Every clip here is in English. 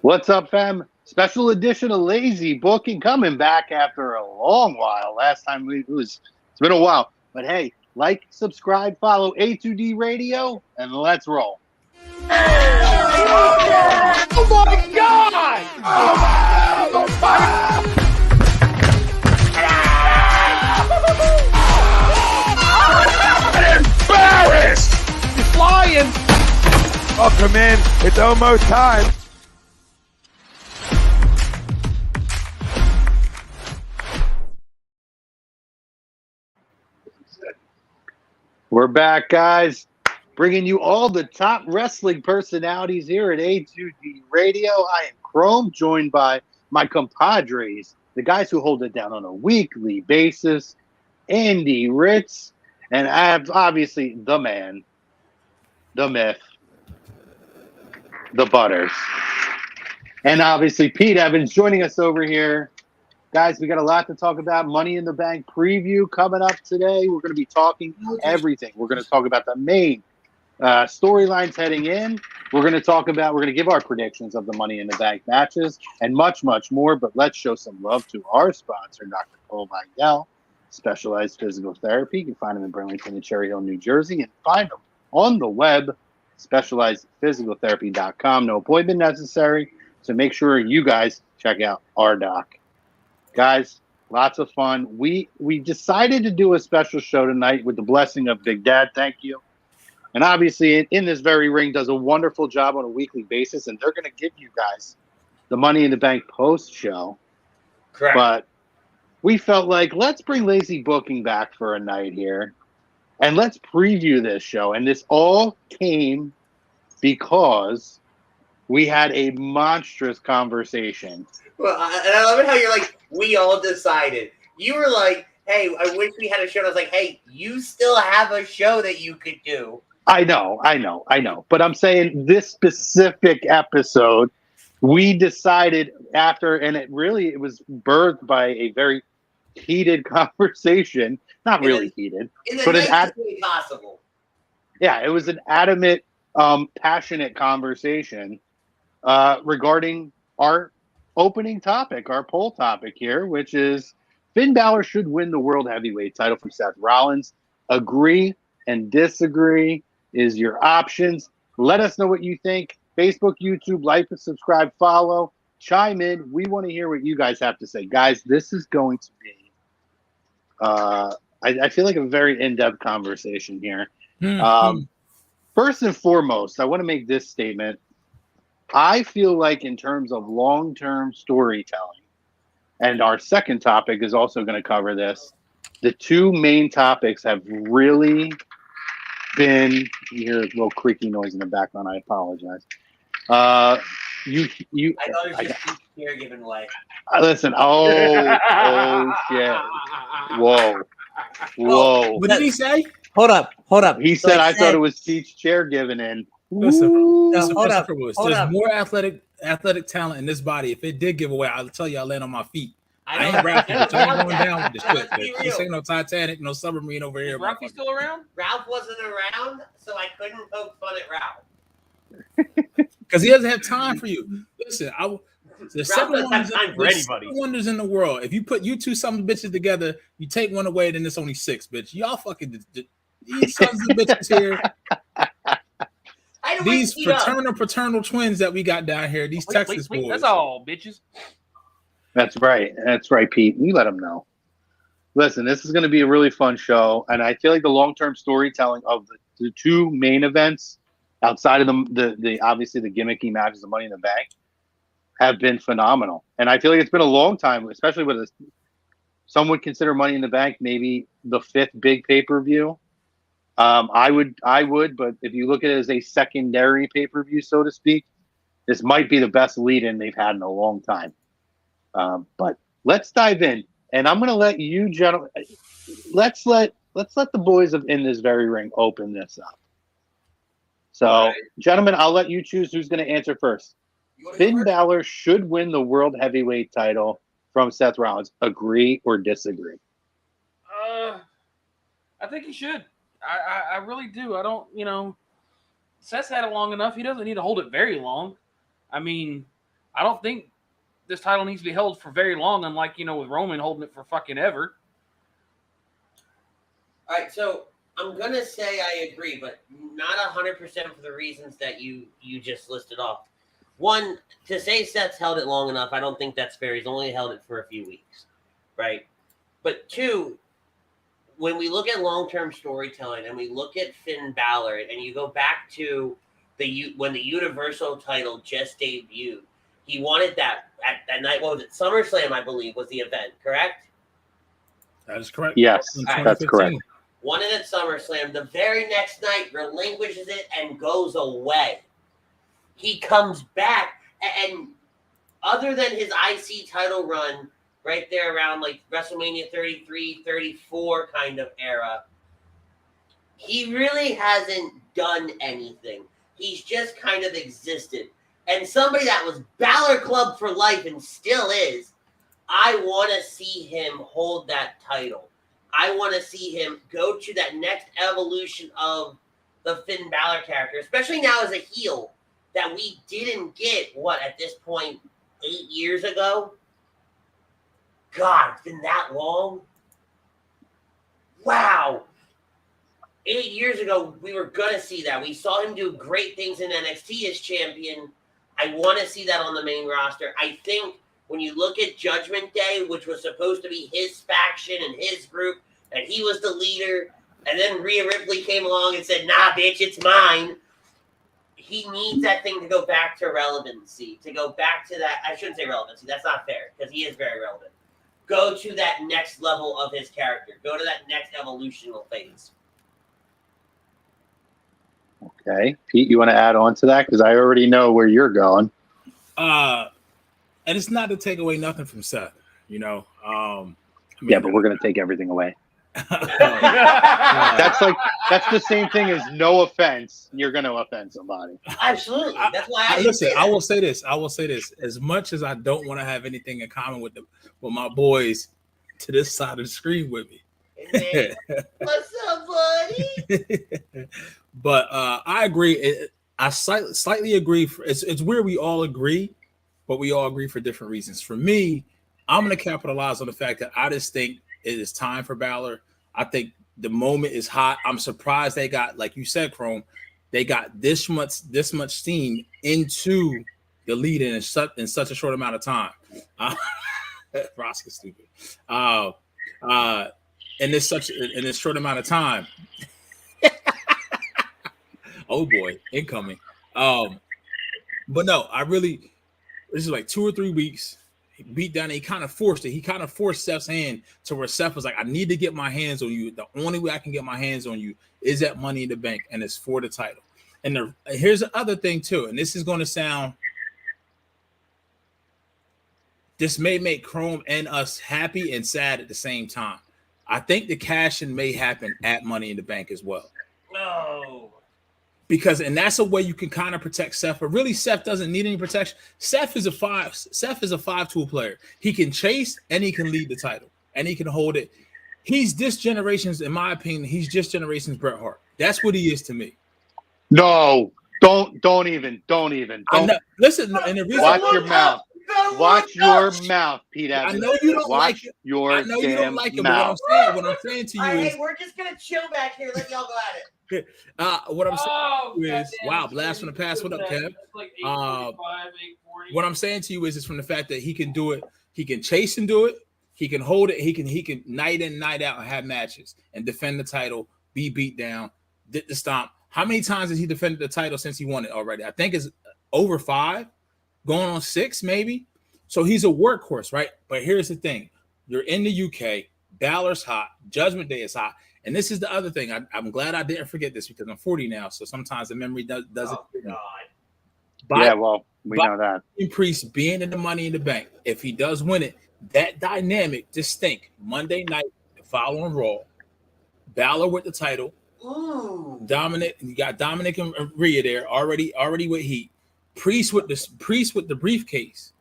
What's up, fam? Special edition of Lazy Booking coming back after a long while. Last time it's been a while. But hey, like, subscribe, follow A2D Radio, and let's roll. Oh my God! I'm embarrassed! He's flying! Welcome in. It's almost time. We're back, guys. Bringing you all the top wrestling personalities here at A2D Radio. I am Chrome, joined by my compadres, the guys who hold it down on a weekly basis, Andy Ritz, and obviously the man, the myth, the Butters. And obviously Pete Evans joining us over here. Guys, we got a lot to talk about. Money in the Bank preview coming up today. We're going to be talking everything. We're going to talk about the main storylines heading in. We're going to give our predictions of the Money in the Bank matches and much, much more. But let's show some love to our sponsor, Dr. Cole Vidal, Specialized Physical Therapy. You can find them in Burlington and Cherry Hill, New Jersey, and find them on the web, specializedphysicaltherapy.com. No appointment necessary. So make sure you guys check out our doc. Guys, lots of fun. We decided to do a special show tonight with the blessing of Big Dad. Thank you. And obviously, in this very ring, does a wonderful job on a weekly basis, and they're going to give you guys the Money in the Bank post show. Correct. But we felt like let's bring Lazy Booking back for a night here, and let's preview this show. And this all came because we had a monstrous conversation. Well, and I love it how you're like, we all decided. You were like, hey, I wish we had a show. And I was like, hey, you still have a show that you could do. I know. But I'm saying this specific episode, we decided after, and it was birthed by a very heated conversation. Not really heated. In the but nicest way possible. Yeah, it was an adamant, passionate conversation regarding our opening topic, our poll topic here, which is Finn Balor should win the World Heavyweight title from Seth Rollins. Agree and disagree is your options. Let us know what you think. Facebook, YouTube, like, subscribe, follow, chime in. We want to hear what you guys have to say. Guys, this is going to be, I feel like a very in-depth conversation here. First and foremost, I want to make this statement. I feel like in terms of long-term storytelling, and our second topic is also going to cover this, the two main topics have really been, you hear a little creaky noise in the background, I apologize. I thought it was just here giving away. Listen, oh shit. Whoa. What did he say? Hold up. He said, I thought it was Pete's chair giving in. Listen, hold up. There's more athletic talent in this body. If it did give away, I'll tell you I land on my feet. I ain't Ralphie, but I ain't going down with this shit. Bitch. This ain't no Titanic, no submarine over here. Is Ralphie still around? Ralph wasn't around, so I couldn't poke fun at Ralph. Because he doesn't have time for you. Listen, there's Ralph seven doesn't have time for anybody. wonders in the world. If you put you two some bitches together, you take one away, then it's only six, bitch. Y'all fucking these sons of bitches here. These paternal twins that we got down here, these Texas boys. That's all, bitches. That's right, Pete. You let them know. Listen, this is going to be a really fun show, and I feel like the long-term storytelling of the two main events, outside of the obviously the gimmicky matches, the Money in the Bank, have been phenomenal. And I feel like it's been a long time, especially with some would consider Money in the Bank maybe the fifth big pay-per-view. I would, but if you look at it as a secondary pay-per-view, so to speak, this might be the best lead-in they've had in a long time. But let's dive in, and I'm going to let you gentlemen. Let's let the boys in this very ring open this up. So, gentlemen, I'll let you choose who's going to answer first. Finn Balor should win the World Heavyweight title from Seth Rollins. Agree or disagree? I think he should. I really do. I don't, Seth's had it long enough. He doesn't need to hold it very long. I mean, I don't think this title needs to be held for very long, unlike, with Roman holding it for fucking ever. All right, so I'm going to say I agree, but not 100% for the reasons that you just listed off. One, to say Seth's held it long enough, I don't think that's fair. He's only held it for a few weeks, right? But two, when we look at long-term storytelling and we look at Finn Balor, and you go back to when the Universal title just debuted, he wanted that at that night. What was it? SummerSlam, I believe, was the event, correct? That is correct. Yes, that's correct. Won it at SummerSlam. The very next night, relinquishes it and goes away. He comes back, and other than his IC title run right there around like WrestleMania 33, 34 kind of era, he really hasn't done anything. He's just kind of existed. And somebody that was Balor Club for life and still is, I want to see him hold that title. I want to see him go to that next evolution of the Finn Balor character, especially now as a heel that we didn't get, at this point, 8 years ago? God, it's been that long? Wow. 8 years ago, we were going to see that. We saw him do great things in NXT as champion. I want to see that on the main roster. I think when you look at Judgment Day, which was supposed to be his faction and his group, and he was the leader, and then Rhea Ripley came along and said, nah, bitch, it's mine. He needs that thing to go back to relevancy, to go back to that. I shouldn't say relevancy. That's not fair, because he is very relevant. Go to that next level of his character. Go to that next evolutional phase. Okay. Pete, you want to add on to that? Because I already know where you're going. And it's not to take away nothing from Seth, yeah, but we're going to take everything away. That's the same thing as no offense. You're going to offend somebody. Absolutely. That's why listen. I will say this. As much as I don't want to have anything in common with my boys to this side of the screen with me. Hey, what's up, buddy? But I agree. I slightly agree. It's where we all agree, but we all agree for different reasons. For me, I'm going to capitalize on the fact that I just think it is time for Balor. I think the moment is hot. I'm surprised they got, like you said, Chrome, they got this much steam into the lead in such a short amount of time. Roscoe's stupid. In this short amount of time. Oh boy, incoming. But no, this is like 2 or 3 weeks. He beat down. He kind of forced it. He kind of forced Seth's hand to where Seth was like, I need to get my hands on you. The only way I can get my hands on you is at Money in the Bank, and it's for the title. And here's the other thing too, and this is going to sound, this may make Chrome and us happy and sad at the same time. I think the cash-in may happen at Money in the Bank as well. No. And that's a way you can kind of protect Seth, but really Seth doesn't need any protection. Seth is a 5-tool player. He can chase and he can lead the title and he can hold it. He's this generation's, in my opinion, he's just generation's Bret Hart. That's what he is to me. No, don't even. Listen, and the reason, watch your mouth. Watch your mouth, Pete Evans. I know you don't like it. I know you don't like it. But what I'm saying to you is, hey, we're just gonna chill back here. Let y'all go at it. What I'm saying is, wow, blast from the past. What up, Kev? What I'm saying to you is from the fact that he can do it. He can chase and do it. He can hold it. He can night in, night out and have matches and defend the title, be beat down, did the stomp. How many times has he defended the title since he won it already? I think it's over 5, going on 6 maybe. So he's a workhorse, right? But here's the thing. You're in the UK. Balor's hot. Judgment Day is hot. And this is the other thing. I'm glad I didn't forget this because I'm 40 now. So sometimes the memory doesn't. Oh, God. Yeah, well, we know that. Priest being in the Money in the Bank, if he does win it, that dynamic, just think, Monday night, the following Raw, Balor with the title. Ooh. You got Dominic and Rhea there already with heat. Priest with the briefcase.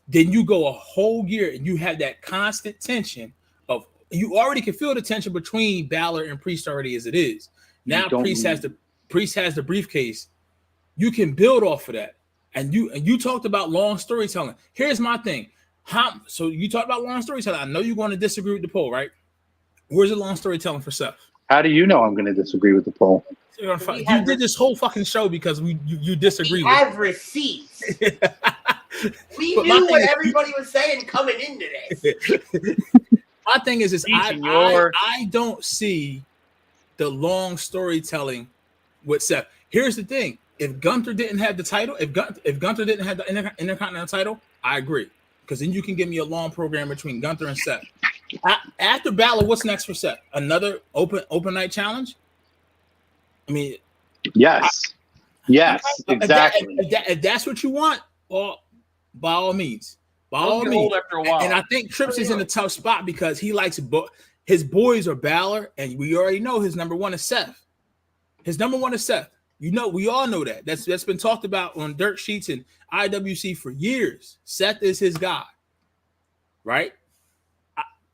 Then you go a whole year and you have that constant tension of, you already can feel the tension between Balor and Priest already as it is. Now Priest has the briefcase. You can build off of that. And you talked about long storytelling. Here's my thing. So you talked about long storytelling. I know you're going to disagree with the poll, right? Where's the long storytelling for Seth? How do you know I'm going to disagree with the poll? You did this whole fucking show because you disagree. We have receipts. We knew what everybody was saying coming into this. My thing is I don't see the long storytelling with Seth. Here's the thing. If Gunther didn't have the title, if Gunther didn't have the Intercontinental title, I agree. Because then you can give me a long program between Gunther and Seth. After Balor, what's next for Seth? Another open night challenge? I mean, yes, exactly. If that's what you want, well, by all means, after a while. And I think Trips is in a tough spot because he likes his boys are Balor, and we already know his number one is Seth. His number one is Seth. You know, we all know that. That's been talked about on dirt sheets and IWC for years. Seth is his guy, right?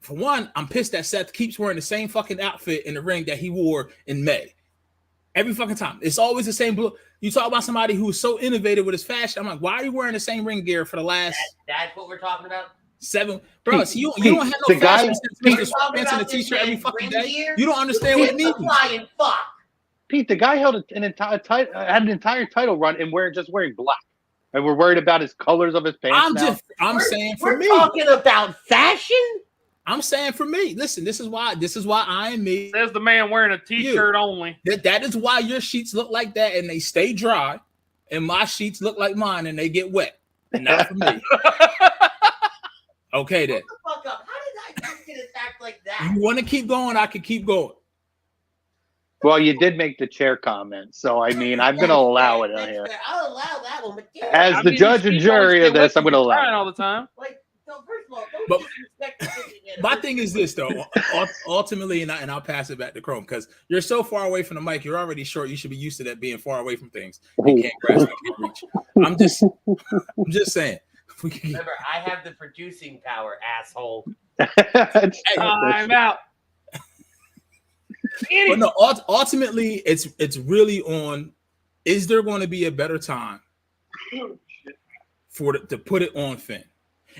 For one, I'm pissed that Seth keeps wearing the same fucking outfit in the ring that he wore in May. Every fucking time. It's always the same blue. You talk about somebody who's so innovative with his fashion. I'm like, why are you wearing the same ring gear for the last... That's what we're talking about? 7... Bro, so you don't have no fashion sense in a t-shirt every fucking day. You don't understand what it means. Fuck. Pete, the guy held had an entire title run and just wearing black. And we're worried about his colors of his pants. I'm saying for me. We're talking about fashion? I'm saying for me. Listen, this is why I am me. There's the man wearing a t-shirt only. That is why your sheets look like that and they stay dry, and my sheets look like mine and they get wet. And not for me. Okay then. Shut the fuck up. How did I just get attacked like that? You want to keep going? I can keep going. Well, you did make the chair comment, so I mean, I'm going to allow it on here. I'll allow that one, but as the judge and jury of this, I'm going to allow it all the time. Like, so first of all, don't disrespect the my thing is this though. Ultimately, and I'll pass it back to Chrome because you're so far away from the mic. You're already short. You should be used to that being far away from things. You can't grasp. You can't reach. I'm just saying. Remember, I have the producing power, asshole. I'm out. But no, ultimately, it's really on. Is there going to be a better time to put it on Finn?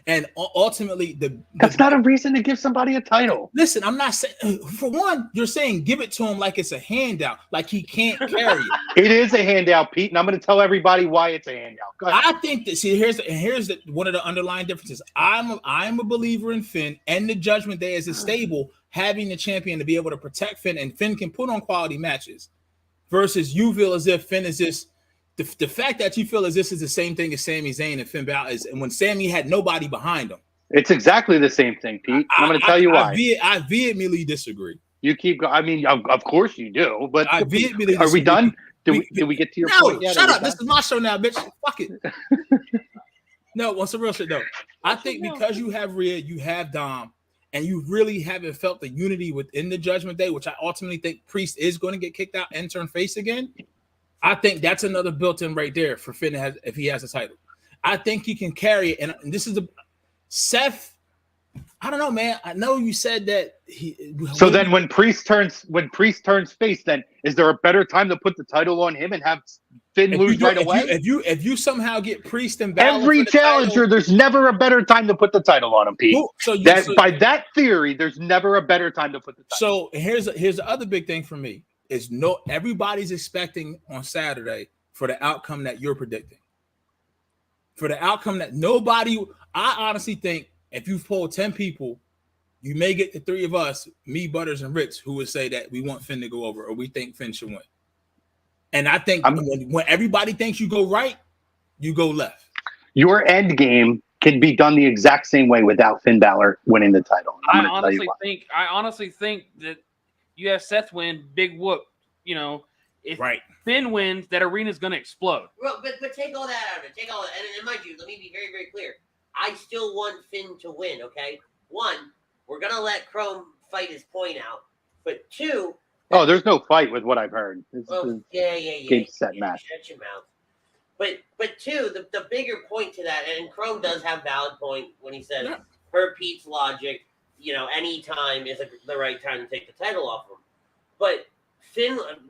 And ultimately, that's not a reason to give somebody a title. Listen, I'm not saying. For one, you're saying give it to him like it's a handout, like he can't carry it. It is a handout, Pete, and I'm going to tell everybody why it's a handout. I think that here's one of the underlying differences. I'm a believer in Finn and the Judgment Day as a stable having the champion to be able to protect Finn, and Finn can put on quality matches. Versus you feel as if Finn is this. The fact that you feel as this is the same thing as Sami Zayn and Finn Balor is, and when Sami had nobody behind him. It's exactly the same thing, Pete. I'm going to tell you why. I vehemently disagree. You keep going. I mean, of course you do, but I vehemently are we done? Did we get to your point yet? Shut up. This is my show now, bitch. Fuck it. No, what's the real shit though? I think because you have Rhea, you have Dom, and you really haven't felt the unity within the Judgment Day, which I ultimately think Priest is going to get kicked out and turn face again. I think that's another built-in right there for Finn if he has a title. I think he can carry it. And this is Seth. I don't know, man. I know you said that he. So then, when Priest turns face, then is there a better time to put the title on him and have Finn lose right away? If you somehow get Priest and Balor every challenger, there's never a better time to put the title on him, Pete. By that theory, there's never a better time to put the title. So here's the other big thing for me. Is everybody's expecting on Saturday for the outcome that you're predicting. For the outcome that I honestly think if you poll 10 people, you may get the 3 of us, me, Butters, and Rich, who would say that we want Finn to go over or we think Finn should win. And I think when everybody thinks you go right, you go left. Your end game can be done the exact same way without Finn Balor winning the title. I honestly think that you have Seth win, big whoop. You know, if Finn wins, that arena's going to explode. Well, but take all that out of it. Take all that. And mind you, let me be very, very clear. I still want Finn to win, okay? 1, we're going to let Chrome fight his point out. But 2... Oh, there's no fight with what I've heard. Yeah. Game, set, match. Shut your mouth. But 2, the bigger point to that, and Chrome does have valid point when he says, per Pete's logic, you know, any time is the right time to take the title off him. But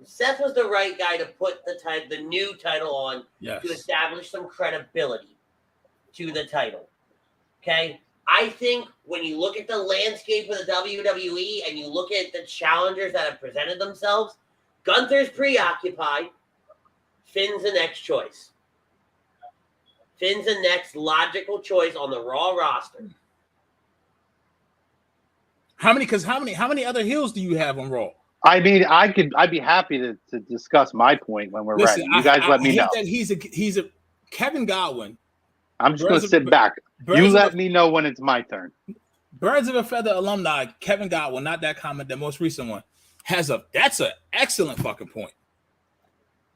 Seth was the right guy to put the new title on to establish some credibility to the title. Okay? I think when you look at the landscape of the WWE and you look at the challengers that have presented themselves, Gunther's preoccupied. Finn's the next choice. Finn's the next logical choice on the Raw roster. How many other heels do you have on Raw? I mean, I'd be happy to discuss my point when we're ready. You guys let me know. That he's a Kevin Godwin. I'm just going to sit back. You let me know when it's my turn. Birds of a Feather alumni, Kevin Godwin, not that comment, the most recent one, that's an excellent fucking point.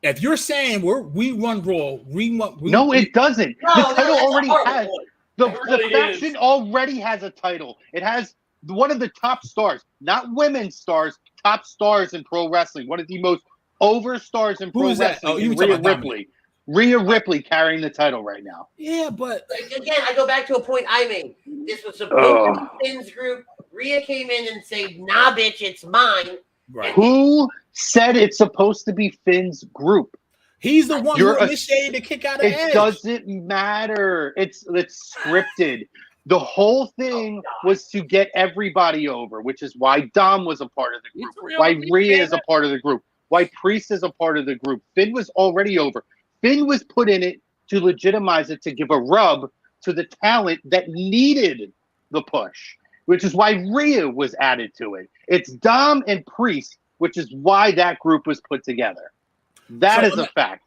If you're saying we run Raw, no, it doesn't. No, the title already has the really faction already has a title. It has one of the top stars, not women's stars, top stars in pro wrestling. One of the most over stars in pro wrestling. Rhea Ripley. Rhea Ripley carrying the title right now. Yeah, but again, I go back to a point I made. This was supposed to be Finn's group. Rhea came in and said, "Nah, bitch, it's mine." Right. Who said it's supposed to be Finn's group? He's the one who initiated the kick out of Edge. It doesn't matter. It's scripted. The whole thing was to get everybody over, which is why Dom was a part of the group, why Rhea is a part of the group, why Priest is a part of the group. Finn was already over. Finn was put in it to legitimize it, to give a rub to the talent that needed the push, which is why Rhea was added to it. It's Dom and Priest, which is why that group was put together. That is a fact.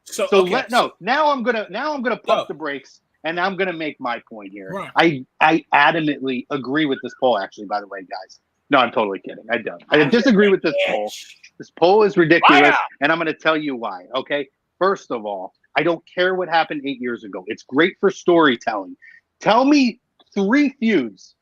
Now I'm gonna pump the brakes and I'm gonna make my point here. Right. I adamantly agree with this poll, actually, by the way, guys. No, I'm totally kidding. I don't. I disagree with this poll. This poll is ridiculous, and I'm gonna tell you why. Okay. First of all, I don't care what happened 8 years ago. It's great for storytelling. Tell me three feuds,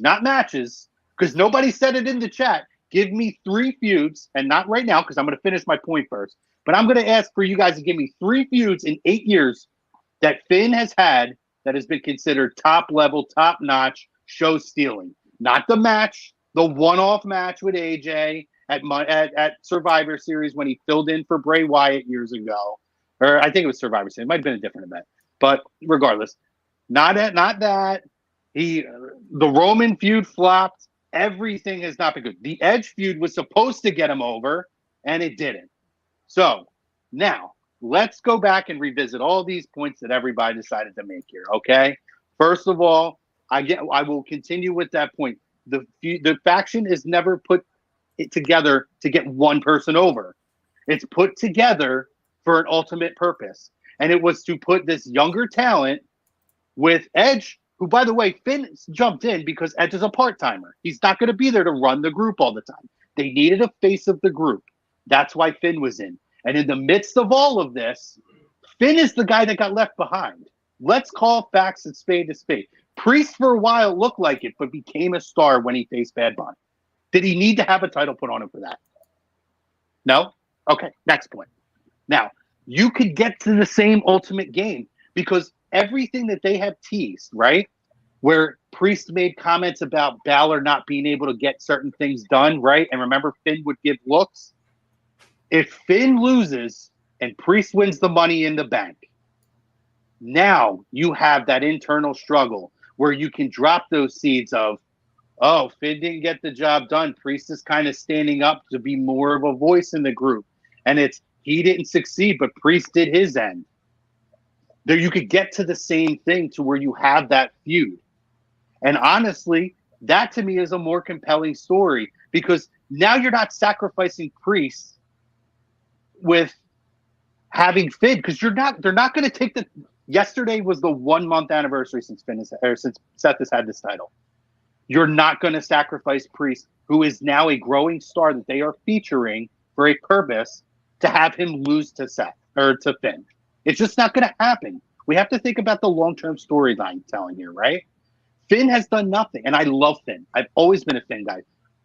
not matches, because nobody said it in the chat. Give me three feuds, and not right now, because I'm going to finish my point first. But I'm going to ask for you guys to give me three feuds in 8 years that Finn has had that has been considered top level, top notch, show stealing. Not the match, the one-off match with AJ at Survivor Series when he filled in for Bray Wyatt years ago. Or I think it was Survivor Series. It might have been a different event. But regardless, not that. The Roman feud flopped. Everything has not been good. The Edge feud was supposed to get him over, and it didn't. So now let's go back and revisit all these points that everybody decided to make here. Okay. First of all, I will continue with that point. The faction is never put it together to get one person over. It's put together for an ultimate purpose, and it was to put this younger talent with Edge, who, by the way, Finn jumped in because Edge is a part-timer. He's not going to be there to run the group all the time. They needed a face of the group. That's why Finn was in. And in the midst of all of this, Finn is the guy that got left behind. Let's call facts and spade to spade. Priest for a while looked like it, but became a star when he faced Bad Bunny. Did he need to have a title put on him for that? No? Okay, next point. Now, you could get to the same ultimate game because everything that they have teased, right? Where Priest made comments about Balor not being able to get certain things done, right? And remember, Finn would give looks. If Finn loses and Priest wins the Money in the Bank, now you have that internal struggle where you can drop those seeds of, oh, Finn didn't get the job done. Priest is kind of standing up to be more of a voice in the group. And it's, he didn't succeed, but Priest did his end. There, you could get to the same thing to where you have that feud. And honestly, that to me is a more compelling story because now you're not sacrificing Priest with having Finn because they're not going to take the. Yesterday was the 1 month anniversary since Seth has had this title. You're not going to sacrifice Priest, who is now a growing star that they are featuring for a purpose, to have him lose to Seth or to Finn. It's just not going to happen. We have to think about the long-term storyline telling here, right? Finn has done nothing, and I love Finn. I've always been a Finn guy.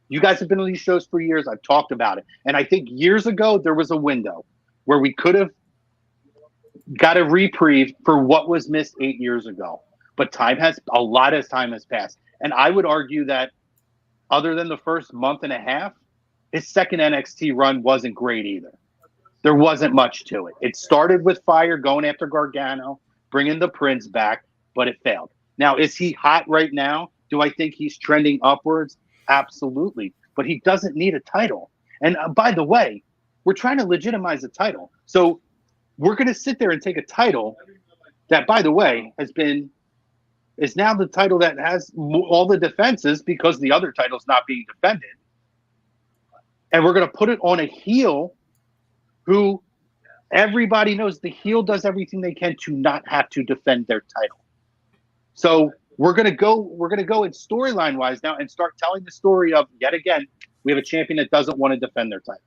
You guys have been on these shows for years. I've talked about it. And I think years ago, there was a window where we could have got a reprieve for what was missed 8 years ago. But a lot of time has passed. And I would argue that other than the first month and a half, his second NXT run wasn't great either. There wasn't much to it. It started with fire, going after Gargano, bringing the Prince back, but it failed. Now, is he hot right now? Do I think he's trending upwards? Absolutely. But he doesn't need a title. And by the way, we're trying to legitimize a title. So we're going to sit there and take a title that, by the way, is now the title that has all the defenses because the other title's not being defended. And we're going to put it on a heel who everybody knows the heel does everything they can to not have to defend their title. So we're going to go in storyline wise now and start telling the story of, yet again, we have a champion that doesn't want to defend their title.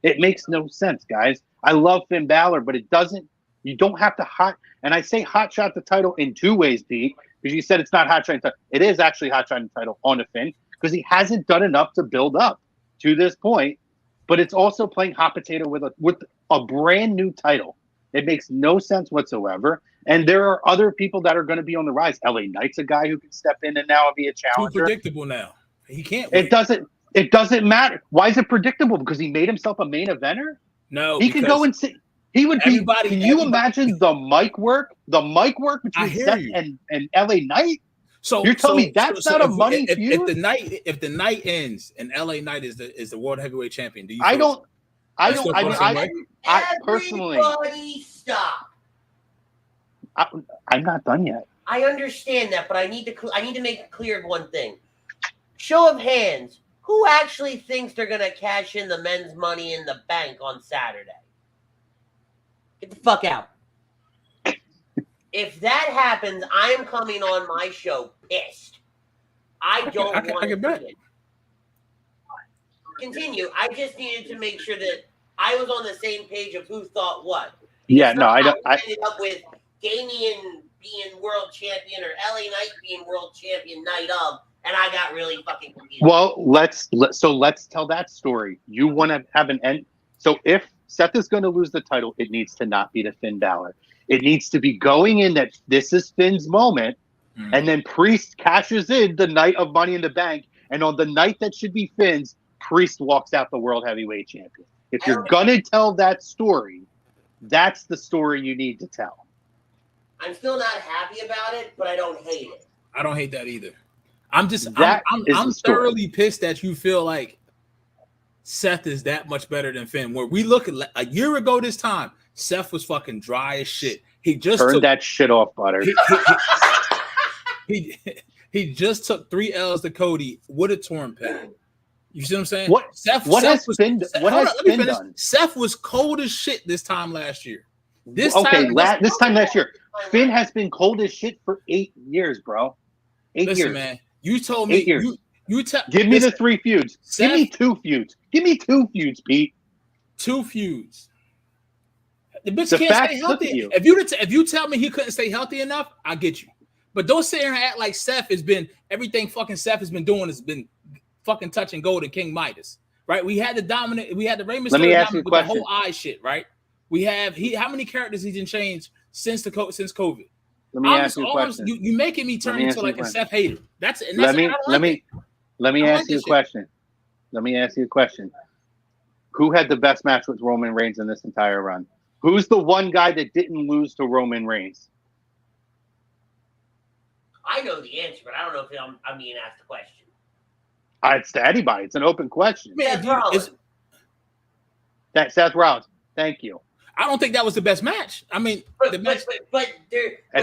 It makes no sense, guys. I love Finn Balor, but you don't have to and I say hot shot the title in two ways, Pete, because you said it's not hot shot. It is actually hot shot the title on a Finn because he hasn't done enough to build up to this point, but it's also playing hot potato with a brand new title. It makes no sense whatsoever. And there are other people that are going to be on the rise. LA Knight's a guy who can step in and now be a challenger. Too predictable now. He can't win. It doesn't matter. Why is it predictable? Because he made himself a main eventer? No. He could go and see. He would be. Can you imagine the mic work? The mic work between Seth and LA Knight? So you're telling me that's not a money feud? If the night ends and LA Knight is the world heavyweight champion, do you? I personally. Everybody stop. I'm not done yet. I understand that, but I need to make it clear one thing. Show of hands. Who actually thinks they're going to cash in the men's Money in the Bank on Saturday? Get the fuck out. If that happens, I am coming on my show pissed. I don't want to see it. Continue. I just needed to make sure that I was on the same page of who thought what. Yeah, no, I don't. I ended up with Damian being world champion or LA Knight being world champion night of, and I got really fucking confused. Well, let's tell that story. You want to have an end. So if Seth is going to lose the title, it needs to not be to Finn Balor. It needs to be going in that this is Finn's moment, and then Priest cashes in the night of Money in the Bank, and on the night that should be Finn's, Priest walks out the World Heavyweight Champion. If you're going to tell that story, that's the story you need to tell. I'm still not happy about it, but I don't hate it. I don't hate that either. I'm thoroughly pissed that you feel like Seth is that much better than Finn. Where we look at a year ago this time, Seth was fucking dry as shit. He just turned that shit off, Butter. He just took 3 L's to Cody with a torn peg. You see what I'm saying? What has Finn done? Seth was cold as shit this time last year. This time last year. Finn has been cold as shit for 8 years, bro. 8 years. Man. You told me 8 years. Give me the 3 feuds. Seth, give me 2 feuds. Give me 2 feuds, Pete. 2 feuds. The bitch can't stay healthy. If you tell me he couldn't stay healthy enough, I get you. But don't sit here and act like Seth has been everything fucking Seth has been doing has been fucking touching gold and King Midas. Right? We had the Rey Mysterio with the whole eye shit, right? We have how many characters he didn't change since COVID? Let me ask you a question. You making me turn into like a Seth hater. Let me ask you a question. Let me ask you a question. Who had the best match with Roman Reigns in this entire run? Who's the one guy that didn't lose to Roman Reigns? I know the answer, but I don't know if I'm being asked the question. It's to anybody. It's an open question. Seth Rollins. Seth Rollins. Thank you. I don't think that was the best match. I mean, that's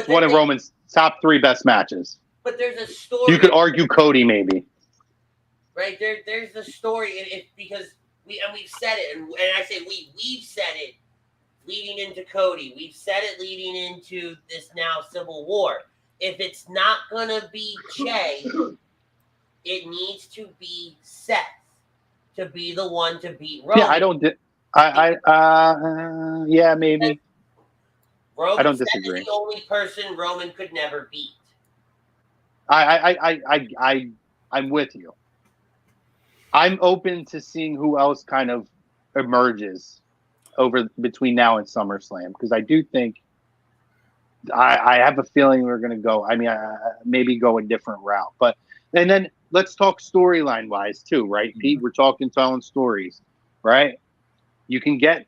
one of Roman's top 3 best matches. But there's a story. You could argue Cody, maybe. Right there's the story, because we've said it, and I say we've said it leading into Cody. We've said it leading into this now Civil War. If it's not gonna be Jay, it needs to be Seth to be the one to beat Roman. Yeah, I don't. Yeah, maybe. Roman I don't disagree. Is the only person Roman could never beat. I'm with you. I'm open to seeing who else kind of emerges between now and SummerSlam, because I do think I have a feeling we're going to go. I mean, maybe go a different route, and then let's talk storyline wise too, right, Pete? We're telling stories, right? You can get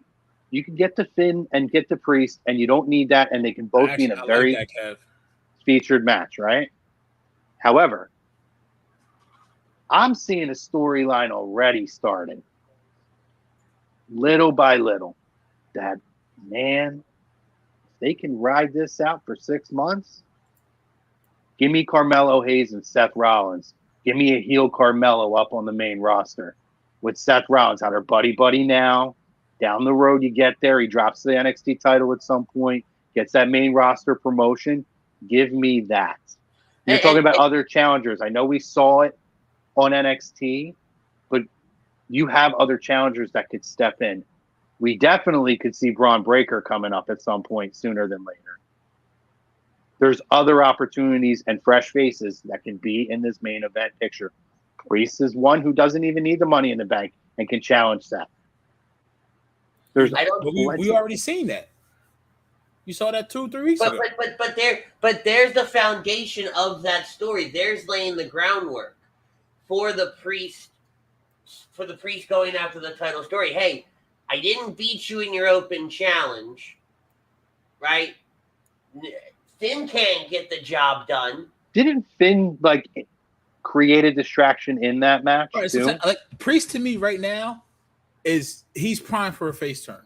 the Finn and get the Priest, and you don't need that, and they can both be in a very featured match, right? However, I'm seeing a storyline already starting, little by little, that, man, if they can ride this out for 6 months, give me Carmelo Hayes and Seth Rollins. Give me a heel Carmelo up on the main roster with Seth Rollins, how they're buddy-buddy now. Down the road, you get there. He drops the NXT title at some point, gets that main roster promotion. Give me that. You're talking about other challengers. I know we saw it on NXT, but you have other challengers that could step in. We definitely could see Braun Breaker coming up at some point sooner than later. There's other opportunities and fresh faces that can be in this main event picture. Priest is one who doesn't even need the Money in the Bank and can challenge Seth. We already seen that. You saw that 2-3 weeks ago. But there's the foundation of that story. There's laying the groundwork for the Priest going after the title story. Hey, I didn't beat you in your open challenge, right? Finn can't get the job done. Didn't Finn create a distraction in that match? Right, too? So, Priest to me right now he's primed for a face turn.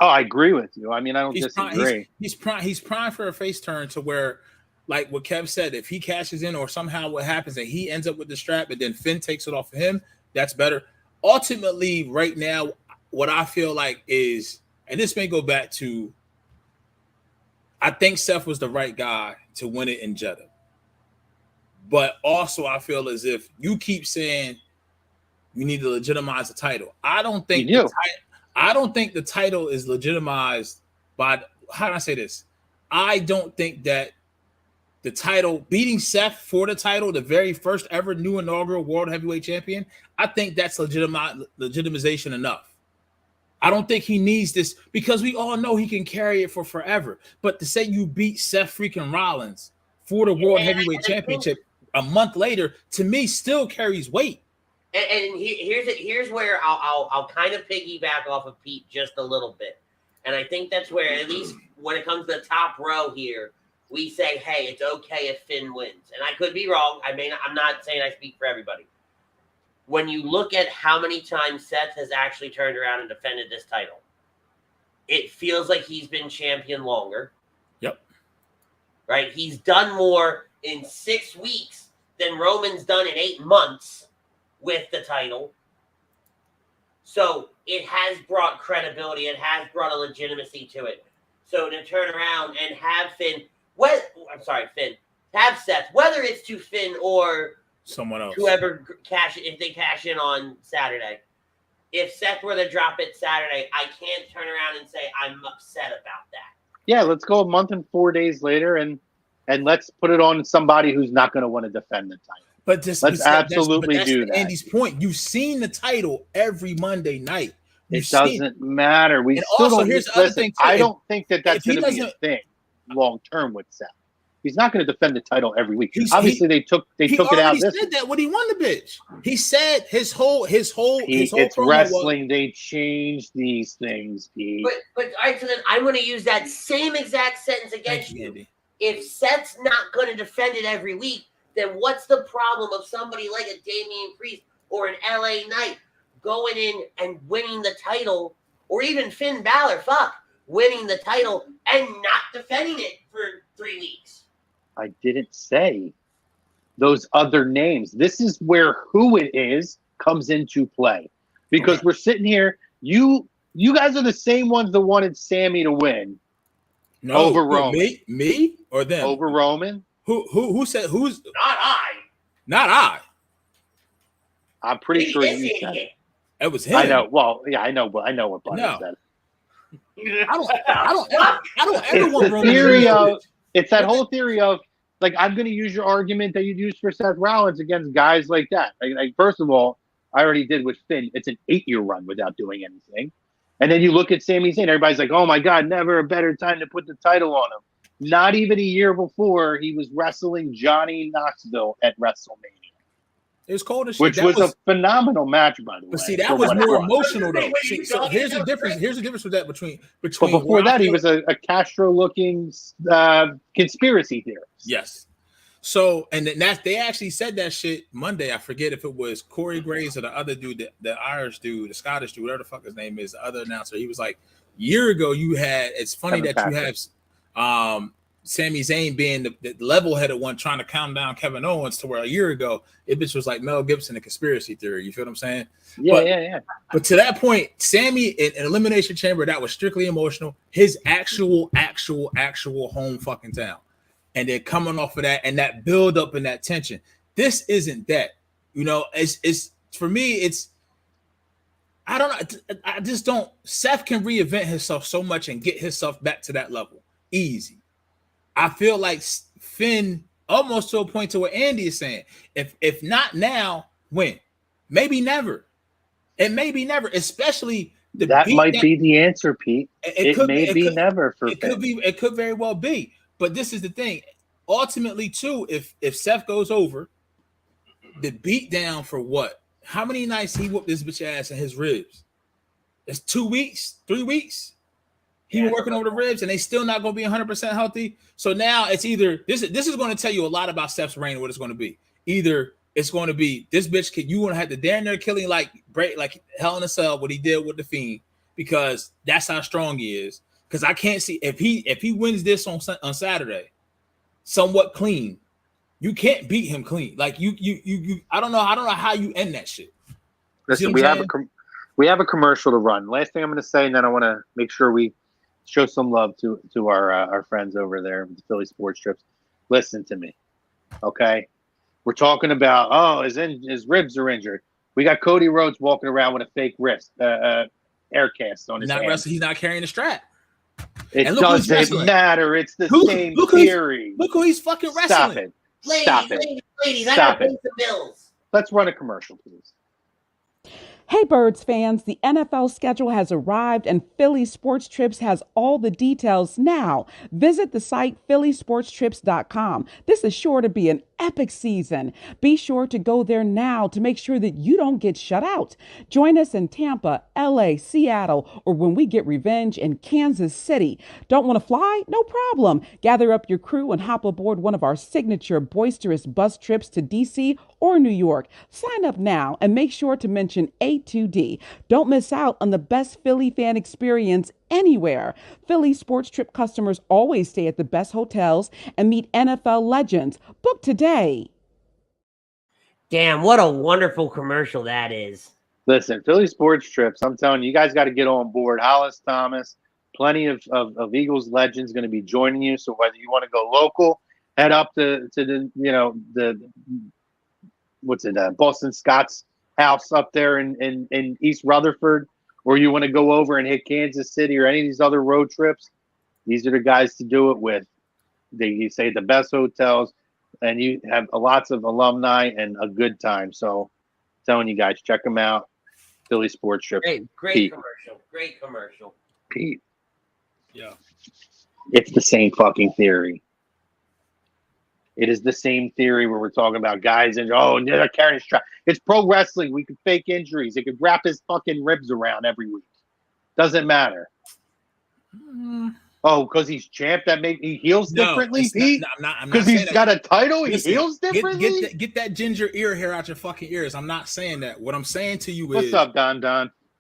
Oh, I agree with you. I mean, I don't disagree. He's primed for a face turn to where, like what Kev said, if he cashes in or somehow what happens and he ends up with the strap and then Finn takes it off of him, that's better. Ultimately, right now, what I feel like is, and this may go back to, I think Seth was the right guy to win it in Jeddah. But also I feel as if you keep saying we need to legitimize the title. I don't think the title is legitimized by, how do I say this? I don't think that the title, beating Seth for the title, the very first ever new inaugural World Heavyweight Champion, I think that's legitimization enough. I don't think he needs this, because we all know he can carry it for forever. But to say you beat Seth freaking Rollins for the World Heavyweight Championship a month later, to me, still carries weight. And here's where I'll kind of piggyback off of Pete just a little bit. And I think that's where, at least when it comes to the top row here, we say, hey, it's okay if Finn wins. And I could be wrong. I'm not saying I speak for everybody. When you look at how many times Seth has actually turned around and defended this title, it feels like he's been champion longer. Yep. Right? He's done more in 6 weeks than Roman's done in 8 months with the title. So it has brought credibility. It has brought a legitimacy to it. So to turn around and have have Seth, whether it's to Finn or someone else, whoever if they cash in on Saturday. If Seth were to drop it Saturday, I can't turn around and say I'm upset about that. Yeah, let's go a month and 4 days later and let's put it on somebody who's not going to want to defend the title. But let's absolutely do that. Andy's point. You've seen the title every Monday night. It doesn't matter. We still don't. Here's the other thing too. I don't think that's going to be a thing long term with Seth. He's not going to defend the title every week. Obviously, they took it out. He said that when he won the bitch. He said his whole it's wrestling. They change these things, Pete. But all right, so then I'm going to use that same exact sentence against you. Andy. If Seth's not going to defend it every week, then what's the problem of somebody like a Damian Priest or an LA Knight going in and winning the title, or even Finn Balor, winning the title and not defending it for 3 weeks? I didn't say those other names. This is where who it is comes into play, because we're sitting here. You guys are the same ones that wanted Sammy to win over Roman. Me or them? Over Roman. Who said who's Not I. I'm pretty sure you said it. It was him. I know. Well, yeah, I know what Bunny said. I don't ever want Roman. It's that whole theory of, like, I'm going to use your argument that you'd use for Seth Rollins against guys like that. Like, first of all, I already did with Finn. It's an 8-year run without doing anything. And then you look at Sami Zayn. Everybody's like, oh, my God, never a better time to put the title on him. Not even a year before, he was wrestling Johnny Knoxville at WrestleMania. It was cold as shit. Which was a phenomenal match, by the way. But see, that was more emotional, though. See, so here's the difference. Here's the difference with that between. But before that, he was a Castro-looking conspiracy theorist. Yes. So, and that they actually said that shit Monday. I forget if it was Corey Graves or the other dude, the Irish dude, the Scottish dude, whatever the fuck his name is, the other announcer. He was like, year ago, you had. It's funny that you have Sami Zayn being the level-headed one trying to calm down Kevin Owens, to where a year ago it bitch was like Mel Gibson, a conspiracy theory. You feel what I'm saying? Yeah. But to that point, Sami in Elimination Chamber, that was strictly emotional. His actual home fucking town. And they're coming off of that and that build up and that tension. This isn't that. You know, it's for me, it's I don't know. I just don't. Seth can reinvent himself so much and get himself back to that level. Easy. I feel like Finn almost to a point to what Andy is saying. If not now, when? Maybe never. It may be never, especially that might be the answer, Pete. It may be never for Finn. It could very well be. But this is the thing. Ultimately, too, if Seth goes over, the beat down for what? How many nights he whooped this bitch ass in his ribs? It's 2 weeks, 3 weeks. He was working over the ribs, and they still not going to be 100% healthy. So now it's either this is going to tell you a lot about Seth's reign. What it's going to be, either it's going to be this bitch. You want to have to damn near kill him like Hell in a Cell, what he did with the Fiend, because that's how strong he is. Because I can't see if he wins this on Saturday, somewhat clean, you can't beat him clean. Like you I don't know how you end that shit. Listen, we have a commercial to run. Last thing I'm going to say, and then I want to make sure we show some love to our friends over there with the Philly Sports Trips. Listen to me, okay? We're talking about his ribs are injured. We got Cody Rhodes walking around with a fake wrist, air cast on his hand. He's not carrying a strap. It doesn't matter. It's the same theory. Look who he's fucking wrestling. Stop it. Ladies, I gotta pay some bills. Let's run a commercial, please. Hey, Birds fans, the NFL schedule has arrived and Philly Sports Trips has all the details now. Visit the site phillysportstrips.com. This is sure to be an epic season. Be sure to go there now to make sure that you don't get shut out. Join us in Tampa, LA, Seattle, or when we get revenge in Kansas City. Don't want to fly? No problem. Gather up your crew and hop aboard one of our signature boisterous bus trips to DC or New York. Sign up now and make sure to mention A2D. Don't miss out on the best Philly fan experience anywhere. Philly Sports Trip customers always stay at the best hotels and meet NFL legends. Book today. Damn, what a wonderful commercial that is. Listen, Philly Sports Trips, I'm telling you, you guys got to get on board. Hollis Thomas, plenty of Eagles legends going to be joining you. So whether you want to go local, head up to the Boston Scott's house up there in East Rutherford, or you want to go over and hit Kansas City or any of these other road trips, these are the guys to do it with. You say the best hotels, and you have lots of alumni and a good time. So I'm telling you guys, check them out. Philly Sports Trips. Great commercial. Great commercial. Pete. Yeah. It's the same fucking theory. It is the same theory where we're talking about guys and they're carrying a strap. It's pro wrestling. We could fake injuries. They could wrap his fucking ribs around every week. Doesn't matter. Oh, because he's champ, he heals differently, Pete? Because he's got a title, he heals differently? Get that ginger ear hair out your fucking ears. I'm not saying that. What I'm saying to you is... What's up, Don?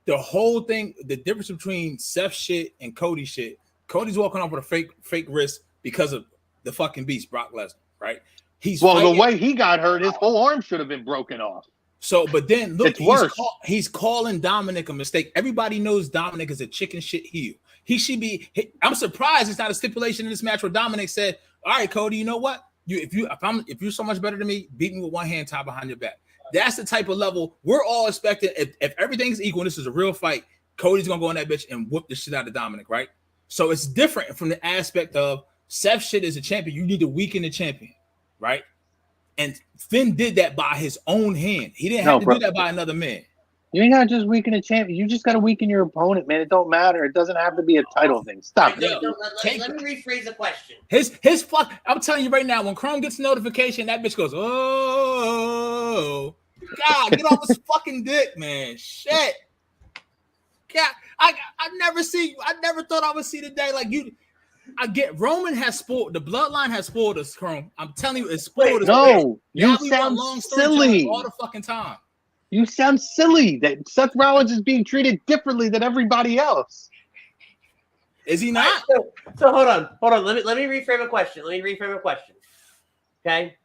The whole thing, the difference between Seth shit and Cody shit, Cody's walking off with a fake wrist because of the fucking beast, Brock Lesnar. Right? The way he got hurt, his whole arm should have been broken off. So, but then look, he's calling Dominic a mistake. Everybody knows Dominic is a chicken shit heel. He should be. I'm surprised it's not a stipulation in this match where Dominic said, "All right, Cody, you know what? If you're so much better than me, beat me with one hand tied behind your back." That's the type of level we're all expecting. If everything's equal, and this is a real fight, Cody's gonna go on that bitch and whoop the shit out of Dominic, right? So it's different from the aspect of Seth shit is a champion. You need to weaken the champion, right? And Finn did that by his own hand. He didn't have to do that by another man. You ain't gotta just weaken a champion. You just gotta weaken your opponent, man. It don't matter. It doesn't have to be a title thing. Stop it. Let me rephrase the question. His fuck. I'm telling you right now, when Chrome gets a notification, that bitch goes, oh. God, get off his fucking dick, man. Shit. God, I never thought I would see the day like you. I get Roman has spoiled the bloodline has spoiled us, Chrome. I'm telling you, it's spoiled us. No, now you sound silly all the fucking time. You sound silly that Seth Rollins is being treated differently than everybody else. Is he not? So hold on. Let me reframe a question. Okay,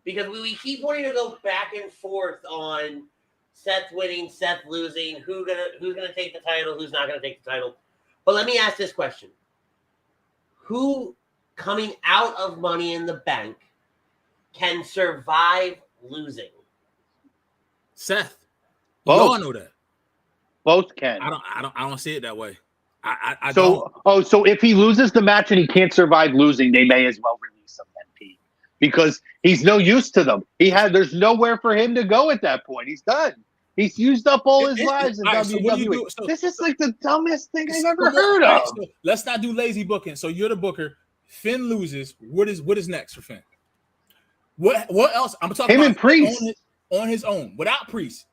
because we keep wanting to go back and forth on Seth winning, Seth losing, who's gonna take the title, who's not gonna take the title. But let me ask this question: who coming out of Money in the Bank can survive losing? Seth. Both. You all know that. Both can. I don't see it that way. I so don't. So if he loses the match and he can't survive losing, they may as well release him then, Pete, because he's no use to them. There's nowhere for him to go at that point. He's done. He's used up all his lives in WWE. This is like the dumbest thing I've ever heard of. So let's not do lazy booking. So you're the booker. Finn loses. What is next for Finn? What else? I'm talking about and Priest on his own without Priest.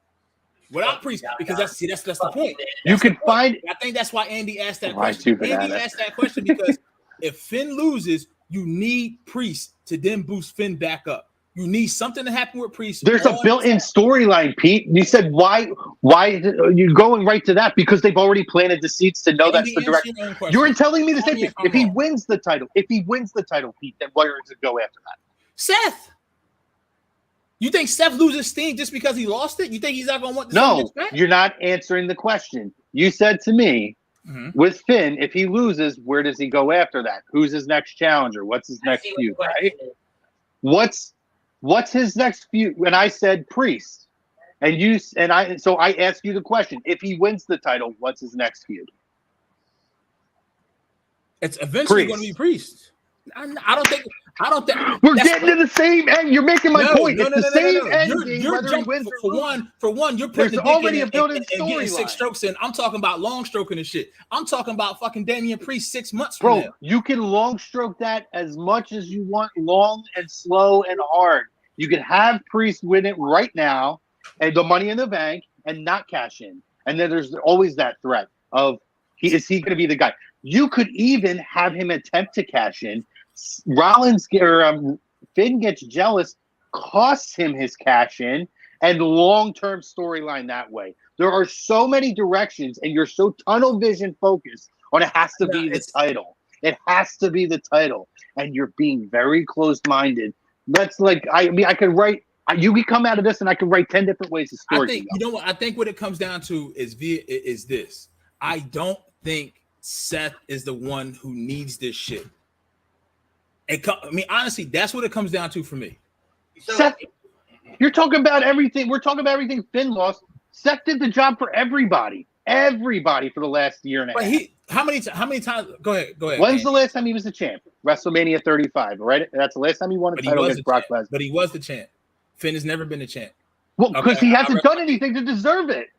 Without Priest, because that's the point. I think that's why Andy asked that question. Andy asked that question because if Finn loses, you need Priest to then boost Finn back up. You need something to happen with Priest. There's a built-in storyline, Pete. You said why you're going right to that because they've already planted the seeds to know that's the direction. You're telling me the same thing. If he wins the title, Pete, then where does it go after that? Seth. You think Seth loses steam just because he lost it? You think he's not going to want this? No, you're not answering the question. You said to me, with Finn, if he loses, where does he go after that? Who's his next challenger? What's his next feud, right? What's his next feud? And I said Priest. So I asked you the question. If he wins the title, what's his next feud? It's eventually going to be Priest. I don't think we're getting to the same end. You're making my point. It's the same end game. You're jumping for one. You're putting the already dick a built-in and getting 6 strokes in. I'm talking about long stroking and shit. I'm talking about fucking Damian Priest 6 months from now. You can long stroke that as much as you want, long and slow and hard. You can have Priest win it right now and the Money in the Bank and not cash in. And then there's always that threat of is he going to be the guy? You could even have him attempt to cash in. Rollins or Finn gets jealous, costs him his cash in, and long-term storyline that way. There are so many directions, and you're so tunnel vision focused on it has to be the title. It has to be the title, and you're being very closed-minded. That's like I could write. You can come out of this, and I can write 10 different ways to story. You know what? I think what it comes down to is this. I don't think Seth is the one who needs this shit. Honestly, that's what it comes down to for me. Seth, you're talking about everything. We're talking about everything Finn lost. Seth did the job for everybody for the last year and a half. How many times? Go ahead. When's the last time he was the champ? WrestleMania 35, right? That's the last time he won a title against Brock Lesnar. But he was the champ. Finn has never been the champ. Well, because he hasn't done anything to deserve it.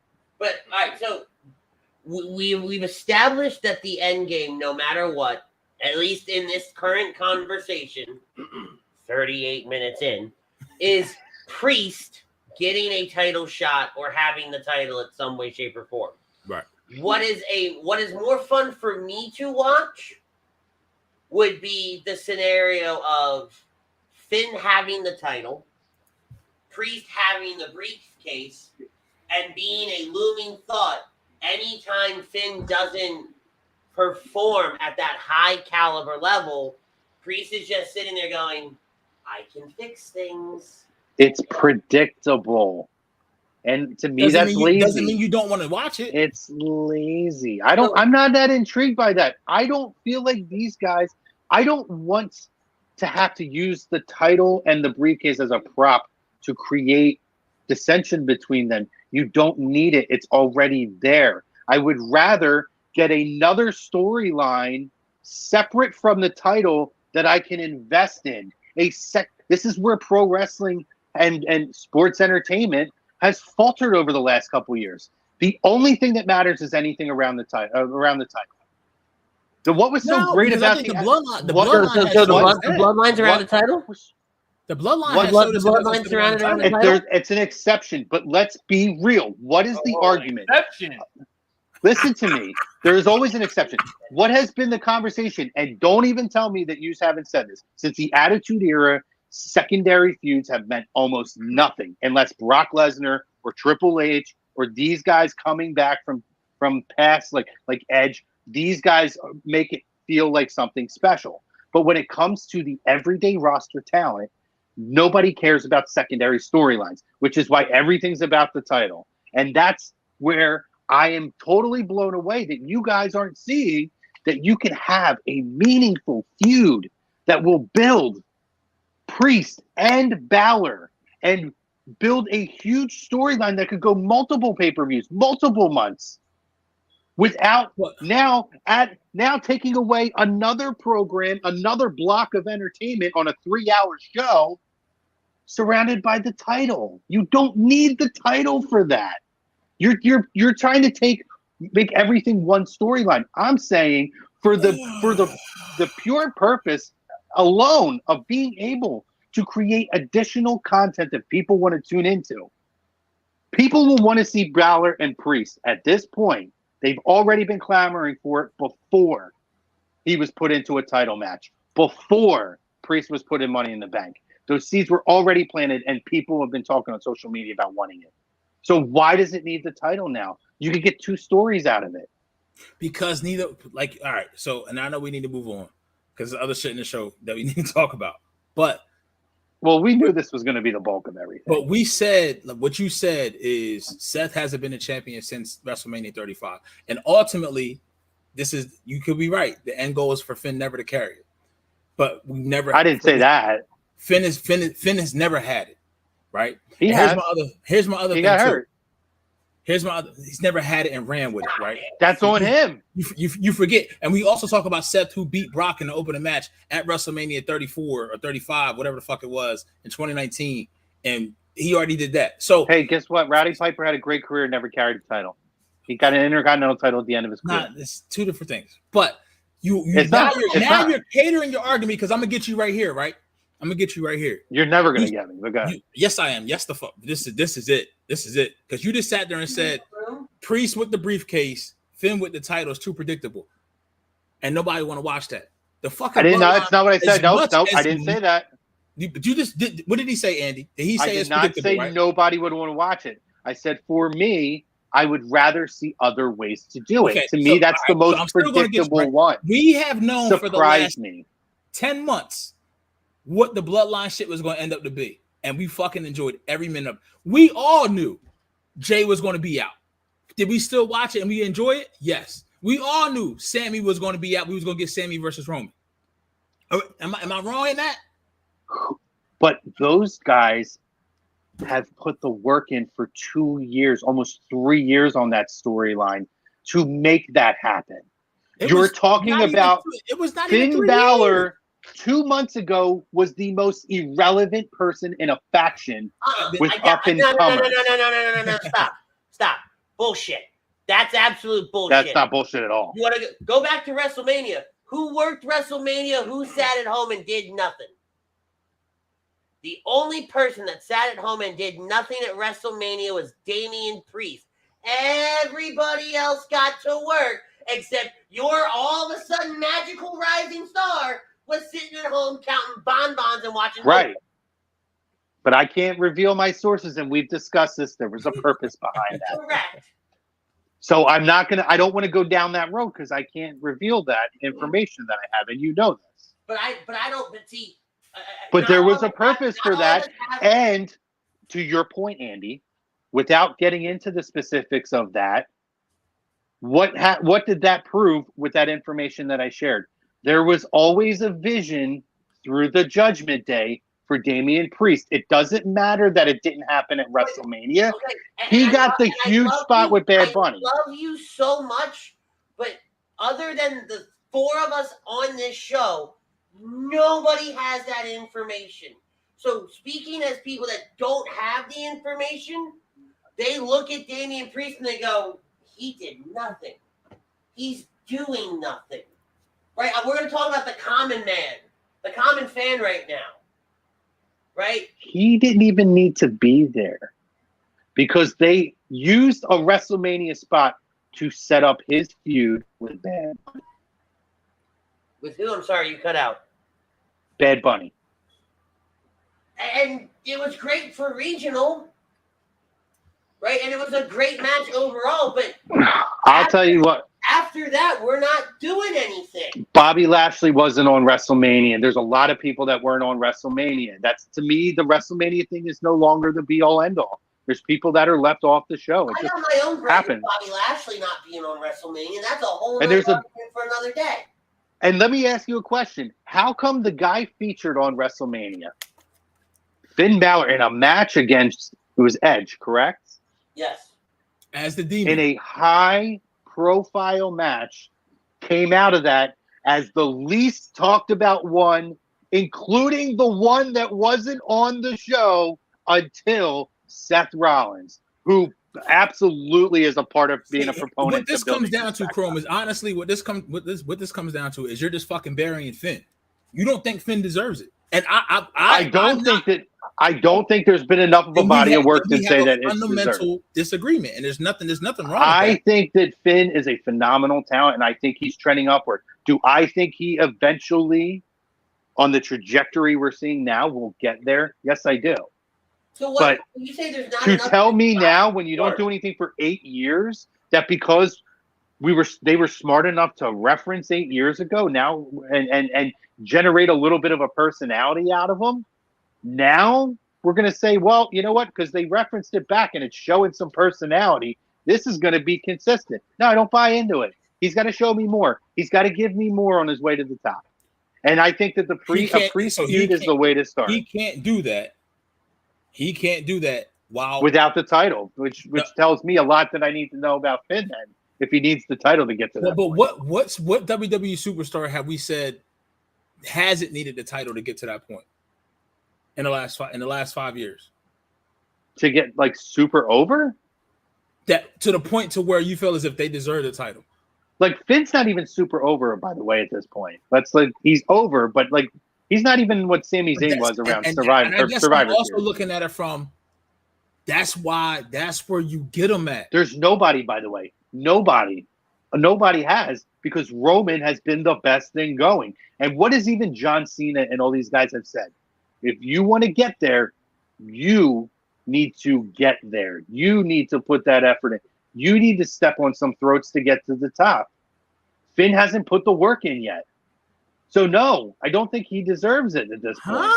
But all right, so we've established that the end game, no matter what, at least in this current conversation, 38 minutes in, is Priest getting a title shot or having the title in some way, shape, or form. Right. What is more fun for me to watch would be the scenario of Finn having the title, Priest having the briefcase, and being a looming thought anytime Finn doesn't perform at that high caliber level. Priest is just sitting there going, I can fix things. It's predictable. And to me, that's lazy. Doesn't mean you don't want to watch it. It's lazy. I'm not that intrigued by that. I don't feel like these guys, I don't want to have to use the title and the briefcase as a prop to create dissension between them. You don't need it. It's already there. I would rather get another storyline separate from the title that I can invest in. This is where pro wrestling and sports entertainment has faltered over the last couple of years. The only thing that matters is anything around the title. So what was so great about the bloodlines around the title? The bloodline. It's an exception, but let's be real. What is the argument? Exception. Listen to me. There is always an exception. What has been the conversation? And don't even tell me that you haven't said this. Since the Attitude Era, secondary feuds have meant almost nothing unless Brock Lesnar or Triple H or these guys coming back from past like Edge. These guys make it feel like something special. But when it comes to the everyday roster talent, nobody cares about secondary storylines, which is why everything's about the title. And that's where I am totally blown away that you guys aren't seeing that you can have a meaningful feud that will build Priest and Balor and build a huge storyline that could go multiple pay-per-views, multiple months, without now taking away another program, another block of entertainment on a 3-hour show surrounded by the title. You don't need the title for that. You're trying to make everything one storyline. I'm saying for the pure purpose alone of being able to create additional content that people want to tune into. People will want to see Balor and Priest at this point. They've already been clamoring for it before he was put into a title match, before Priest was put in Money in the Bank. Those seeds were already planted, and people have been talking on social media about wanting it. So why does it need the title now? You could get 2 stories out of it. Because neither, all right. So, and I know we need to move on because there's other shit in the show that we need to talk about. But, well, we knew this was going to be the bulk of everything. But we said, what you said is Seth hasn't been a champion since WrestleMania 35. And ultimately, you could be right. The end goal is for Finn never to carry it. But we never. I didn't say that. Finn has never had it. Right? Here's my other he thing got too. hurt. He's never had it and ran with it, right? That's on him. You forget. And we also talk about Seth, who beat Brock in the opening match at WrestleMania 34 or 35, whatever the fuck it was, in 2019. And he already did that. So hey, guess what? Rowdy Piper had a great career, never carried the title. He got an Intercontinental title at the end of his career. It's 2 different things. But you're catering your argument because I'm gonna get you right here, right? I'm gonna get you right here. You're never gonna get me. But go ahead. Yes, I am. Yes, the fuck. This is it. This is it. Because you just sat there and said, Priest with the briefcase, Finn with the title is too predictable, and nobody want to watch that. The fuck. I didn't know. That's not what I said. Nope. I didn't say that. But you just did. What did he say, Andy? Did he say I did not say right? nobody would want to watch it. I said for me, I would rather see other ways to do it. To me, that's the most predictable one. We have known for the last 10 months what the bloodline shit was going to end up to be. And we fucking enjoyed every minute of it. We all knew Jay was going to be out. Did we still watch it and we enjoy it? Yes. We all knew Sammy was going to be out. We was going to get Sammy versus Roman. Am I wrong in that? But those guys have put the work in for 2 years, almost 3 years on that storyline to make that happen. You're talking about Finn Balor 2 months ago was the most irrelevant person in a faction with up and comers. No. Stop. Bullshit. That's absolute bullshit. That's not bullshit at all. You want to go back to WrestleMania? Who worked WrestleMania? Who sat at home and did nothing? The only person that sat at home and did nothing at WrestleMania was Damian Priest. Everybody else got to work except your all of a sudden magical rising star was sitting at home counting bonbons and watching. Right. But I can't reveal my sources, and we've discussed this. There was a purpose behind that. Correct. So I don't want to go down that road because I can't reveal that information that I have, and you know this. But see. But there was a purpose for that. And to your point, Andy, without getting into the specifics of that, what did that prove with that information that I shared? There was always a vision through the Judgment Day for Damian Priest. It doesn't matter that it didn't happen at WrestleMania. Okay. He got the huge spot with Bad Bunny. I love you so much, but other than the 4 of us on this show, nobody has that information. So speaking as people that don't have the information, they look at Damian Priest and they go, he did nothing. He's doing nothing. Right? We're going to talk about the common man, the common fan right now. right? He didn't even need to be there because they used a WrestleMania spot to set up his feud with Bad Bunny. With who? I'm sorry, you cut out. Bad Bunny. And it was great for regional, right? And it was a great match overall. But I'll tell you what. After that, we're not doing anything. Bobby Lashley wasn't on WrestleMania. There's a lot of people that weren't on WrestleMania. That's, to me, the WrestleMania thing is no longer the be-all, end-all. There's people that are left off the show. I got my own gripe with Bobby Lashley not being on WrestleMania. That's a whole other argument for another day. And let me ask you a question. How come the guy featured on WrestleMania, Finn Balor, in a match against, it was Edge, correct? Yes. As the Demon. In a high-profile match, came out of that as the least talked about one, including the one that wasn't on the show until Seth Rollins, who absolutely is a part of being a proponent. What this comes down to, Chrome, is honestly what this comes down to is you're just fucking burying Finn. You don't think Finn deserves it, and I don't think there's been enough of a body of work to say that it's fundamental disagreement, and there's nothing wrong. I think that Finn is a phenomenal talent, and I think he's trending upward. Do I think he eventually, on the trajectory we're seeing now, will get there? Yes, I do. So what? When you say there's not to enough tell me now, when you don't do anything for 8 years, that because they were smart enough to reference 8 years ago now and generate a little bit of a personality out of them, now we're going to say, well, you know what? Because they referenced it back and it's showing some personality, this is going to be consistent. No, I don't buy into it. He's got to show me more. He's got to give me more on his way to the top. And I think that the feud is the way to start. He can't do that. He can't do that without the title, which tells me a lot that I need to know about Finn then, if he needs the title to get to that. But what WWE superstar have we said hasn't needed the title to get to that point in the last 5 years? To get like super over? That to the point to where you feel as if they deserve the title. Like Finn's not even super over, by the way, at this point. That's like he's over, but like he's not even what Sami Zayn was around Survivor. I'm also looking at it from that's where you get him at. There's nobody, by the way. Nobody has, because Roman has been the best thing going. And what is even John Cena and all these guys have said? If you want to get there, you need to get there. You need to put that effort in. You need to step on some throats to get to the top. Finn hasn't put the work in yet. So, no, I don't think he deserves it at this point.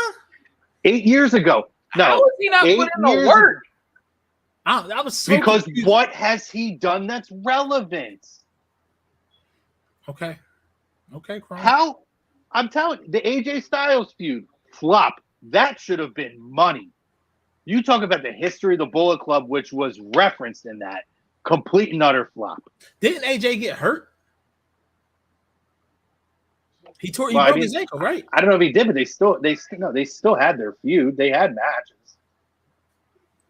8 years ago. No. How is he not putting the work? I was so because confused. What has he done that's relevant? Okay, Chrome. How? I'm telling you, the AJ Styles feud, flop. That should have been money. You talk about the history of the Bullet Club, which was referenced in that. Complete and utter flop. Didn't AJ get hurt? He broke his ankle, right? I don't know if he did, but they still had their feud. They had matches.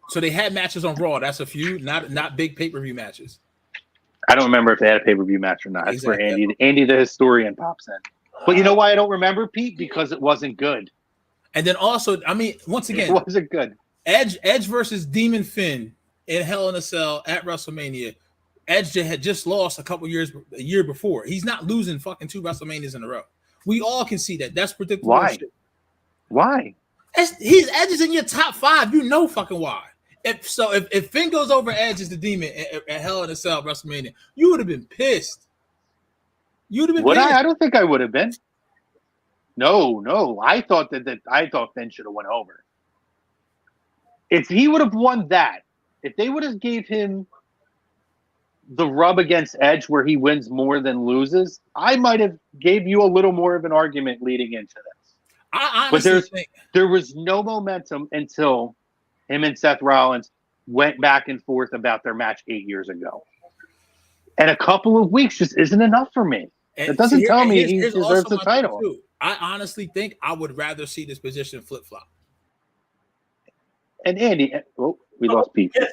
So they had matches on Raw. That's a feud, not big pay-per-view matches. I don't remember if they had a pay-per-view match or not. That's where Andy the historian pops in. But you know why I don't remember, Pete? Because it wasn't good. And then also, I mean, once again, it wasn't good. Edge versus Demon Finn in Hell in a Cell at WrestleMania. Edge had just lost a year before. He's not losing fucking 2 WrestleManias in a row. We all can see that. That's predictable. Why? Edge is in your top 5. You know fucking why. If Finn goes over Edge as the Demon at Hell in a Cell WrestleMania, you would have been pissed. You'd have been pissed. I don't think I would have been. No. I thought Finn should have went over. If he would have won that, if they would have gave him the rub against Edge where he wins more than loses, I might have gave you a little more of an argument leading into this. I honestly think there was no momentum until him and Seth Rollins went back and forth about their match 8 years ago. And a couple of weeks just isn't enough for me. It doesn't tell me he deserves the title. I honestly think I would rather see this position flip-flop. And Andy, we lost Pete. Yes,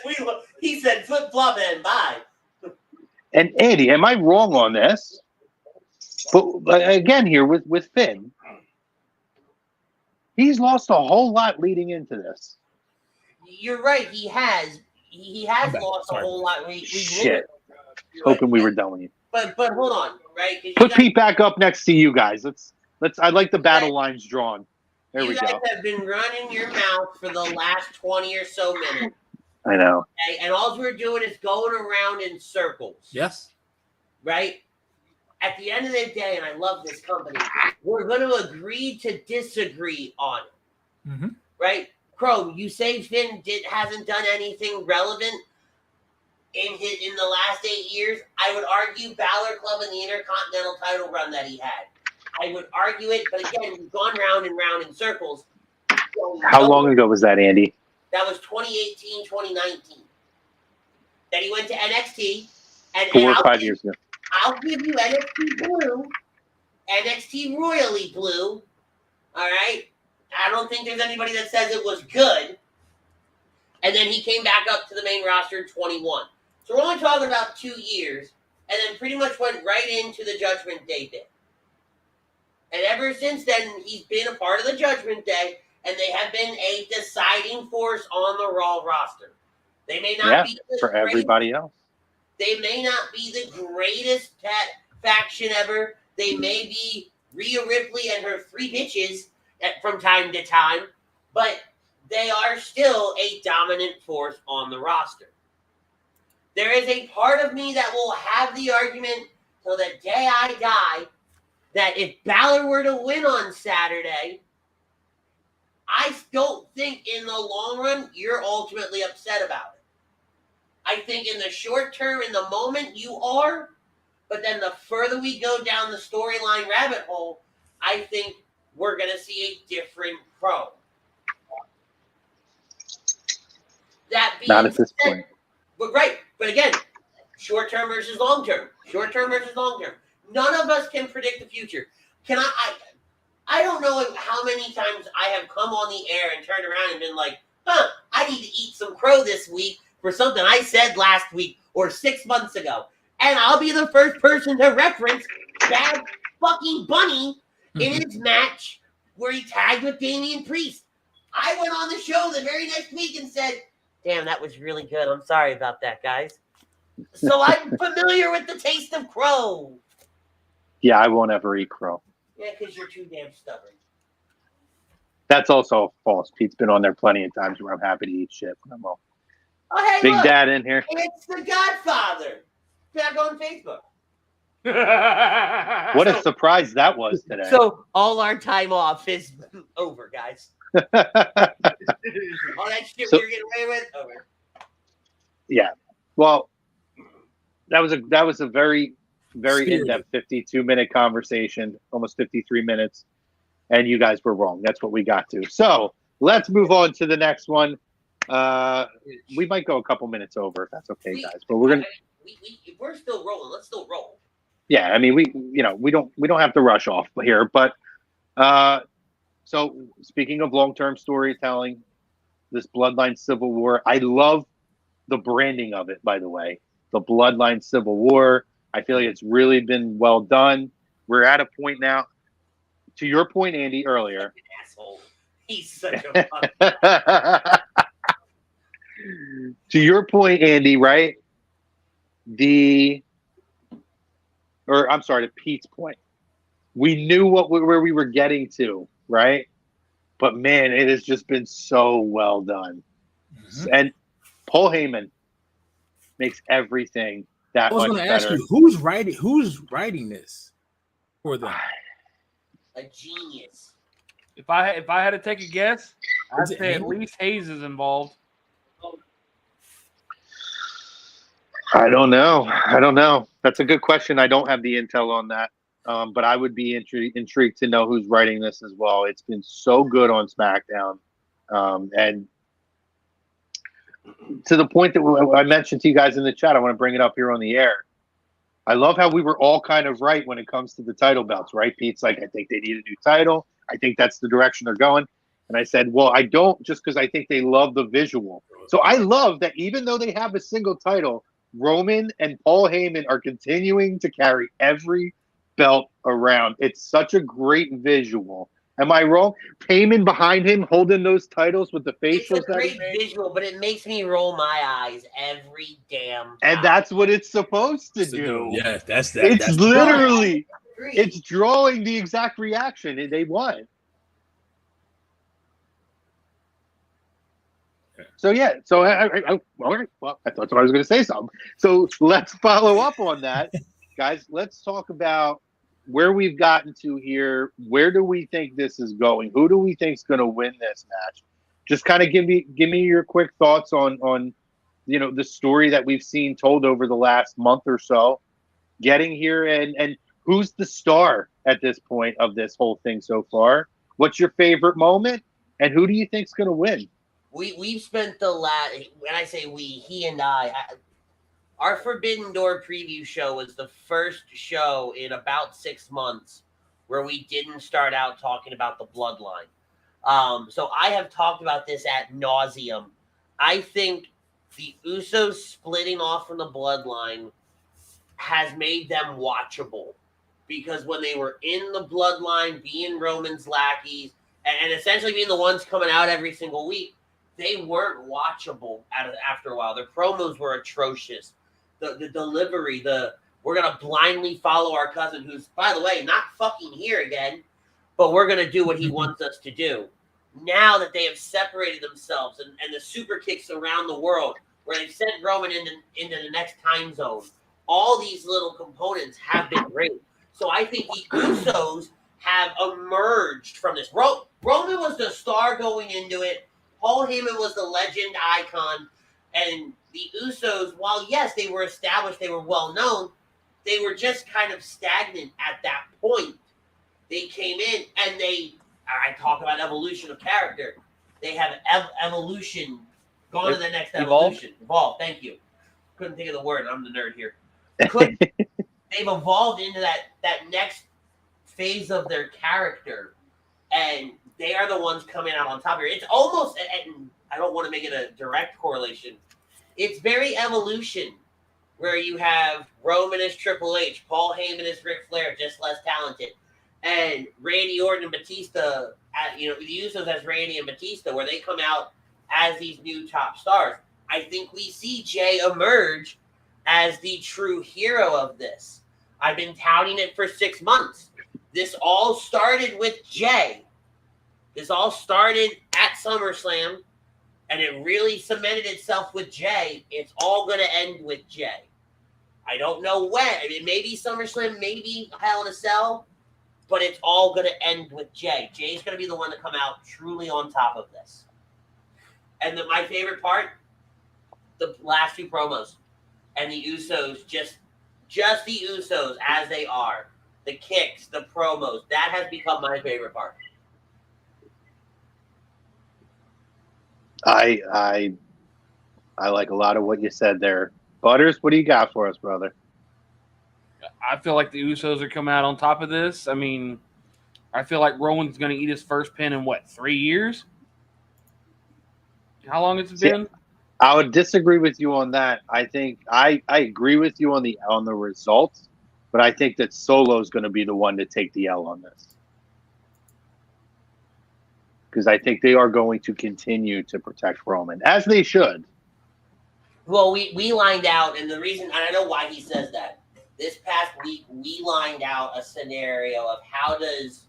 he said flip-flop and bye. And Andy, am I wrong on this? But again, here with Finn, He's lost a whole lot leading into this. You're right. He has. He has lost a whole lot. Shit. Hoping we were done with you. But hold on, right? Put Pete back up next to you guys. Let's. I like the battle lines drawn. There we go. You guys have been running your mouth for the last 20 or so minutes. I know. Okay? And all we're doing is going around in circles. Yes. Right? At the end of the day, and I love this company, we're going to agree to disagree on it. Mm-hmm. Right? Crow, you say Finn hasn't done anything relevant in the last 8 years. I would argue Balor Club and the Intercontinental title run that he had. I would argue it, but again, we've gone round and round in circles. So how long ago was that, Andy? That was 2018, 2019. Then he went to NXT. And 4 or 5 years ago. I'll give you NXT Blue, NXT Royally Blue. All right? I don't think there's anybody that says it was good. And then he came back up to the main roster in 21. So we're only talking about 2 years, and then pretty much went right into the Judgment Day bit. And ever since then, he's been a part of the Judgment Day, and they have been a deciding force on the Raw roster. They may not be for everybody else. They may not be the greatest faction ever. They may be Rhea Ripley and her 3 bitches from time to time, but they are still a dominant force on the roster. There is a part of me that will have the argument till the day I die that if Balor were to win on Saturday, I don't think in the long run you're ultimately upset about it. I think in the short term, in the moment, you are, but then the further we go down the storyline rabbit hole, I think we're going to see a different Crow. That being not at this point. But right, but again, short term versus long term. Short term versus long term. None of us can predict the future. I don't know how many times I have come on the air and turned around and been like, I need to eat some crow this week for something I said last week or 6 months ago. And I'll be the first person to reference Bad fucking Bunny in his match where he tagged with Damian Priest. I went on the show the very next week and said, damn, that was really good. I'm sorry about that, guys. So I'm familiar with the taste of crow. Yeah, I won't ever eat crow. Yeah, because you're too damn stubborn. That's also false. Pete's been on there plenty of times where I'm happy to eat shit. I'm all, oh, hey, Big look, Dad in here. It's the Godfather. Back on Facebook. What a surprise that was today. So all our time off is over, guys. All that shit we were getting away with, over. Yeah. Well, that was a very, very in-depth 52-minute conversation, almost 53 minutes, and you guys were wrong. That's what we got to. So let's move on to the next one. We might go a couple minutes over if that's okay, guys. But we're still rolling. Let's still roll. Yeah, I mean, we don't have to rush off here, but so speaking of long-term storytelling, this Bloodline Civil War, I love the branding of it, by the way. The Bloodline Civil War, I feel like it's really been well done. We're at a point now, to your point, Andy, earlier. Asshole. He's such a to your point, Andy, right? To Pete's point. We knew where we were getting to, right? But man, it has just been so well done. Mm-hmm. And Paul Heyman makes everything that much better. I was going to ask you, who's writing this for them? A genius. If I had to take a guess, I'd say at least Hayes is involved. I don't know. That's a good question. I don't have the intel on that. But I would be intrigued to know who's writing this as well. It's been so good on SmackDown. And to the point that I mentioned to you guys in the chat, I want to bring it up here on the air. I love how we were all kind of right when it comes to the title belts, right? Pete's like, I think they need a new title. I think that's the direction they're going. And I said, well, I don't, just because I think they love the visual. So I love that even though they have a single title, Roman and Paul Heyman are continuing to carry every belt around. It's such a great visual. Am I wrong? Payman behind him holding those titles with the facials. It's a great visual, but it makes me roll my eyes every damn time. And that's what it's supposed to do. Yeah, that's that. It's that's literally, it's drawing the exact reaction they want. So yeah, so I thought I was going to say something. So let's follow up on that, guys. Let's talk about where we've gotten to here. Where do we think this is going? Who do we think is going to win this match? Just kind of give me your quick thoughts on the story that we've seen told over the last month or so, getting here, and who's the star at this point of this whole thing so far? What's your favorite moment, and who do you think is going to win? We've spent the last, when I say we, he and I, our Forbidden Door preview show was the first show in about 6 months where we didn't start out talking about the bloodline. So I have talked about this ad nauseum. I think the Usos splitting off from the bloodline has made them watchable, because when they were in the bloodline, being Roman's lackeys, and essentially being the ones coming out every single week, they weren't watchable after a while. Their promos were atrocious. The delivery, we're going to blindly follow our cousin, who's, by the way, not fucking here again, but we're going to do what he wants us to do. Now that they have separated themselves and the super kicks around the world, where they've sent Roman into the next time zone, all these little components have been great. So I think the Usos have emerged from this. Roman was the star going into it. Paul Heyman was the legend icon, and the Usos, while yes, they were established, they were well known, they were just kind of stagnant at that point. They came in and I talk about evolution of character. They have evolution, gone to the next evolution. Evolved, thank you. Couldn't think of the word, I'm the nerd here. They've evolved into that next phase of their character, and they are the ones coming out on top here. It's almost, and I don't want to make it a direct correlation, it's very evolution, where you have Roman as Triple H, Paul Heyman as Ric Flair, just less talented, and Randy Orton and Batista, the Usos as Randy and Batista, where they come out as these new top stars. I think we see Jay emerge as the true hero of this. I've been touting it for 6 months. This all started with Jay. This all started at SummerSlam, and it really cemented itself with Jay. It's all going to end with Jay. I don't know when. I mean, maybe SummerSlam, maybe Hell in a Cell, but it's all going to end with Jay. Jay's going to be the one to come out truly on top of this. And my favorite part, the last 2 promos, and the Usos, just the Usos as they are. The kicks, the promos, that has become my favorite part. I like a lot of what you said there. Butters, what do you got for us, brother? I feel like the Usos are coming out on top of this. I mean, I feel like Roman's going to eat his first pin in, 3 years? How long has it been? I would disagree with you on that. I think I agree with you on the results, but I think that Solo is going to be the one to take the L on this, because I think they are going to continue to protect Roman, as they should. Well, we lined out, and the reason, and I know why he says that. This past week, we lined out a scenario of how does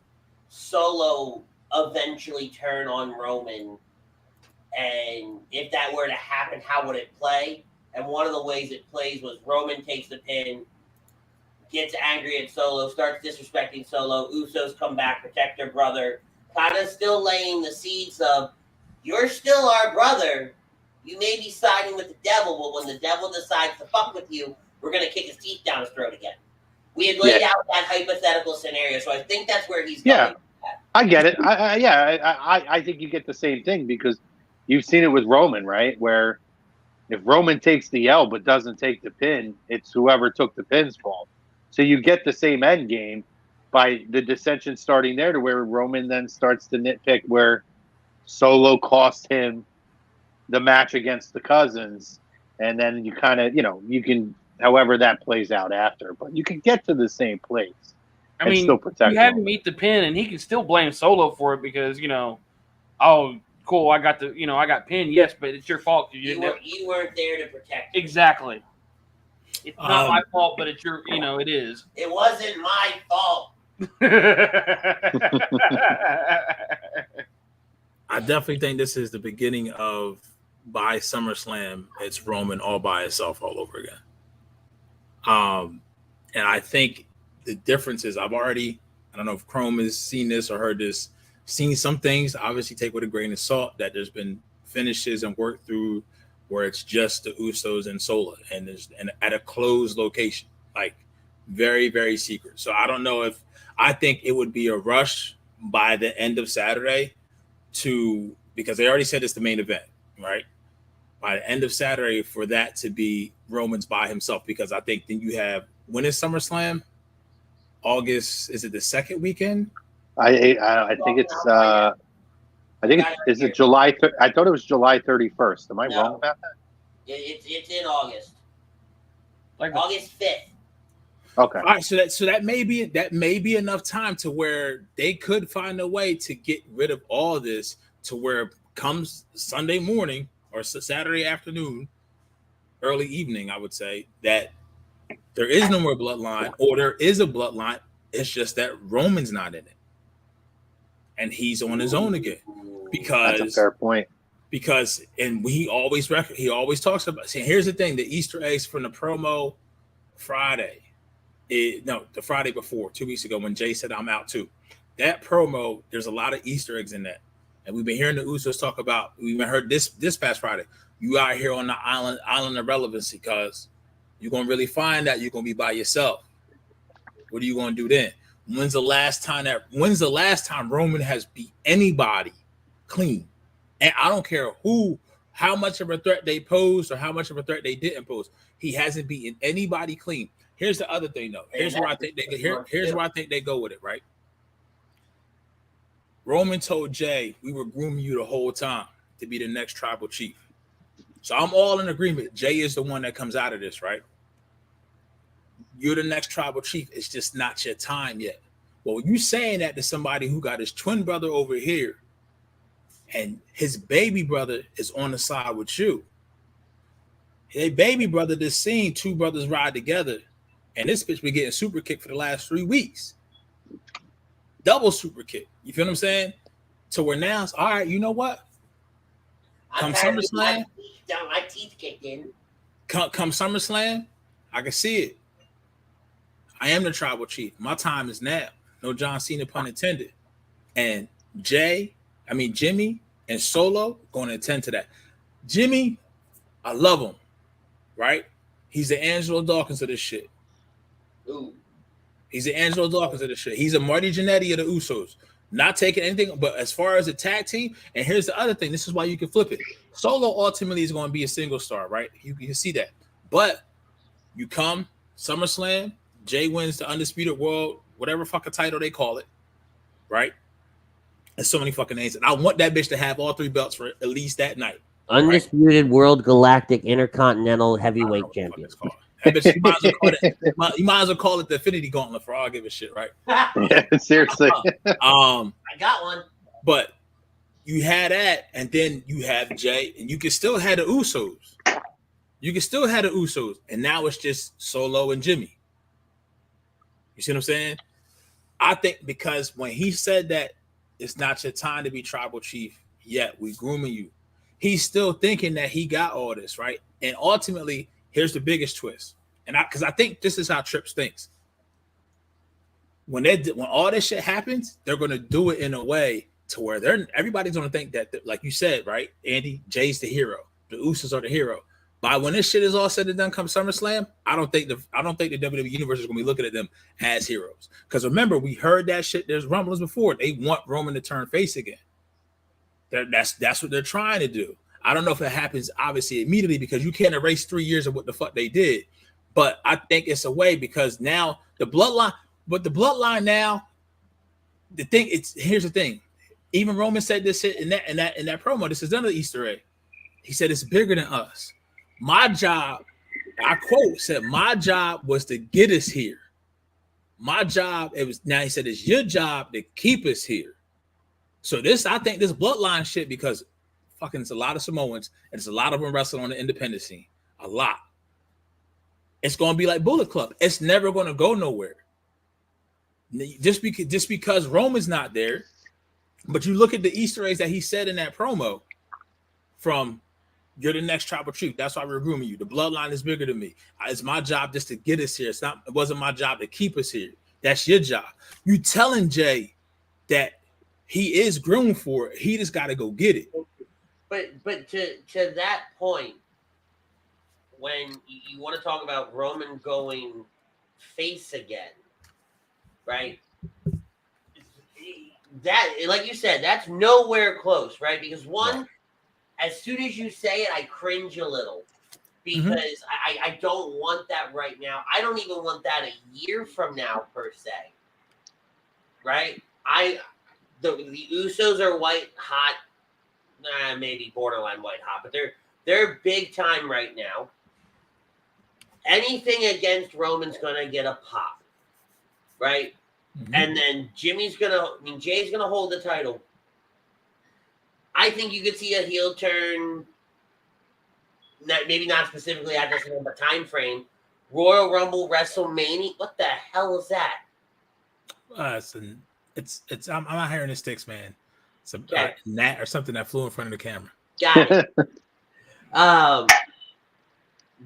Solo eventually turn on Roman, and if that were to happen, how would it play? And one of the ways it plays was Roman takes the pin, gets angry at Solo, starts disrespecting Solo. Usos come back, protect their brother, kind of still laying the seeds of, you're still our brother. You may be siding with the devil, but when the devil decides to fuck with you, we're going to kick his teeth down his throat again. We had laid out that hypothetical scenario, so I think that's where he's going. Yeah, I get it. I think you get the same thing, because you've seen it with Roman, right? Where if Roman takes the L but doesn't take the pin, it's whoever took the pin's fault. So you get the same end game by the dissension starting there, to where Roman then starts to nitpick where Solo cost him the match against the cousins, and then you kind of, you can, however that plays out after, but you can get to the same place. I mean, still protect you have him. him eat the pin, and he can still blame Solo for it because oh, cool, I got pinned, yes, but it's your fault. You weren't there to protect him. Exactly. It's not my fault, but it's your, it is. It wasn't my fault. I definitely think this is the beginning of by SummerSlam, it's Roman all by itself all over again. And I think the difference is I don't know if Chrome has seen this or heard this, seen some things, obviously take with a grain of salt, that there's been finishes and work through where it's just the Usos and Sola and at a closed location, like very, very secret. So I don't know I think it would be a rush by the end of Saturday because they already said it's the main event, right? By the end of Saturday for that to be Roman's by himself, because I think then you have, when is SummerSlam? August, is it the second weekend? I think it's is it July? I thought it was July 31st. Am I wrong about that? It's in August, like August 5th. Okay. All right, so that may be enough time to where they could find a way to get rid of all this, to where comes Sunday morning or Saturday afternoon, early evening, I would say, that there is no more bloodline, or there is a bloodline. It's just that Roman's not in it, and he's on his own again. Because that's a fair point. Because he always talks about. See, here's the thing: the Easter eggs from the promo Friday. The Friday before, 2 weeks ago, when Jay said I'm out too. That promo, there's a lot of Easter eggs in that. And we've been hearing the Usos talk about, we even heard this past Friday, you out here on the island of relevancy, because you're going to really find out you're going to be by yourself. What are you going to do then? When's the last time Roman has beat anybody clean? And I don't care how much of a threat they posed or how much of a threat they didn't pose. He hasn't beaten anybody clean. Here's the other thing, though. Here's where I think they go with it, right? Roman told Jay, we were grooming you the whole time to be the next tribal chief. So I'm all in agreement. Jay is the one that comes out of this, right? You're the next tribal chief. It's just not your time yet. Well, you saying that to somebody who got his twin brother over here and his baby brother is on the side with you. Hey, baby brother just seen two brothers ride together, and this bitch been getting super kicked for the last 3 weeks. Double super kick. You feel what I'm saying? So we're now, all right, you know what? Come SummerSlam. My teeth kicked in. Come SummerSlam, I can see it. I am the tribal chief. My time is now. No John Cena, pun intended. And Jimmy and Solo going to attend to that. Jimmy, I love him, right? He's the Angelo Dawkins of this shit. Ooh. He's the Angelo Dawkins of this shit. He's a Marty Jannetty of the Usos. Not taking anything, but as far as a tag team, and here's the other thing, this is why you can flip it. Solo ultimately is going to be a single star, right? You can see that. But you come SummerSlam, Jay wins the Undisputed World, whatever fucking title they call it, right? There's so many fucking names. And I want that bitch to have all 3 belts for at least that night. Undisputed World Galactic Intercontinental Heavyweight Champion. That bitch, you might as well call it the Infinity Gauntlet for all I give a shit, right? Yeah, seriously. I got one. But you had that, and then you have Jay, and you can still have the Usos. And now it's just Solo and Jimmy. You see what I'm saying? I think because when he said that it's not your time to be tribal chief yet, we grooming you, he's still thinking that he got all this, right? And ultimately, here's the biggest twist. And because I think this is how Trips thinks. When all this shit happens, they're going to do it in a way to where everybody's going to think that, like you said, right, Andy, Jay's the hero. The Usos are the hero. But when this shit is all said and done come SummerSlam, I don't think the WWE Universe is going to be looking at them as heroes. Because remember, we heard that shit. There's rumblings before. They want Roman to turn face again. That's what they're trying to do. I don't know if it happens, obviously, immediately, because you can't erase 3 years of what the fuck they did. But I think it's a way, because now the bloodline now, here's the thing. Even Roman said this shit in that promo. This is another Easter egg. He said it's bigger than us. My job, I quote, said, my job was to get us here. My job, now he said it's your job to keep us here. So I think this bloodline shit, because fucking it's a lot of Samoans and it's a lot of them wrestling on the independent scene. A lot. It's gonna be like Bullet Club. It's never gonna go nowhere. Just because Roman's not there, but you look at the Easter eggs that he said in that promo from "You're the next tribal chief. That's why we're grooming you. The bloodline is bigger than me. It's my job just to get us here. It wasn't my job to keep us here. That's your job." You telling Jay that he is groomed for it. He just got to go get it. But to that point, when you want to talk about Roman going face again, right? That, like you said, that's nowhere close, right? Because one, as soon as you say it, I cringe a little because I don't want that right now. I don't even want that a year from now, per se. Right? The Usos are white hot, maybe borderline white hot, but they're big time right now. Anything against Roman's gonna get a pop, right? And then Jay's gonna hold the title. I think you could see a heel turn, maybe not specifically at this time, but time frame. Royal Rumble, WrestleMania. What the hell is that? It's I'm not hearing the sticks, man. It's a gnat or something that flew in front of the camera. Got it.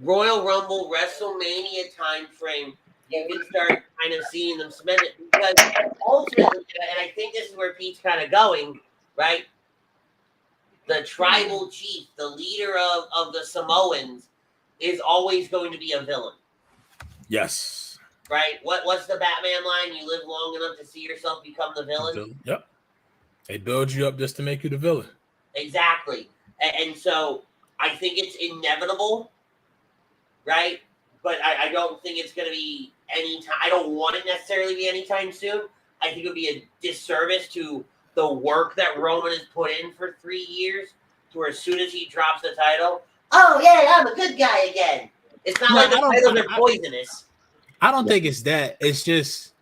Royal Rumble, WrestleMania time frame. You can start kind of seeing them cement it because ultimately, and I think this is where Pete's kind of going, right? The tribal chief, the leader of the Samoans, is always going to be a villain. Yes. Right? What's the Batman line? You live long enough to see yourself become the villain? Yep. They build you up just to make you the villain. Exactly. And so I think it's inevitable, right? But I don't think it's going to be anytime. I don't want it necessarily be anytime soon. I think it would be a disservice to the work that Roman has put in for 3 years, to where as soon as he drops the title, oh yeah, I'm a good guy again. It's not like the titles are poisonous. I don't think it's that. It's just,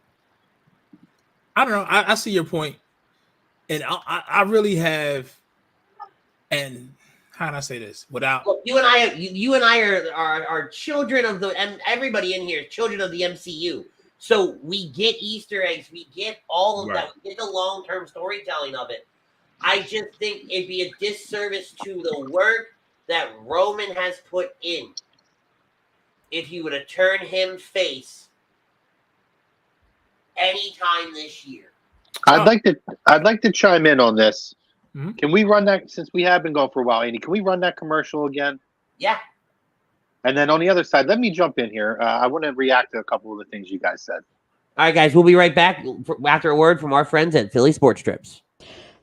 I don't know. I see your point, and I really have. And how can I say this without? Look, you and I are children of and everybody in here is children of the MCU. So we get Easter eggs, we get all of that, we get the long-term storytelling of it. I just think it'd be a disservice to the work that Roman has put in if you were to turn him face anytime this year. I'd like to chime in on this. Can we run that, since we have been going for a while, Andy? Can we run that commercial again? Yeah. And then on the other side, let me jump in here. I want to react to a couple of the things you guys said. All right, guys, we'll be right back after a word from our friends at Philly Sports Trips.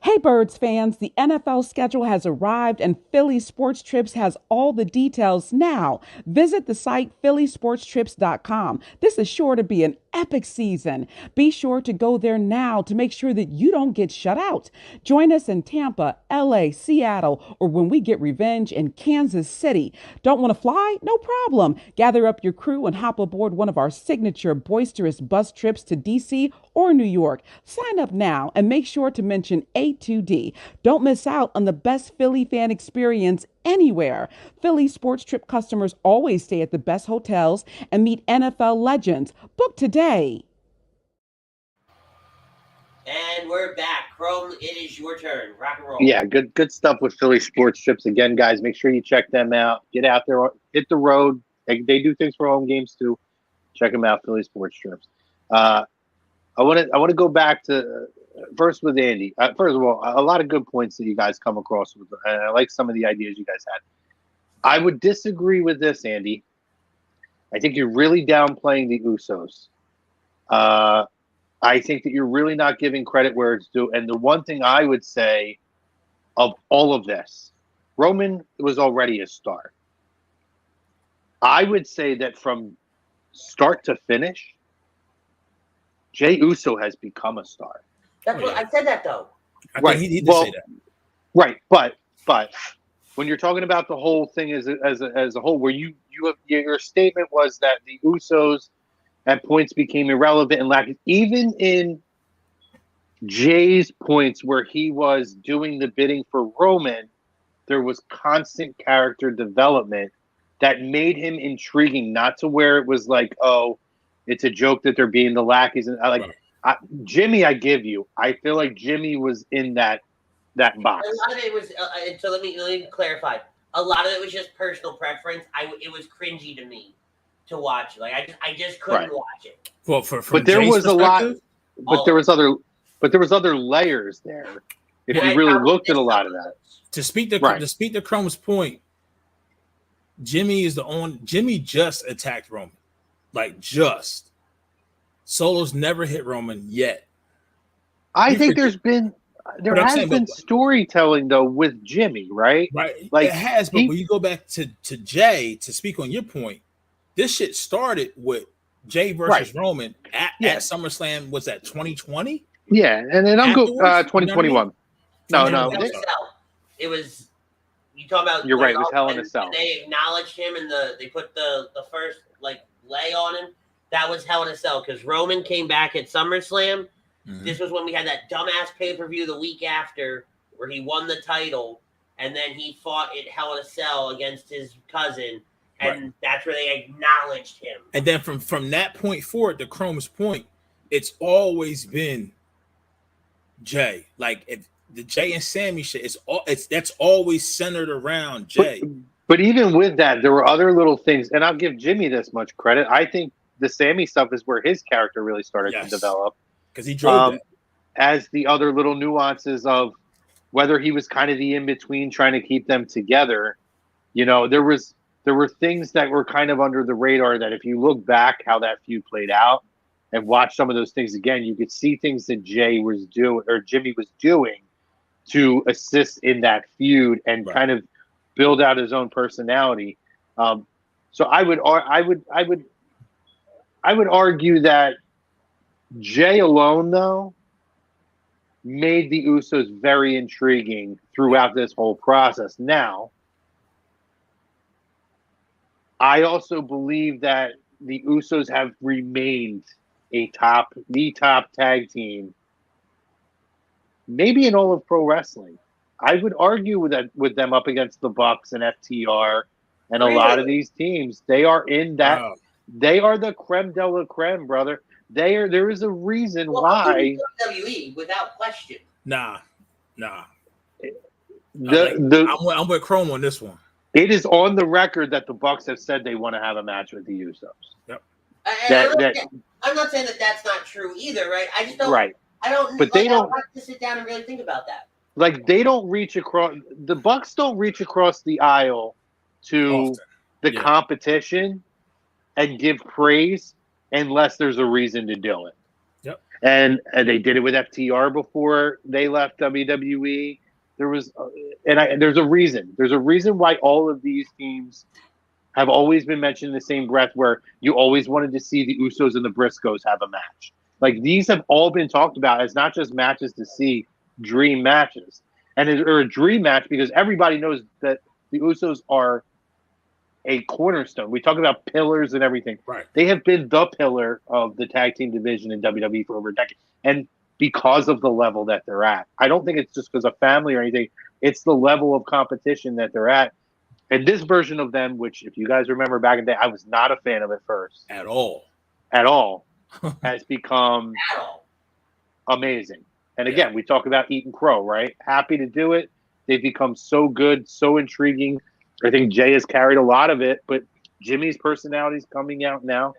Hey, Birds fans, the NFL schedule has arrived and Philly Sports Trips has all the details now. Visit the site phillysportstrips.com. This is sure to be an epic season. Be sure to go there now to make sure that you don't get shut out. Join us in Tampa, LA, Seattle, or when we get revenge in Kansas City. Don't want to fly? No problem. Gather up your crew and hop aboard one of our signature boisterous bus trips to DC or New York. Sign up now and make sure to mention A2D. Don't miss out on the best Philly fan experience anywhere. Philly Sports Trip customers always stay at the best hotels and meet NFL legends. Book today. And we're back. Chrome, it is your turn. Rock and roll. Yeah, good stuff with Philly Sports Trips. Again, guys, make sure you check them out. Get out there, hit the road. They do things for home games too. Check them out, Philly Sports Trips. I want to go back to first with Andy. First of all, a lot of good points that you guys come across with, and I like some of the ideas you guys had. I would disagree with this, Andy. I think you're really downplaying the Usos. I think that you're really not giving credit where it's due. And the one thing I would say of all of this, Roman was already a star. I would say that from start to finish, Jey Uso has become a star. That's what I said that though. Right. He did say that. Right, but when you're talking about the whole thing as a whole, where your statement was that the Usos at points became irrelevant and lacking. Even in Jay's points where he was doing the bidding for Roman, there was constant character development that made him intriguing, not to where it was like, oh, it's a joke that they're being the lackeys. And Jimmy, I give you. I feel like Jimmy was in that box. A lot of it was, so let me clarify. A lot of it was just personal preference. It was cringy to me to watch. Like I just couldn't watch it. Well, but there was a lot. But there was other layers there. If you really looked at a lot of that. To speak to Chrome's point, Jimmy just attacked Roman. Like just. Solo's never hit Roman yet. I think there has been storytelling though with Jimmy, right? Right. Like it has, but when you go back to Jay to speak on your point, this shit started with Jay versus Roman at SummerSlam. Was that 2020? Yeah, and then I'm going 2021. No. It was. You talking about? You're right. It was Hell in a Cell. They acknowledged him and they put the first lay on him. That was Hell in a Cell because Roman came back at SummerSlam. Mm-hmm. This was when we had that dumbass pay-per-view the week after where he won the title and then he fought at Hell in a Cell against his cousin, and that's where they acknowledged him. And then from that point forward, to Chrome's point, it's always been Jay. Like if the Jay and Sammy shit, that's always centered around Jay. But even with that, there were other little things, and I'll give Jimmy this much credit. I think the Sammy stuff is where his character really started to develop. Because he drove that. As the other little nuances of whether he was kind of the in-between trying to keep them together. You know, there were things that were kind of under the radar that if you look back how that feud played out and watch some of those things again, you could see things that Jimmy was doing to assist in that feud and kind of build out his own personality. So I would argue that Jay alone, though, made the Usos very intriguing throughout this whole process. Now, I also believe that the Usos have remained the top tag team, maybe in all of pro wrestling. I would argue with them up against the Bucks and FTR and a lot of these teams. They are in that. Wow. They are the creme de la creme, brother. There is a reason why. WWE without question. Nah. I'm with Chrome on this one. It is on the record that the Bucks have said they want to have a match with the Usos. Yep. I'm not saying that that's not true either, right? I just don't. Right. I don't. But they don't have to sit down and really think about that. Like they don't reach across. The Bucks don't reach across the aisle to the competition and give praise unless there's a reason to do it. Yep. And they did it with FTR before they left WWE. There's a reason. There's a reason why all of these teams have always been mentioned in the same breath, where you always wanted to see the Usos and the Briscoes have a match. Like these have all been talked about as not just matches to see, dream matches. And they're a dream match because everybody knows that the Usos are a cornerstone. We talk about pillars and everything. Right. They have been the pillar of the tag team division in WWE for over a decade. And because of the level that they're at. I don't think it's just because of family or anything. It's the level of competition that they're at. And this version of them, which if you guys remember back in the day, I was not a fan of at first. At all. Has become amazing. And again, we talk about eating crow, right? Happy to do it. They've become so good, so intriguing. I think Jay has carried a lot of it, but Jimmy's personality is coming out now.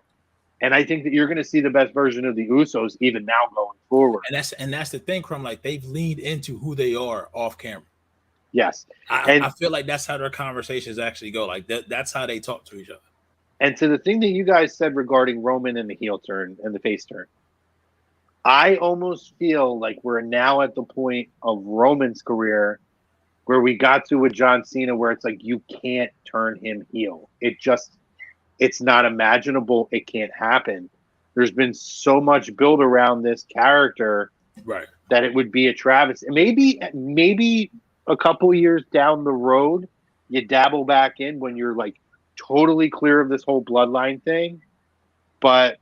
And I think that you're going to see the best version of the Usos even now going forward. And that's the thing, Crum. Like they've leaned into who they are off camera. Yes. I feel like that's how their conversations actually go. Like that's how they talk to each other. And to the thing that you guys said regarding Roman and the heel turn and the face turn, I almost feel like we're now at the point of Roman's career where we got to with John Cena, where it's like you can't turn him heel. It's not imaginable. It can't happen. There's been so much build around this character, right, that it would be a travesty. Maybe a couple years down the road, you dabble back in when you're like totally clear of this whole bloodline thing. But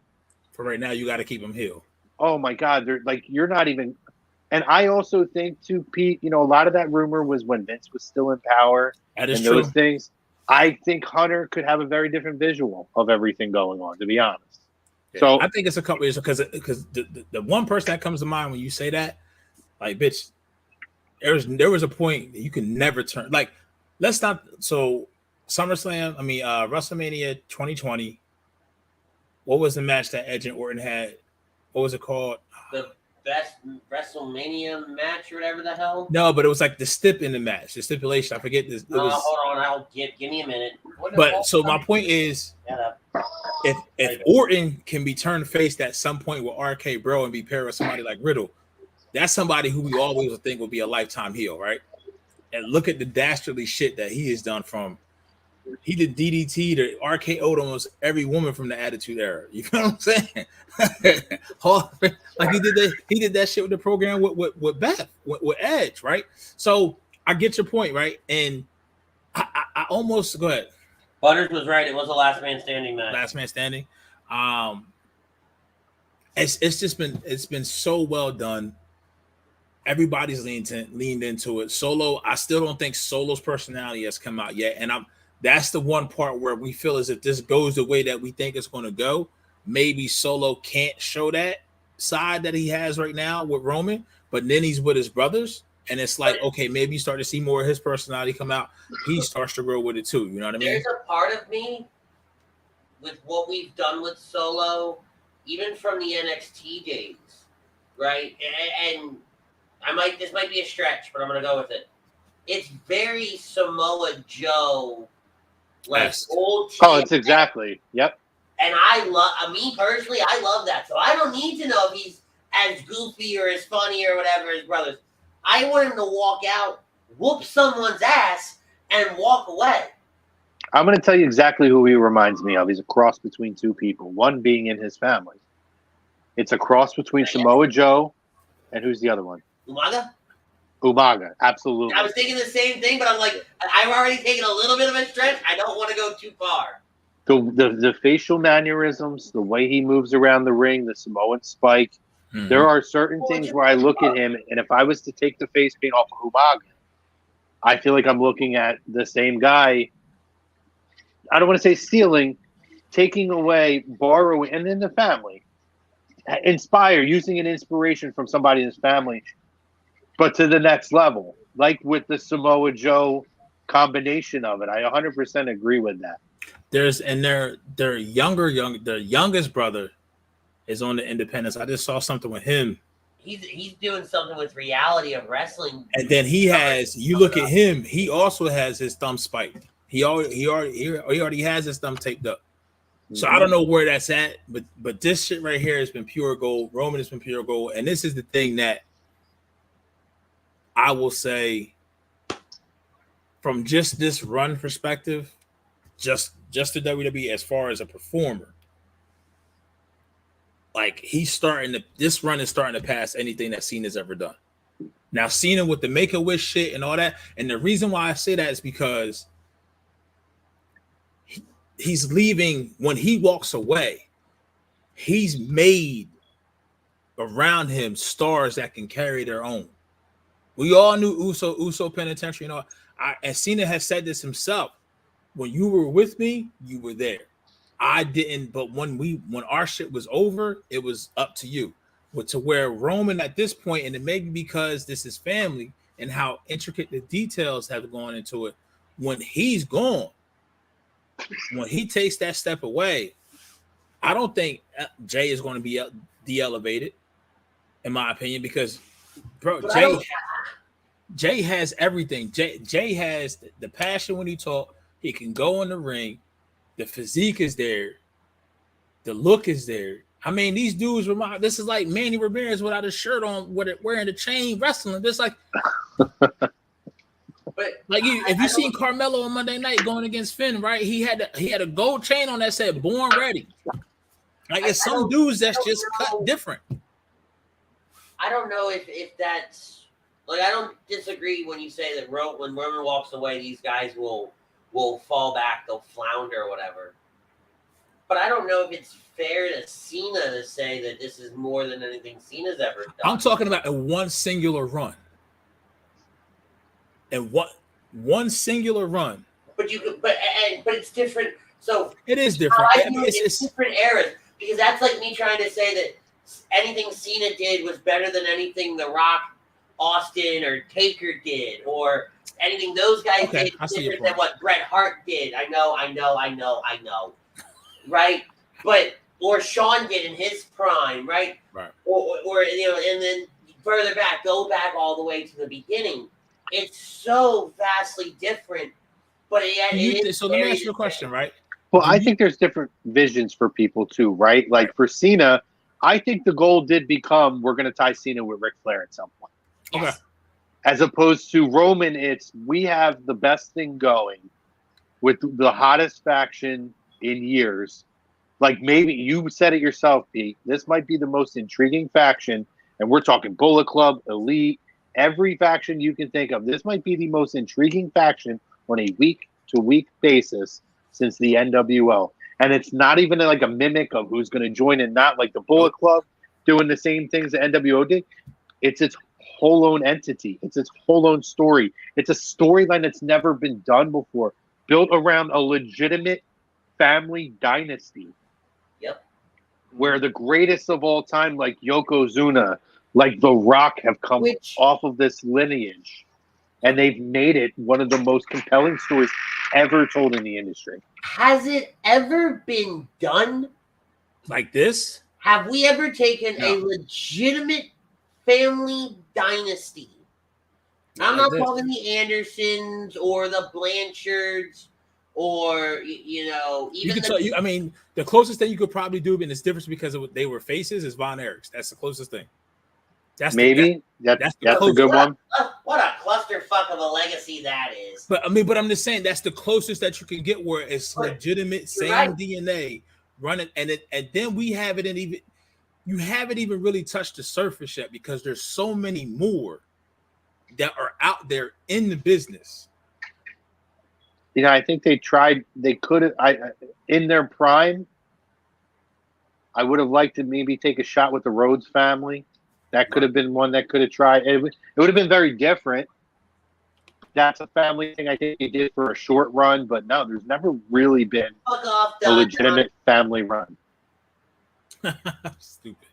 for right now, you got to keep him heel. Oh my God, they're like you're not even. And I also think too, Pete. A lot of that rumor was when Vince was still in power. That is and true. Those things. I think Hunter could have a very different visual of everything going on. To be honest, so I think it's a couple years because the one person that comes to mind when you say that, like, bitch, there was a point that you can never turn. Like, let's not. So SummerSlam, WrestleMania 2020. What was the match that Edge and Orton had? What was it called? The best WrestleMania match or whatever the hell? No, but it was like the stip in the match, the stipulation. I forget this. Hold on, give me a minute. But so my point is, if Orton can be turned face at some point with RK Bro and be paired with somebody like Riddle, that's somebody who we always would think would be a lifetime heel, right? And look at the dastardly shit that he has done from. He did DDT to RKO'd almost every woman from the Attitude Era. You know what I'm saying? Like he did that shit with the program with Beth, with Edge, right? So I get your point, right? And I almost go ahead. Butters was right. It was a last man standing match. Last man standing. It's been so well done. Everybody's leaned into it. Solo, I still don't think Solo's personality has come out yet, and that's the one part where we feel as if this goes the way that we think it's going to go. Maybe Solo can't show that side that he has right now with Roman, but then he's with his brothers, and it's like, okay, maybe you start to see more of his personality come out. He starts to grow with it too. You know what I mean? There's a part of me with what we've done with Solo, even from the NXT days, right? And this might be a stretch, but I'm going to go with it. It's very Samoa Joe. Like old team. Oh, it's exactly. Yep. And I love me personally, I love that. So I don't need to know if he's as goofy or as funny or whatever his brothers. I want him to walk out, whoop someone's ass, and walk away. I'm going to tell you exactly who he reminds me of. He's a cross between two people, one being in his family. It's a cross between Samoa Joe and who's the other one? Umaga, absolutely. I was thinking the same thing, but I'm like, I've already taken a little bit of a stretch. I don't want to go too far. The facial mannerisms, the way he moves around the ring, the Samoan spike. Mm-hmm. There are certain things where I look at him, and if I was to take the face paint off of Umaga, I feel like I'm looking at the same guy. I don't want to say stealing, taking away, borrowing, and then the family. Using an inspiration from somebody in his family, but to the next level, like with the Samoa Joe combination of it. I 100% agree with that. Their youngest brother is on the independents. I just saw something with him. He's doing something with Reality of Wrestling. And then he has, you look at him, he also has his thumb spiked. He already has his thumb taped up. So I don't know where that's at, but this shit right here has been pure gold. Roman has been pure gold. And this is the thing that I will say from just this run perspective, just the WWE as far as a performer, like this run is starting to pass anything that Cena's ever done. Now Cena with the Make-A-Wish shit and all that, and the reason why I say that is because he's leaving. When he walks away, he's made around him stars that can carry their own. We all knew Uso Penitentiary, and Cena has said this himself. When you were with me, you were there. I didn't, but when our shit was over, it was up to you. But to where Roman at this point, and it may be because this is family and how intricate the details have gone into it, when he's gone, when he takes that step away, I don't think Jay is going to be de-elevated, in my opinion, because, bro, Jay has everything. Jay has the passion when he talks. He can go in the ring. The physique is there. The look is there. I mean, these dudes this is like Manny Ramirez without a shirt on, wearing the chain wrestling. This like, but like if you seen Carmelo on Monday night going against Finn, right? He had a gold chain on that said "Born Ready." Like it's some dudes that's just cut different. I don't know if that's like, I don't disagree when you say that when Roman walks away, these guys will fall back, they'll flounder or whatever. But I don't know if it's fair to Cena to say that this is more than anything Cena's ever done. I'm talking about in one singular run. And one singular run. But you could, but it's different. So it is different. It's different eras, because that's like me trying to say that anything Cena did was better than anything The Rock, Austin, or Taker did, or anything those guys did different than what Bret Hart did. I know. Right? But or Shawn did in his prime, right? Right. Or and then further back, go back all the way to the beginning. It's so vastly different. But so let me ask you a question, right? Well, I think there's different visions for people too, right? Like for Cena, I think the goal did become we're going to tie Cena with Ric Flair at some point. Okay. Yes. As opposed to Roman, it's we have the best thing going with the hottest faction in years. Like maybe you said it yourself, Pete. This might be the most intriguing faction, and we're talking Bullet Club, Elite, every faction you can think of. This might be the most intriguing faction on a week-to-week basis since the NWO. And it's not even like a mimic of who's going to join and not, like the Bullet Club doing the same things the NWO did. It's its whole own entity. It's its whole own story. It's a storyline that's never been done before, built around a legitimate family dynasty. Yep. Where the greatest of all time, like Yokozuna, like The Rock, have come off of this lineage. And they've made it one of the most compelling stories ever told in the industry. Has it ever been done like this? Have we ever taken a legitimate family dynasty? I'm not talking the Andersons or the Blanchards or, even I mean, the closest thing you could probably do, and it's different because they were faces, is Von Erichs. That's the closest thing. That's a good one. What a clusterfuck of a legacy that is. But I'm just saying that's the closest that you can get where it's legitimate, same DNA running, and then we haven't even really touched the surface yet because there's so many more that are out there in the business. I think they could in their prime. I would have liked to maybe take a shot with the Rhodes family. That could have been one that could have tried. It would have been very different. That's a family thing I think they did for a short run, but no, there's never really been a legitimate family run. Stupid.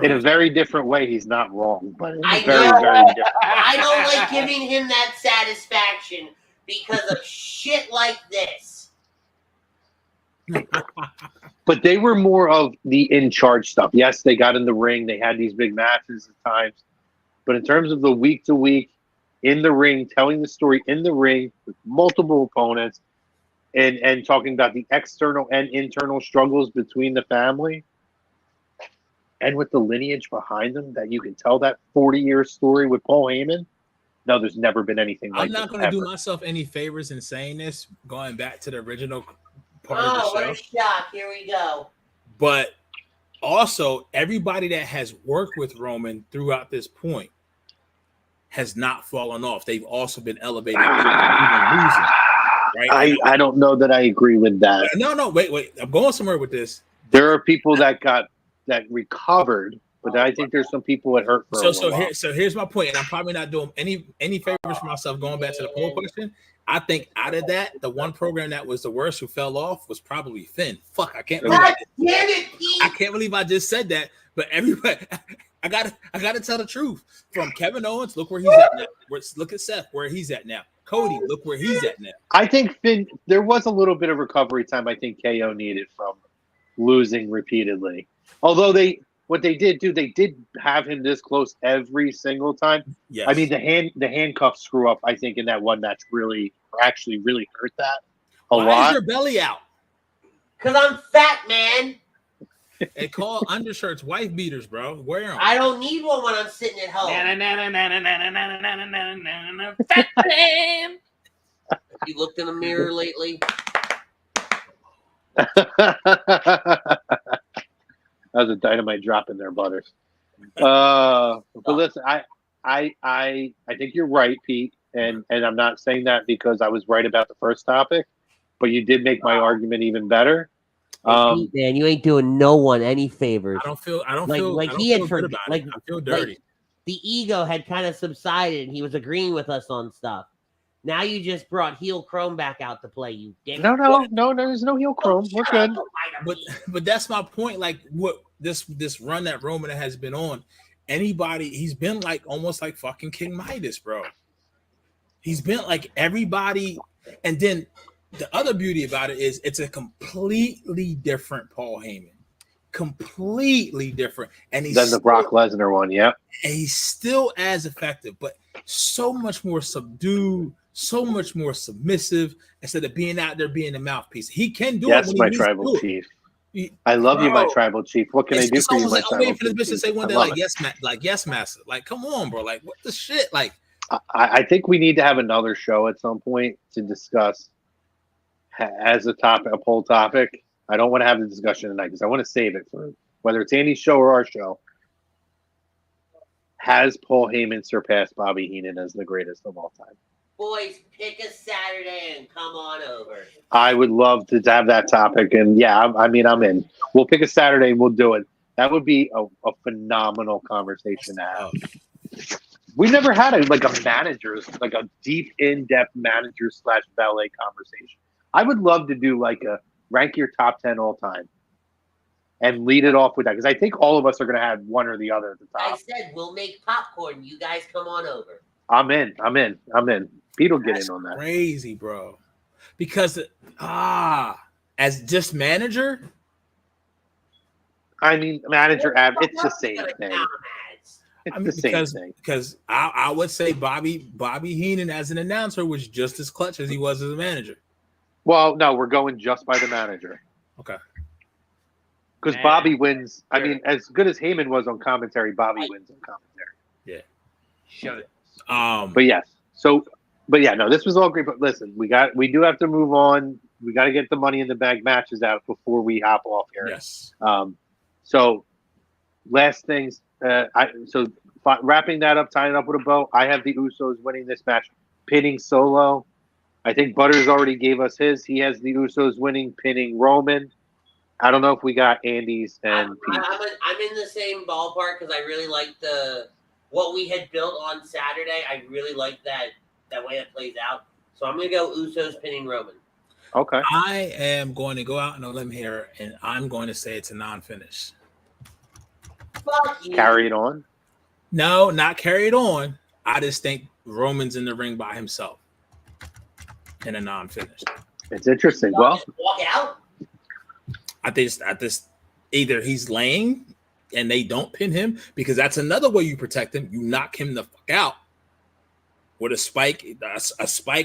In a very different way, he's not wrong, but very different. I don't like giving him that satisfaction because of shit like this. But they were more of the in-charge stuff. Yes, they got in the ring. They had these big matches at times. But in terms of the week-to-week, in the ring, telling the story in the ring with multiple opponents and talking about the external and internal struggles between the family and with the lineage behind them, that you can tell that 40-year story with Paul Heyman. No, there's never been anything like this. I'm not going to do myself any favors in saying this, going back to the original part of the show. What a shock. Here we go. But also, everybody that has worked with Roman throughout this point has not fallen off. They've also been elevated, even losing. Right? I don't know that I agree with that. No, wait. I'm going somewhere with this. There are people that recovered, but I think there's some people that hurt for So here's my point, and I'm probably not doing any favors for myself going back to the poll question. I think out of that, the one program that was the worst who fell off was probably Finn. Fuck, I can't believe I can't believe I just said that. But everybody, I gotta tell the truth. From Kevin Owens, look where he's at now. Look at Seth, where he's at now. Cody, look where he's at now. I think Finn, there was a little bit of recovery time I think KO needed from losing repeatedly. Although they did have him this close every single time. Yes. I mean, the handcuff screw up, I think, in that one match really hurt that a lot. Why is your belly out? Because I'm fat, man. They call undershirts wife beaters, bro. Wear them. I don't need one when I'm sitting at home. Fat man. You looked in the mirror lately? That was a dynamite drop in there, Butters. But listen, I think you're right, Pete, and I'm not saying that because I was right about the first topic. but you did make my argument even better. Pete, man, you ain't doing no one any favors. I don't feel good about it. I feel dirty. The ego had kind of subsided and he was agreeing with us on stuff. Now you just brought heel Chrome back out to play, you dick. No, there's no heel Chrome. We're good. But that's my point. Like what this run that Roman has been on, he's been like almost like fucking King Midas, bro. He's been like everybody, and then the other beauty about it is it's a completely different Paul Heyman. Completely different. And he's than the Brock Lesnar one, yeah. And he's still as effective, but so much more subdued, so much more submissive instead of being out there being the mouthpiece. He can do it. Yes, my tribal chief. I love you, my tribal chief. What can I do for you, my tribal chief? I'm waiting for this bitch to say one day, yes, master. Like, come on, bro. Like, what the shit? Like, I think we need to have another show at some point to discuss as a poll topic. I don't want to have the discussion tonight because I want to save it for whether it's Andy's show or our show. Has Paul Heyman surpassed Bobby Heenan as the greatest of all time? Boys, pick a Saturday and come on over. I would love to have that topic. And yeah, I'm in. We'll pick a Saturday and we'll do it. That would be a phenomenal conversation to have. We never had a deep, in-depth manager/valet conversation. I would love to do like a rank your top 10 all time and lead it off with that because I think all of us are going to have one or the other at the top. I said we'll make popcorn. You guys come on over. I'm in. Pete will get in on that. Crazy, bro. Because as just manager, I mean, manager, it's the same thing. It's the same thing. Because I would say Bobby Heenan as an announcer was just as clutch as he was as a manager. Well, no, we're going just by the manager. Okay. Because Bobby wins. I mean, as good as Heyman was on commentary, Bobby wins on commentary. Yeah. Shut it. But yes. So, but yeah, no, this was all great. But listen, we do have to move on. We got to get the Money in the Bank matches out before we hop off here. Yes. So, last things. Wrapping that up, tying it up with a bow. I have the Usos winning this match, pinning Solo. I think Butters already gave us his. He has the Usos winning, pinning Roman. I don't know if we got Andy's and Pete. I'm in the same ballpark because I really like what we had built on Saturday. I really like that way it plays out. So I'm going to go Usos pinning Roman. Okay. I am going to go out on a limb here, and I'm going to say it's a non-finish. Fuck you. Carry it on? No, not carry it on. I just think Roman's in the ring by himself in a non-finish. It's interesting. Well, walk out. I think either he's laying and they don't pin him because that's another way you protect him. You knock him the fuck out with a spike,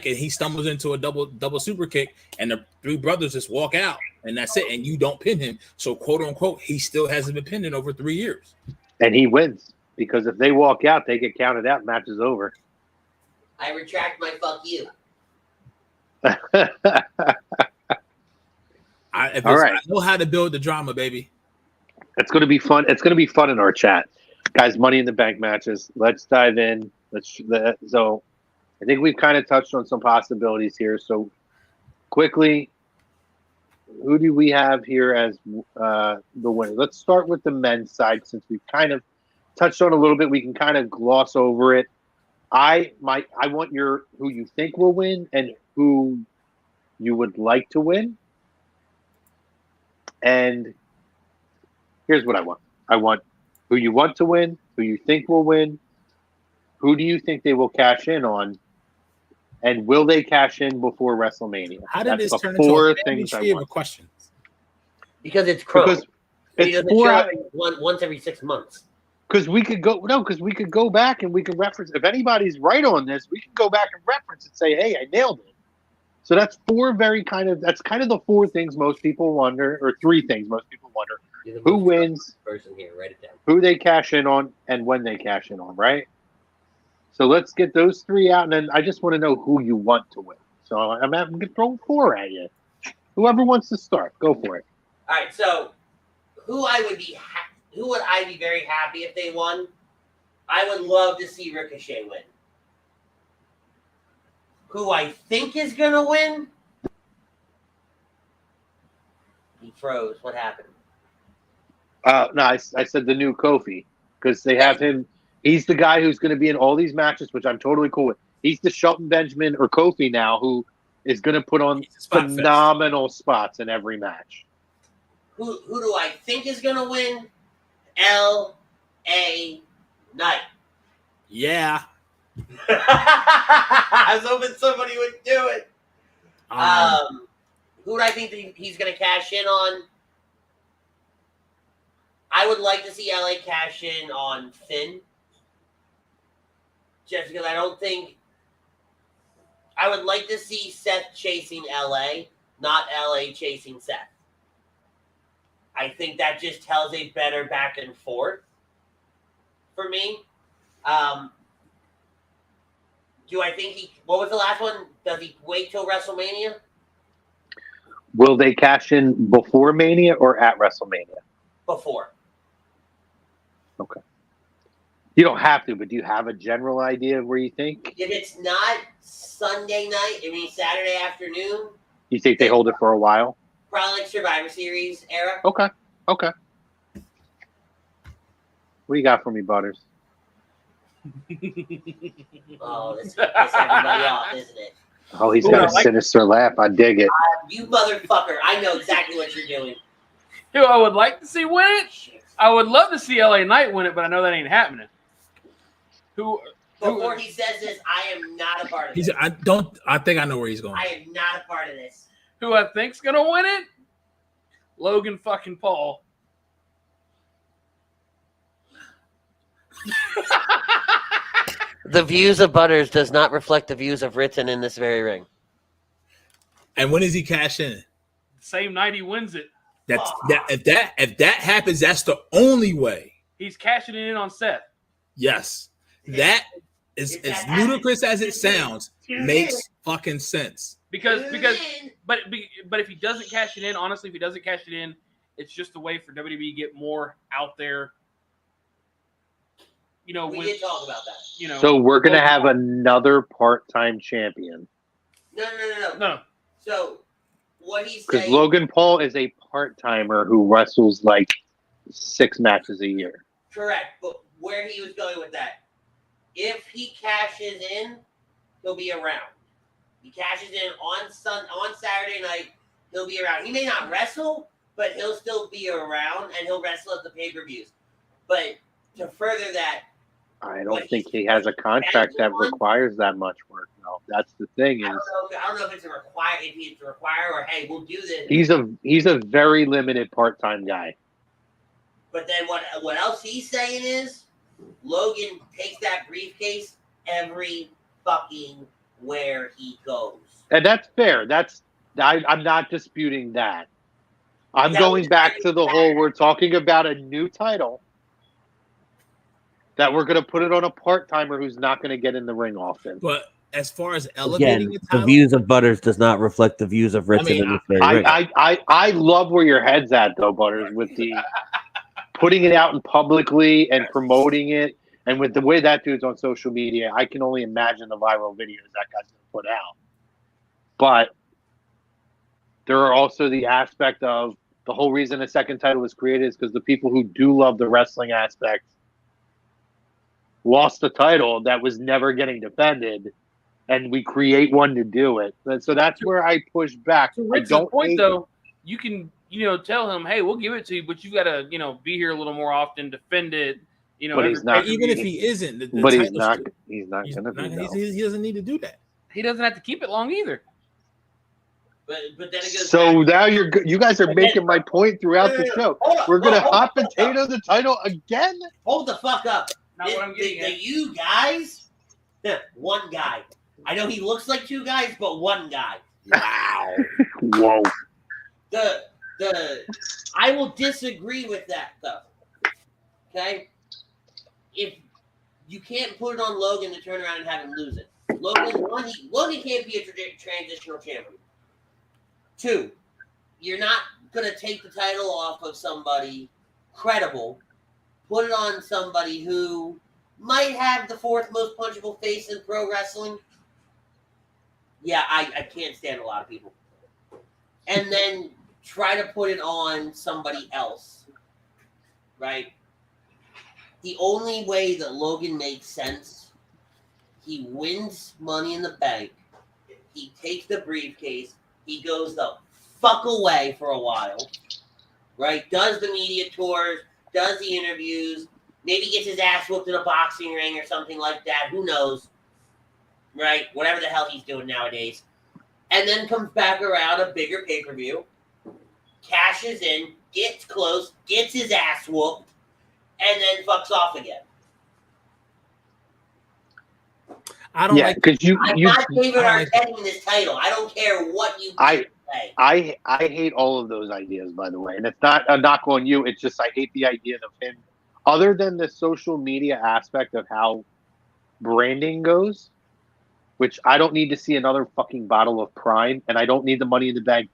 and he stumbles into a double super kick, and the three brothers just walk out, and that's it. And you don't pin him, so quote unquote, he still hasn't been pinned in over 3 years. And he wins because if they walk out, they get counted out. Match is over. I retract my fuck you. I know how to build the drama, baby. It's going to be fun. It's going to be fun in our chat, guys. Money in the Bank matches. Let's dive in. So, I think we've kind of touched on some possibilities here. So, quickly, who do we have here as the winner? Let's start with the men's side since we've kind of touched on a little bit. We can kind of gloss over it. I want who you think will win and who you would like to win. And here's what I want. I want who you want to win, who you think will win, who do you think they will cash in on, and will they cash in before WrestleMania? How did this turn into a tree of questions? Because it's Crow. Because it's once every 6 months. Because we could go back and we can reference. If anybody's right on this, we can go back and reference and say, "Hey, I nailed it." So that's that's kind of the four things most people wonder, or three things most people wonder: who wins, person here, write it down, who they cash in on, and when they cash in on. Right. So let's get those three out, and then I just want to know who you want to win. So I'm going to throw four at you. Whoever wants to start, go for it. All right. So who would I be very happy if they won? I would love to see Ricochet win. Who I think is going to win? froze. What happened? No, I said the new Kofi because they have him. He's the guy who's going to be in all these matches, which I'm totally cool with. He's the Shelton Benjamin or Kofi now, who is going to put on phenomenal spots in every match. Who do I think is going to win? L.A. Knight. Yeah. I was hoping somebody would do it. Who do I think that he's going to cash in on? I would like to see LA cash in on Finn. Just because I don't think... I would like to see Seth chasing LA, not LA chasing Seth. I think that just tells a better back and forth for me. Do I think he... What was the last one? Does he wait till WrestleMania? Will they cash in before Mania or at WrestleMania? Before. Okay. You don't have to, but do you have a general idea of where you think? If it's not Sunday night, Saturday afternoon. You think they hold it for a while? Probably like Survivor Series era. Okay. What do you got for me, Butters? Oh, this pisses everybody off, isn't it? Oh, he's got a sinister laugh. I dig it. You motherfucker. I know exactly what you're doing. Who I would like to see win it? I would love to see LA Knight win it, but I know that ain't happening. Before he says this, I am not a part of this. I think I know where he's going. I am not a part of this. Who I think's gonna win it? Logan fucking Paul. The views of Butters does not reflect the views of Ritson in this very ring. And when does he cash in? Same night he wins it. If that happens, that's the only way. He's cashing it in on Seth. Yes. That is as ludicrous as it sounds, makes fucking sense. But if he doesn't cash it in, honestly, if he doesn't cash it in, it's just a way for WWE to get more out there. You know, we did talk about that. You know, so we're gonna have another part-time champion. No. So what he's saying, because Logan Paul is a part-timer who wrestles like 6 matches a year. Correct, but where he was going with that, if he cashes in, he'll be around. He cashes in on Saturday night, he'll be around. He may not wrestle, but he'll still be around, and he'll wrestle at the pay-per-views. But to further that, I don't think he has a contract that requires that much work. No, that's the thing. I don't know if it's a require, or hey, we'll do this. He's a very limited part-time guy. But then what else he's saying is Logan takes that briefcase every fucking where he goes. And that's fair. I'm not disputing that. I'm going back to the whole, we're talking about a new title that we're going to put it on a part-timer who's not going to get in the ring often. But as far as elevating the title, the views of Butters does not reflect the views of Ritson in this very ring. I love where your head's at, though, Butters, with the putting it out in publicly and promoting it. And with the way that dude's on social media, I can only imagine the viral videos that guy's going to put out. But there are also the aspect of the whole reason a second title was created is because the people who do love the wrestling aspect lost the title that was never getting defended, and we create one to do it. And so that's where I push back. To Rick's point, though, you can tell him, hey, we'll give it to you, but you've got to be here a little more often, defend it. But he's not, even if he isn't, but he's not going to be. He doesn't need to do that. He doesn't have to keep it long either. But then it goes so back. Now you guys are making my point throughout the show. We're going to hot potato the title again? Hold the fuck up. Not what I'm getting at. You guys, one guy. I know he looks like 2 guys, but one guy. Wow. Whoa. I will disagree with that though. Okay? If you can't put it on Logan to turn around and have him lose it. Logan can't be a transitional champion. 2, you're not going to take the title off of somebody credible, put it on somebody who might have the 4th most punchable face in pro wrestling. Yeah, I can't stand a lot of people. And then try to put it on somebody else, right? The only way that Logan makes sense, he wins Money in the Bank, he takes the briefcase, he goes the fuck away for a while, right? Does the media tours, does the interviews, maybe gets his ass whooped in a boxing ring or something like that. Who knows, right? Whatever the hell he's doing nowadays. And then comes back around a bigger pay-per-view, cashes in, gets close, gets his ass whooped, and then fucks off again. I don't like because I'm not David Arquette in this title. I don't care what you say. I hate all of those ideas, by the way, and it's not a knock on you. It's just I hate the idea of him. Other than the social media aspect of how branding goes, which I don't need to see another fucking bottle of Prime, and I don't need the Money in the Bank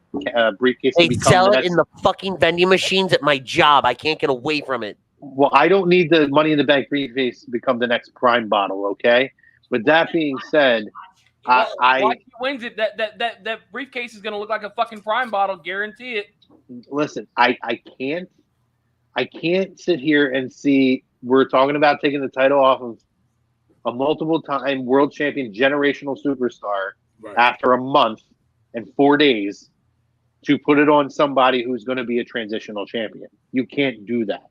briefcase. They sell it in the fucking vending machines at my job. I can't get away from it. Well, I don't need the Money in the Bank briefcase to become the next Prime bottle, okay? With that being said, once he wins it, that briefcase is going to look like a fucking Prime bottle, guarantee it. Listen, I can't sit here and see we're talking about taking the title off of a multiple-time world champion generational superstar after a month and 4 days to put it on somebody who's going to be a transitional champion. You can't do that.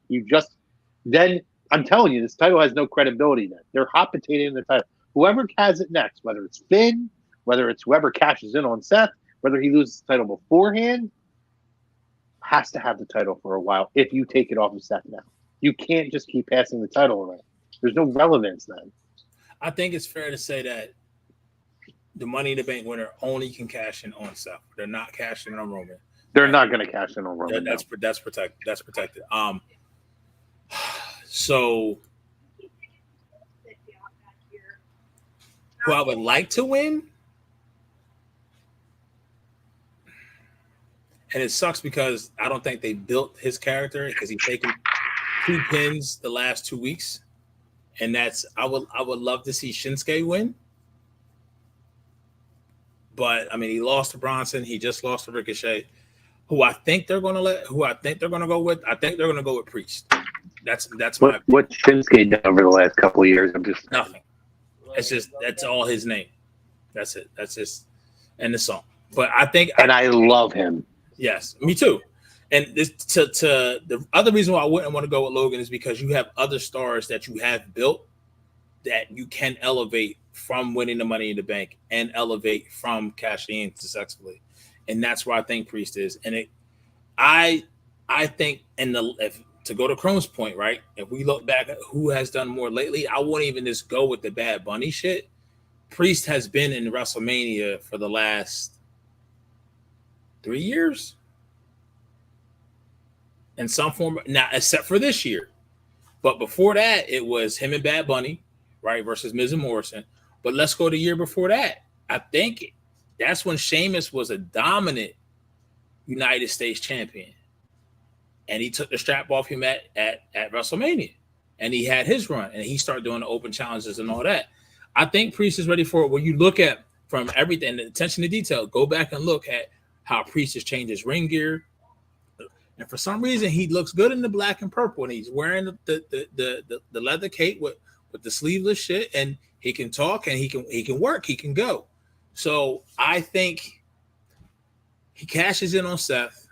Then I'm telling you, this title has no credibility then. They're hot potatoing the title. Whoever has it next, whether it's Finn, whether it's whoever cashes in on Seth, whether he loses the title beforehand, has to have the title for a while if you take it off of Seth now. You can't just keep passing the title around. There's no relevance then. I think it's fair to say that the Money in the Bank winner only can cash in on Seth. They're not cashing in on Roman. They're not going to cash in on Roman. That's protected. That's protected. So who I would like to win, and it sucks because I don't think they built his character because he's taken 2 pins the last 2 weeks. And that's I would love to see Shinsuke win. But I mean, he lost to Bronson. He just lost to Ricochet. Who I think they're going to go with. I think they're going to go with Priest. That's what Shinsuke done over the last couple of years. I'm just nothing. That's all his name. That's it. That's just and the song. But I think I love him. Yes, me too. And this to the other reason why I wouldn't want to go with Logan is because you have other stars that you have built that you can elevate from winning the Money in the Bank and elevate from cashing in successfully, and that's where I think Priest is. And I think to go to Chrome's point, right? If we look back at who has done more lately, I wouldn't even just go with the Bad Bunny shit. Priest has been in WrestleMania for the last 3 years. In some form, now except for this year. But before that, it was him and Bad Bunny, right, versus Miz and Morrison. But let's go the year before that. I think that's when Sheamus was a dominant United States champion. And he took the strap off him at WrestleMania. And he had his run. And he started doing the open challenges and all that. I think Priest is ready for it. When you look at from everything, the attention to detail, go back and look at how Priest has changed his ring gear. And for some reason, he looks good in the black and purple, and he's wearing the leather cape with the sleeveless shit, and he can talk, and he can work, he can go. So I think he cashes in on Seth.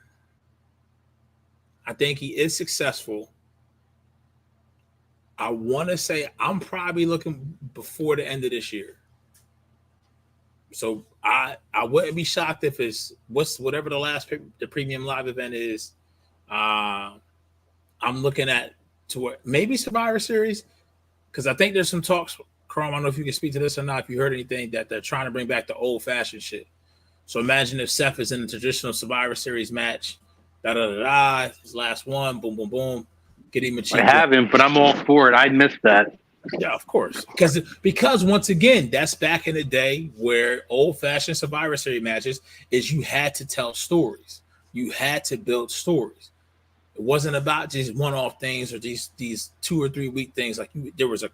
I think he is successful. I want to say I'm probably looking before the end of this year. So I wouldn't be shocked if it's whatever the premium live event is. I'm looking at maybe Survivor Series because I think there's some talks. Chrome, I don't know if you can speak to this or not. If you heard anything that they're trying to bring back the old fashioned shit. So imagine if Seth is in the traditional Survivor Series match, his last one, boom, boom, boom, get him a chance. I haven't, but I'm all for it. I missed that. Yeah, of course. Because once again, that's back in the day where old-fashioned Survivor Series matches is you had to tell stories. You had to build stories. It wasn't about just one-off things or these 2 or 3 week things. Like there was a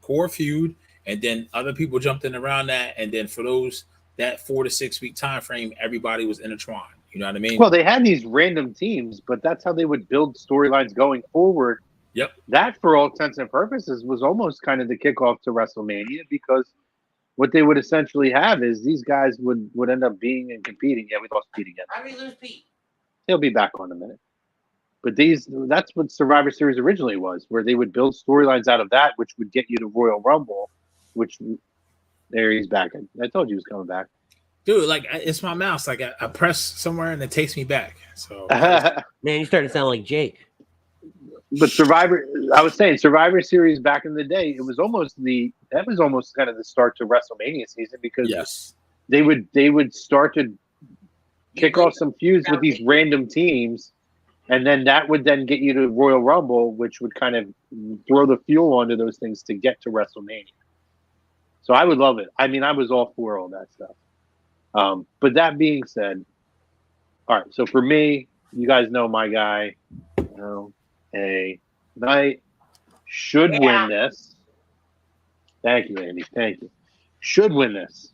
core feud, and then other people jumped in around that, and then for that 4 to 6 week time frame, everybody was intertwined. You know what I mean? Well, they had these random teams, but that's how they would build storylines going forward. Yep. That, for all intents and purposes, was almost kind of the kickoff to WrestleMania, because what they would essentially have is these guys would end up being and competing. Yeah, we lost Pete again. How do we lose Pete? He'll be back on in a minute. But that's what Survivor Series originally was, where they would build storylines out of that, which would get you to Royal Rumble, which there he's back. I told you he was coming back. Dude, like, it's my mouse. Like, I press somewhere and it takes me back. So, Man, you starting to sound like Jake. But I was saying Survivor Series back in the day, that was almost kind of the start to WrestleMania season, because they would start to kick off some feuds with these random teams, and then that would then get you to Royal Rumble, which would kind of throw the fuel onto those things to get to WrestleMania. So I would love it. I mean, I was all for all that stuff. But that being said, all right. So for me, you guys know my guy, A Knight should win this. Thank you, Andy. Thank you. Should win this.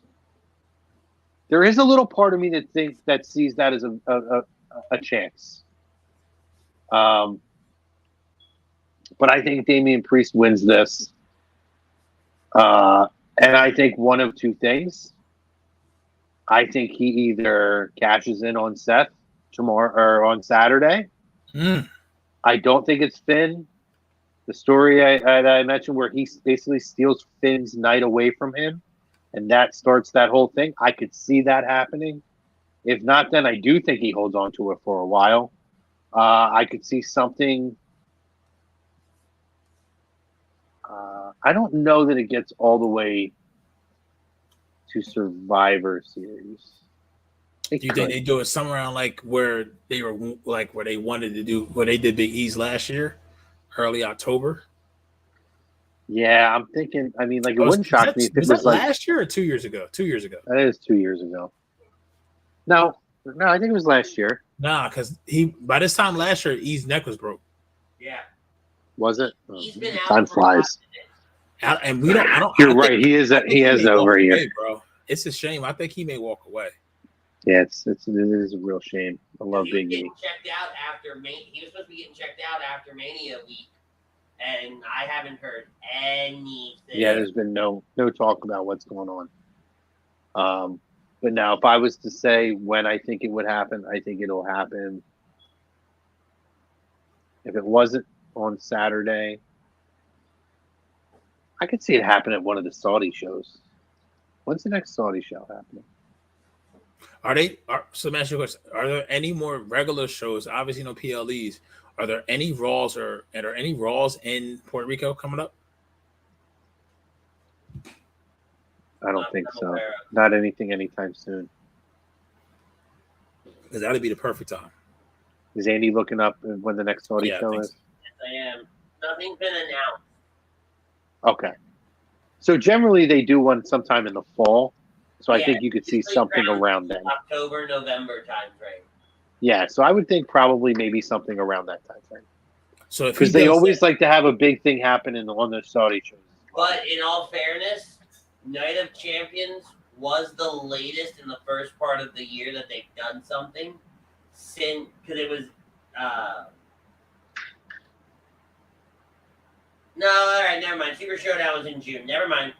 There is a little part of me that sees that as a chance. But I think Damian Priest wins this. And I think one of two things. I think he either cashes in on Seth tomorrow or on Saturday. I don't think it's Finn. The story I mentioned where he basically steals Finn's night away from him, and that starts that whole thing. I could see that happening. If not, then I do think he holds on to it for a while. I could see something. I don't know that it gets all the way to Survivor Series. Do you think they do it somewhere around like where they wanted to do where they did Big E's last year, early October? Yeah, I'm thinking. I mean, like, it wouldn't shock me if it was that like last year or 2 years ago. 2 years ago. That is 2 years ago. No, I think it was last year. Nah, because by this time last year, E's neck was broke. Yeah. Was it? He's been out Time flies. And we don't. I don't. You're right. He has over here, bro. It's a shame. I think he may walk away. Yeah, it is a real shame. I love Big E. He was supposed to be getting checked out after Mania week, and I haven't heard anything. Yeah, there's been no talk about what's going on. But now, if I was to say when I think it would happen, I think it'll happen. If it wasn't on Saturday, I could see it happen at one of the Saudi shows. When's the next Saudi show happening? So let me ask you a question. Are there any more regular shows? Obviously, no PLEs. Are there any Raws are there any Raws in Puerto Rico coming up? I don't think so. Not anything anytime soon. Because that would be the perfect time. Is Andy looking up when the next Saudi show is? Yes, I am. Nothing's been announced. Okay. So generally they do one sometime in the fall. So I think you could see something around then. October, November time frame. Yeah, so I would think probably maybe something around that time frame. So because they always like to have a big thing happen on the Saudi shows. But in all fairness, Night of Champions was the latest in the first part of the year that they've done something since, because it was no, all right, never mind. Super Showdown was in June. Never mind.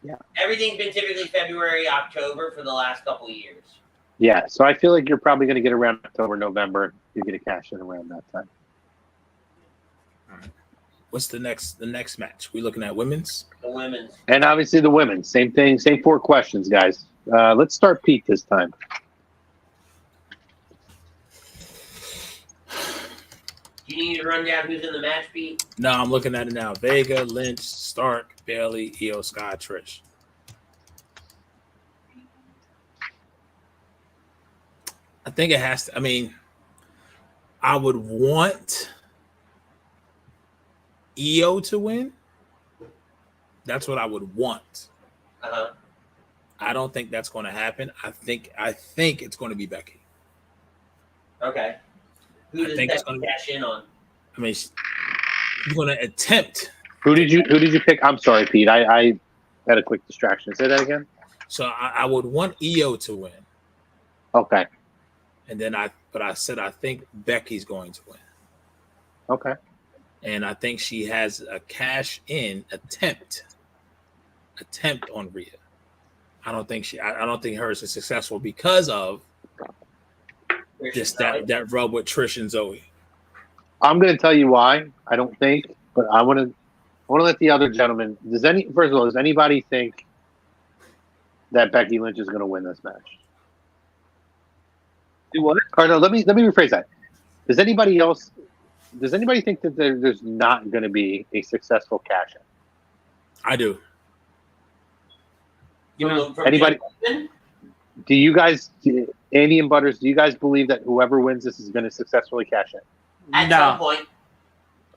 Yeah. Everything's been typically February, October for the last couple of years. Yeah, so I feel like you're probably going to get around October, November. You're going to cash in around that time. All right. What's the next match? We looking at women's? The women's. And obviously the women's. Same thing. Same 4 questions, guys. Let's start Pete this time. Do you need to run down who's in the match, Pete? No, I'm looking at it now. Vega, Lynch, Stark, Bailey, Io Sky, Trish. I think it has to. I mean, I would want Io to win. That's what I would want. Uh-huh. I don't think that's going to happen. I think it's going to be Becky. Okay. Who does Becky cash in on? I mean, you're going to attempt. Who did you pick? I'm sorry, Pete. I had a quick distraction. Say that again. So I would want Io to win. Okay. And then I said I think Becky's going to win. Okay. And I think she has a cash-in attempt on Rhea. I don't think hers is successful because of that rub with Trish and Zoe. I'm going to tell you why. I don't think, but I want to let the other gentlemen. First of all, does anybody think that Becky Lynch is going to win this match? Do what? Or no, let me rephrase that. Does anybody think that there's not going to be a successful cash-in? I do. You know, Anybody? Do you guys, Andy and Butters, do you guys believe that whoever wins this is going to successfully cash in? At some point.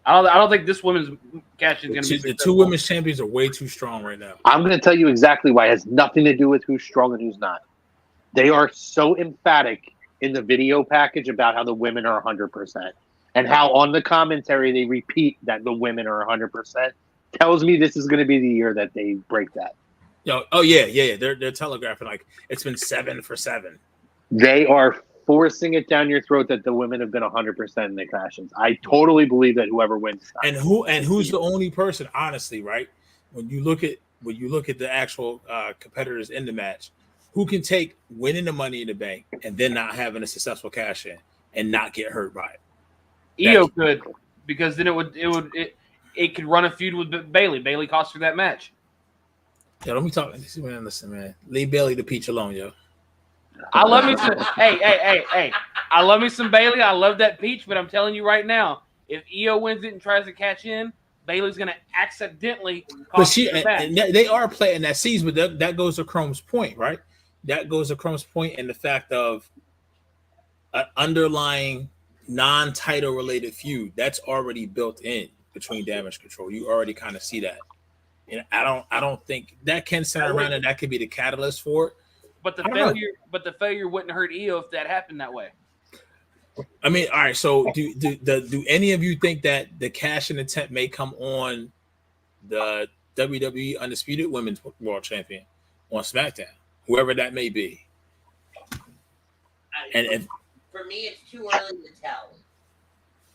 I don't think this women's cash is going to be the two women's champions are way too strong right now. I'm going to tell you exactly why. It has nothing to do with who's strong and who's not. They are so emphatic in the video package about how the women are 100%. And how on the commentary they repeat that the women are 100%. Tells me this is going to be the year that they break that. Yeah. They're telegraphing like it's been 7 for 7. They are forcing it down your throat that the women have been 100% in their fashions. I totally believe that whoever wins. And who's the only person, honestly, right? When you look at the actual competitors in the match, who can take winning the Money in the Bank and then not having a successful cash in and not get hurt by it? Io could, because then it could run a feud with Bailey. Bailey cost her that match. Yeah, let me talk. Listen, man. Leave Bailey the peach alone, yo. I love me some. Hey. I love me some Bailey. I love that peach, but I'm telling you right now, if Io wins it and tries to catch in, Bailey's gonna accidentally. But they are playing that season, but that goes to Chrome's point, right? That goes to Chrome's point in the fact of an underlying non-title related feud that's already built in between Damage Control. You already kind of see that. And I don't think that can center around and that could be the catalyst for it. But the failure wouldn't hurt Io if that happened that way. I mean, all right. So do any of you think that the cash in attempt may come on the WWE Undisputed Women's World Champion on SmackDown, whoever that may be? For me, it's too early to tell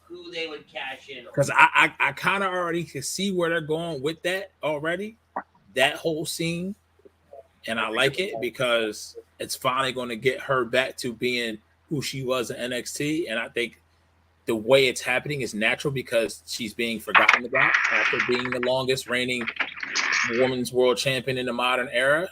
who they would cash in on. Because I kind of already can see where they're going with that already, that whole scene. And I like it because it's finally going to get her back to being who she was in NXT. And I think the way it's happening is natural because she's being forgotten about after being the longest reigning women's world champion in the modern era.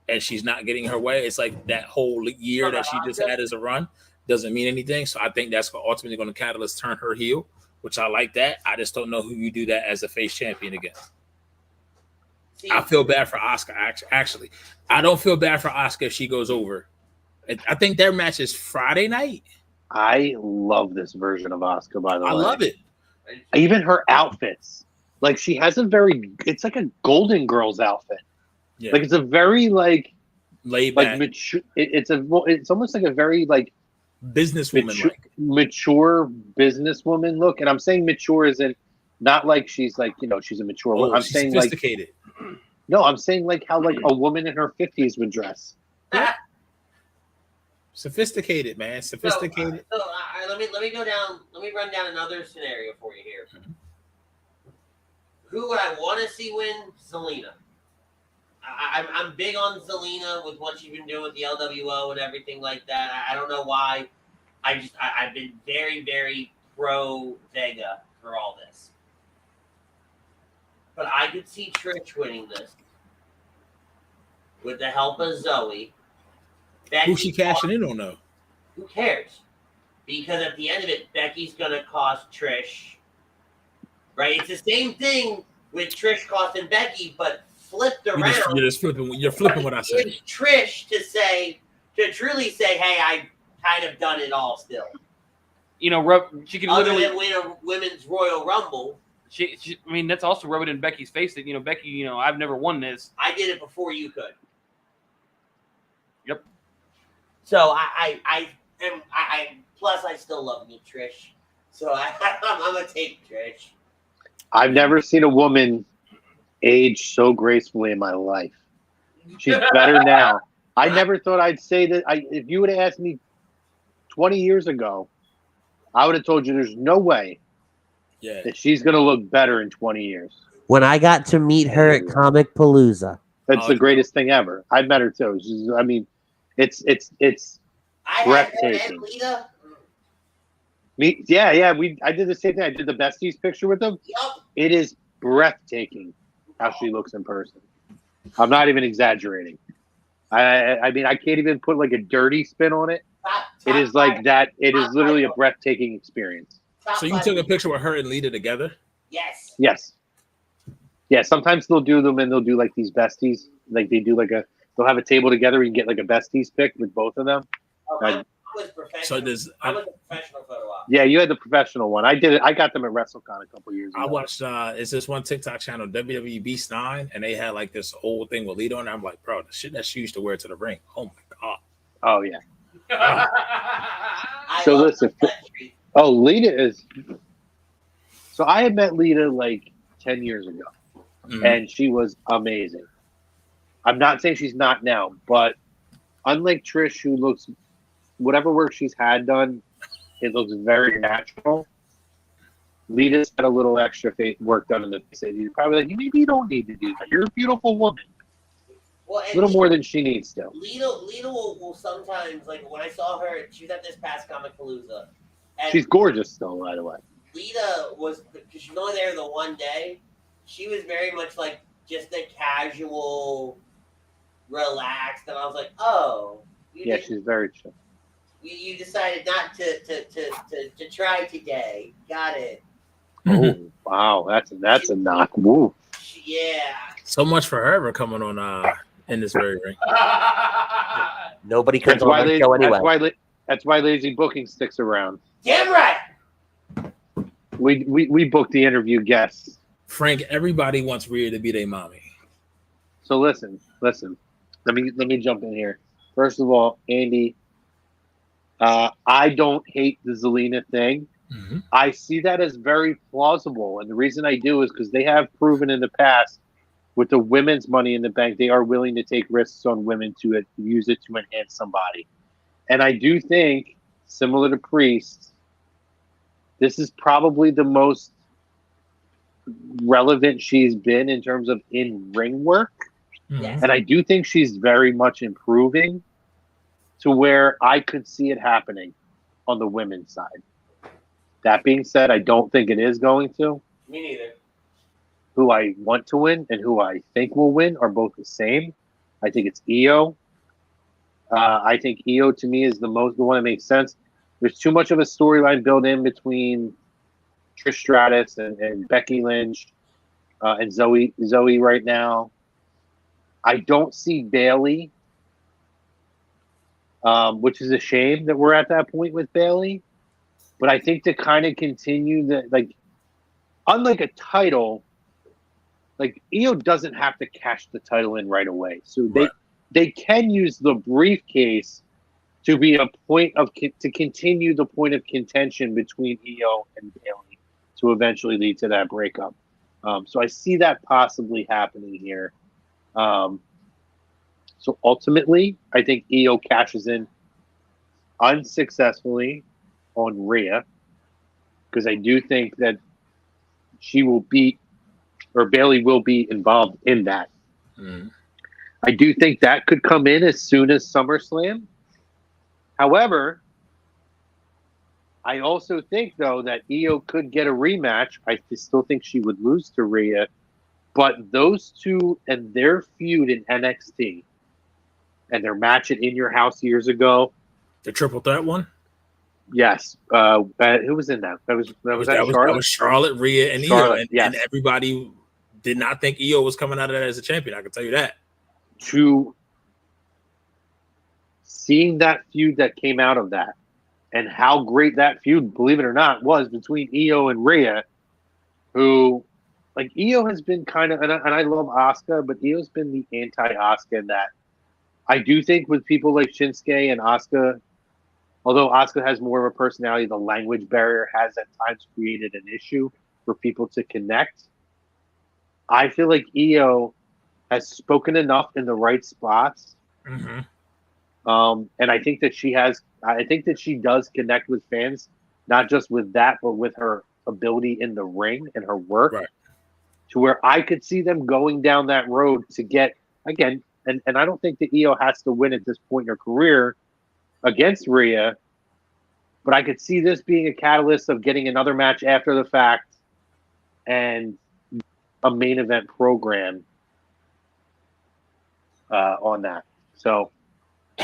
And she's not getting her way. It's like that whole year that she just had as a run doesn't mean anything. So I think that's ultimately going to catalyst turn her heel, which I like that. I just don't know who you do that as a face champion against. I feel bad for Asuka, actually. I don't feel bad for Asuka if she goes over. I think their match is Friday night. I love this version of Asuka, by the way. I love it. Even her outfits. Like, she has it's like a Golden Girls outfit. Yeah. Like, it's a very, like, laid back. Mature, it's almost like a very, like, businesswoman mature businesswoman look. And I'm saying mature as in not like she's like, she's a mature woman. I'm saying sophisticated. No, I'm saying like how like a woman in her 50s would dress. Sophisticated, man. Sophisticated. So let me go down. Let me run down another scenario for you here. Mm-hmm. Who would I want to see win? Zelina. I'm big on Zelina with what she's been doing with the LWO and everything like that. I don't know why. I've been very, very pro Vega for all this. But I could see Trish winning this with the help of Zoe. Who's she cashing in on, though? Who cares? Because at the end of it, Becky's going to cost Trish. Right? It's the same thing with Trish costing Becky, but flipped around. You're flipping what I said. It's Trish to truly say, hey, I kind of done it all still. She can other than win a women's Royal Rumble. I mean, that's also rubbing in Becky's face that, Becky, I've never won this. I did it before you could. Yep. So plus I still love me, Trish. So I'm going to take Trish. I've never seen a woman age so gracefully in my life. She's better now. I never thought I'd say that. If you would have asked me 20 years ago, I would have told you there's no way that she's going to look better in 20 years. When I got to meet her at Comic Palooza. That's the greatest thing ever. I met her too. It's breathtaking. I did the same thing. I did the besties picture with them. Yep. It is breathtaking how she looks in person. I'm not even exaggerating. I mean, I can't even put like a dirty spin on it. It is like that. It is literally a breathtaking experience. So you took a picture with her and Lita together? Yes. Yes. Yeah. Sometimes they'll do them and they'll do like these besties. Like they do they'll have a table together. You can get like a besties pic with both of them. I was professional. I was a professional photo op. Yeah, you had the professional one. I did it. I got them at WrestleCon a couple years ago. I watched. It's this one TikTok channel, WWE Beast 9, and they had like this old thing with Lita on it. I'm like, bro, the shit that she used to wear to the ring. Oh my god. Oh yeah. So listen. Lita is. So I had met Lita like 10 years ago, and she was amazing. I'm not saying she's not now, but unlike Trish, who looks, whatever work she's had done, it looks very natural. Lita's had a little extra work done in the face. You're probably like, maybe you don't need to do that. You're a beautiful woman. Well, a little more than she needs to. Lita will sometimes, like when I saw her, she was at this past Comic Palooza. She's gorgeous still, by the way. Lita was, because she's only there the one day, she was very much like just a casual, relaxed, and I was like, oh. She's very chill. You decided not to try today. Got it. Oh, wow. That's a knock. Woo. Yeah. So much for her ever coming on in this very ring. Nobody comes on the show anyway. That's why Lazy Booking sticks around. Damn right. We book the interview guests. Frank, everybody wants Rhea to be their mommy. So listen. Let me jump in here. First of all, Andy, I don't hate the Zelina thing. Mm-hmm. I see that as very plausible, and the reason I do is because they have proven in the past with the women's Money in the Bank, they are willing to take risks on women to use it to enhance somebody. And I do think, similar to Priest, this is probably the most relevant she's been in terms of in-ring work. Mm-hmm. And I do think she's very much improving to where I could see it happening on the women's side. That being said, I don't think it is going to. Me neither. Who I want to win and who I think will win are both the same. I think it's Io. I think Io to me is the one that makes sense. There's too much of a storyline built in between Trish Stratus and Becky Lynch and Zoe right now. I don't see Bayley, which is a shame that we're at that point with Bayley. But I think to kind of continue unlike a title, like Io doesn't have to cash the title in right away. So they can use the briefcase to be a point to continue the point of contention between Io and Bayley to eventually lead to that breakup. So I see that possibly happening here. So ultimately, I think Io cashes in unsuccessfully on Rhea, because I do think that she will beat, or Bayley will be involved in that. Mm. I do think that could come in as soon as SummerSlam. However, I also think, though, that Io could get a rematch. I still think she would lose to Rhea, but those two and their feud in NXT and their match at In Your House years ago. The triple threat one? Yes. Who was in that? That was Charlotte? That was Charlotte, Rhea, and Charlotte, Io. yes. And everybody did not think Io was coming out of that as a champion. I can tell you that. To seeing that feud that came out of that and how great that feud, believe it or not, was between Io and Rhea, who, like, Io has been kind of, and I love Asuka, but Io's been the anti-Asuka in that. I do think with people like Shinsuke and Asuka, although Asuka has more of a personality, the language barrier has at times created an issue for people to connect. I feel like Io has spoken enough in the right spots And I think that she does connect with fans, not just with that, but with her ability in the ring and her work, Right. to where I could see them going down that road to get again. And I don't think that Io has to win at this point in her career against Rhea, but I could see this being a catalyst of getting another match after the fact and a main event program on that. So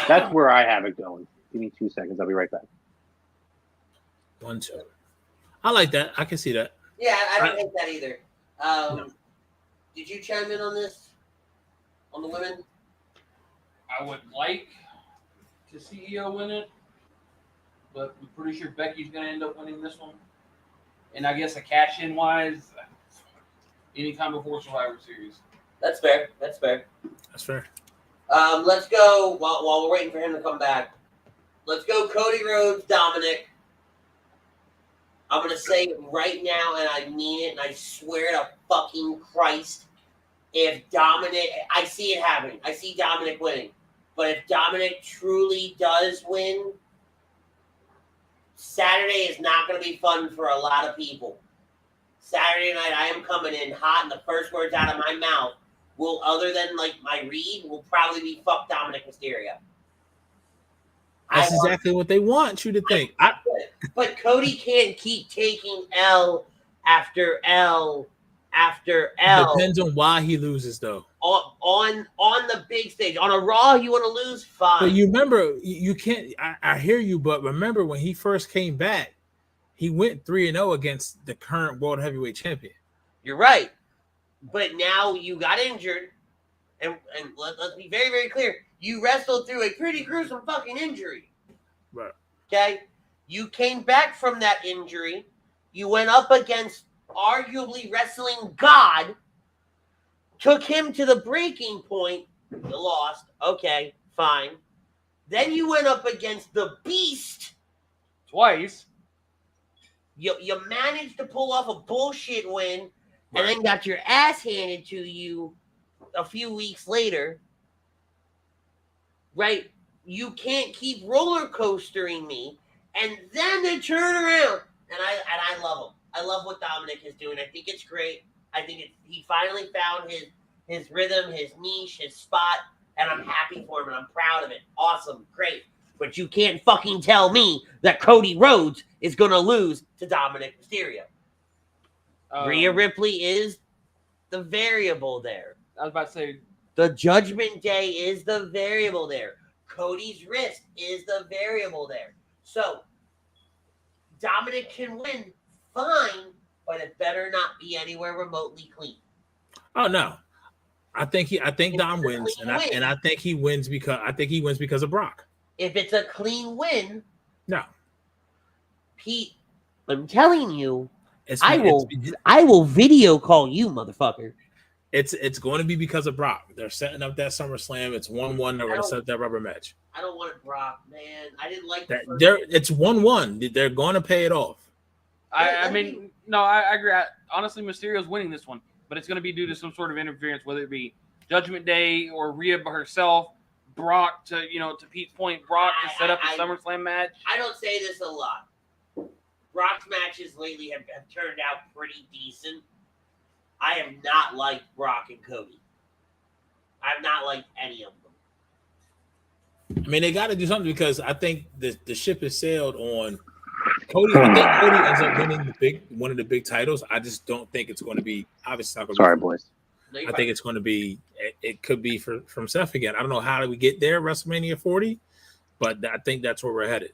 that's where I have it going. Give me 2 seconds. I'll be right back. 1, 2. I like that. I can see that. Yeah, I don't hate that either. Did you chime in on this? On the women? I would like to see Io win it, but I'm pretty sure Becky's going to end up winning this one. And I guess a cash-in wise, anytime before Survivor Series. That's fair. That's fair. That's fair. Let's go, while we're waiting for him to come back, let's go Cody Rhodes, Dominic. I'm going to say it right now, and I mean it, and I swear to fucking Christ, if Dominic, I see it happening. I see Dominic winning. But if Dominic truly does win, Saturday is not going to be fun for a lot of people. Saturday night, I am coming in hot, and the first words out of my mouth will, other than like my read, will probably be "fuck Dominic Mysterio." That's exactly what they want you to think. But Cody can't keep taking L after L after L. Depends on why he loses, though. On the big stage, on a Raw, you want to lose, fine. But you remember, you can't. I hear you, but remember when he first came back, he went 3-0 against the current World Heavyweight Champion. You're right, but now you got injured, and let's be very, very clear. You wrestled through a pretty gruesome fucking injury. Right. Okay? You came back from that injury. You went up against arguably wrestling God. Took him to the breaking point. You lost. Okay, fine. Then you went up against the Beast. Twice. You managed to pull off a bullshit win and then got your ass handed to you a few weeks later. Right? You can't keep roller coastering me, and then they turn around. And I love him. I love what Dominic is doing. I think it's great. I think he finally found his rhythm, his niche, his spot, and I'm happy for him, and I'm proud of it. Awesome, great. But you can't fucking tell me that Cody Rhodes is going to lose to Dominic Mysterio. Rhea Ripley is the variable there. I was about to say, the Judgment Day is the variable there. Cody's wrist is the variable there. So, Dominic can win, fine, but it better not be anywhere remotely clean. Oh no, I think Dom wins, and I think he wins because of Brock. If it's a clean win, no, Pete, I'm telling you, I will video call you, motherfucker. It's going to be because of Brock. They're setting up that SummerSlam. It's 1-1. They're going to set up that rubber match. I don't want Brock, man. I didn't like that. It's 1-1. They're going to pay it off. I mean, no, I agree. Honestly, Mysterio's winning this one, but it's going to be due to some sort of interference, whether it be Judgment Day or Rhea herself, Brock to Pete's point, Brock to set up a SummerSlam match. I don't say this a lot. Brock's matches lately have turned out pretty decent. I have not liked Brock and Cody. I've not liked any of them. I mean, they got to do something because I think the ship has sailed on Cody. I think Cody ends up winning one of the big titles. I just don't think it's going to be obviously. Sorry, boys. I think it's going to be. It could be from Seth again. I don't know how do we get there, WrestleMania 40, but I think that's where we're headed.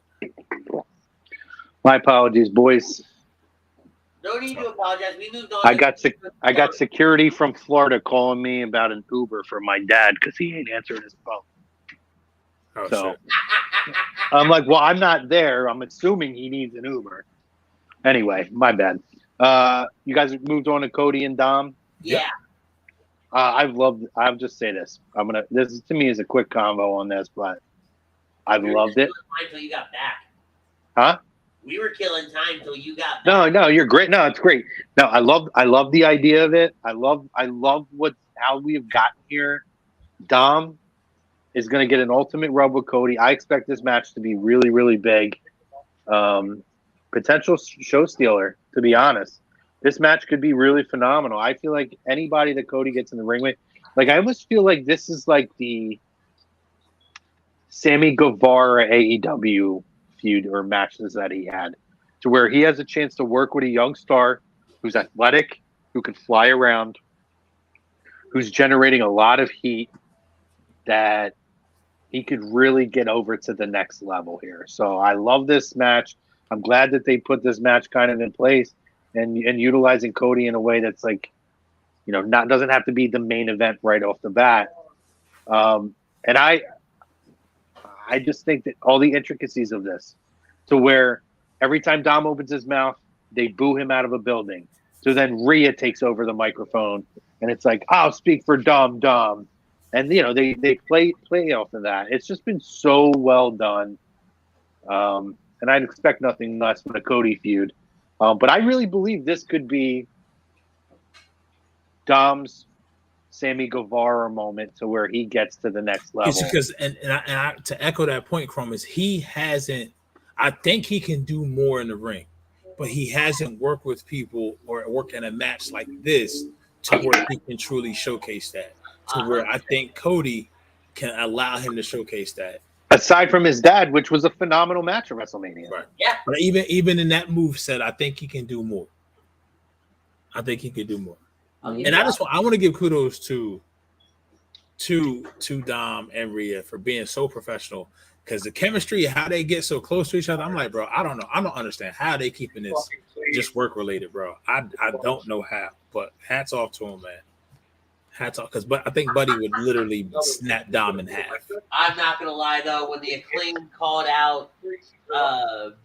My apologies, boys. No need to apologize. We moved on. I got security from Florida calling me about an Uber for my dad because he ain't answering his phone. Oh, so shit. I'm like, well, I'm not there. I'm assuming he needs an Uber. Anyway, my bad. You guys moved on to Cody and Dom. Yeah. I'll just say this. This to me is a quick combo on this, but I've loved it. Until you got back. Huh? We were killing time till you got back. No, you're great. No, it's great. No, I love the idea of it. I love how we have gotten here. Dom, is going to get an ultimate rub with Cody. I expect this match to be really, really big. Potential show stealer, to be honest. This match could be really phenomenal. I feel like anybody that Cody gets in the ring with, like, I almost feel like this is like the Sammy Guevara AEW feud or matches that he had, to where he has a chance to work with a young star who's athletic, who can fly around, who's generating a lot of heat, that he could really get over to the next level here. So I love this match. I'm glad that they put this match kind of in place and utilizing Cody in a way that's like, you know, not doesn't have to be the main event right off the bat. And I just think that all the intricacies of this, to where every time Dom opens his mouth, they boo him out of a building. So then Rhea takes over the microphone, and it's like, I'll speak for Dom. And, you know, they play off of that. It's just been so well done. And I'd expect nothing less from a Cody feud. But I really believe this could be Dom's Sammy Guevara moment, to where he gets to the next level. It's because, and I, to echo that point, Chrome, is he hasn't, I think he can do more in the ring, but he hasn't worked with people or worked in a match like this to where he can truly showcase that. To where I think Cody can allow him to showcase that. Aside from his dad, which was a phenomenal match at WrestleMania. Right. Yeah. But even in that move set, I think he can do more. I think he could do more. And I want to give kudos to Dom and Rhea for being so professional, because the chemistry, how they get so close to each other, I'm like, bro, I don't know. I don't understand how they keeping this just work related, bro. I don't know how, but hats off to him, man. Hats off, because I think Buddy would literally snap Dom in half. I'm not gonna lie though, when the Acclaim called out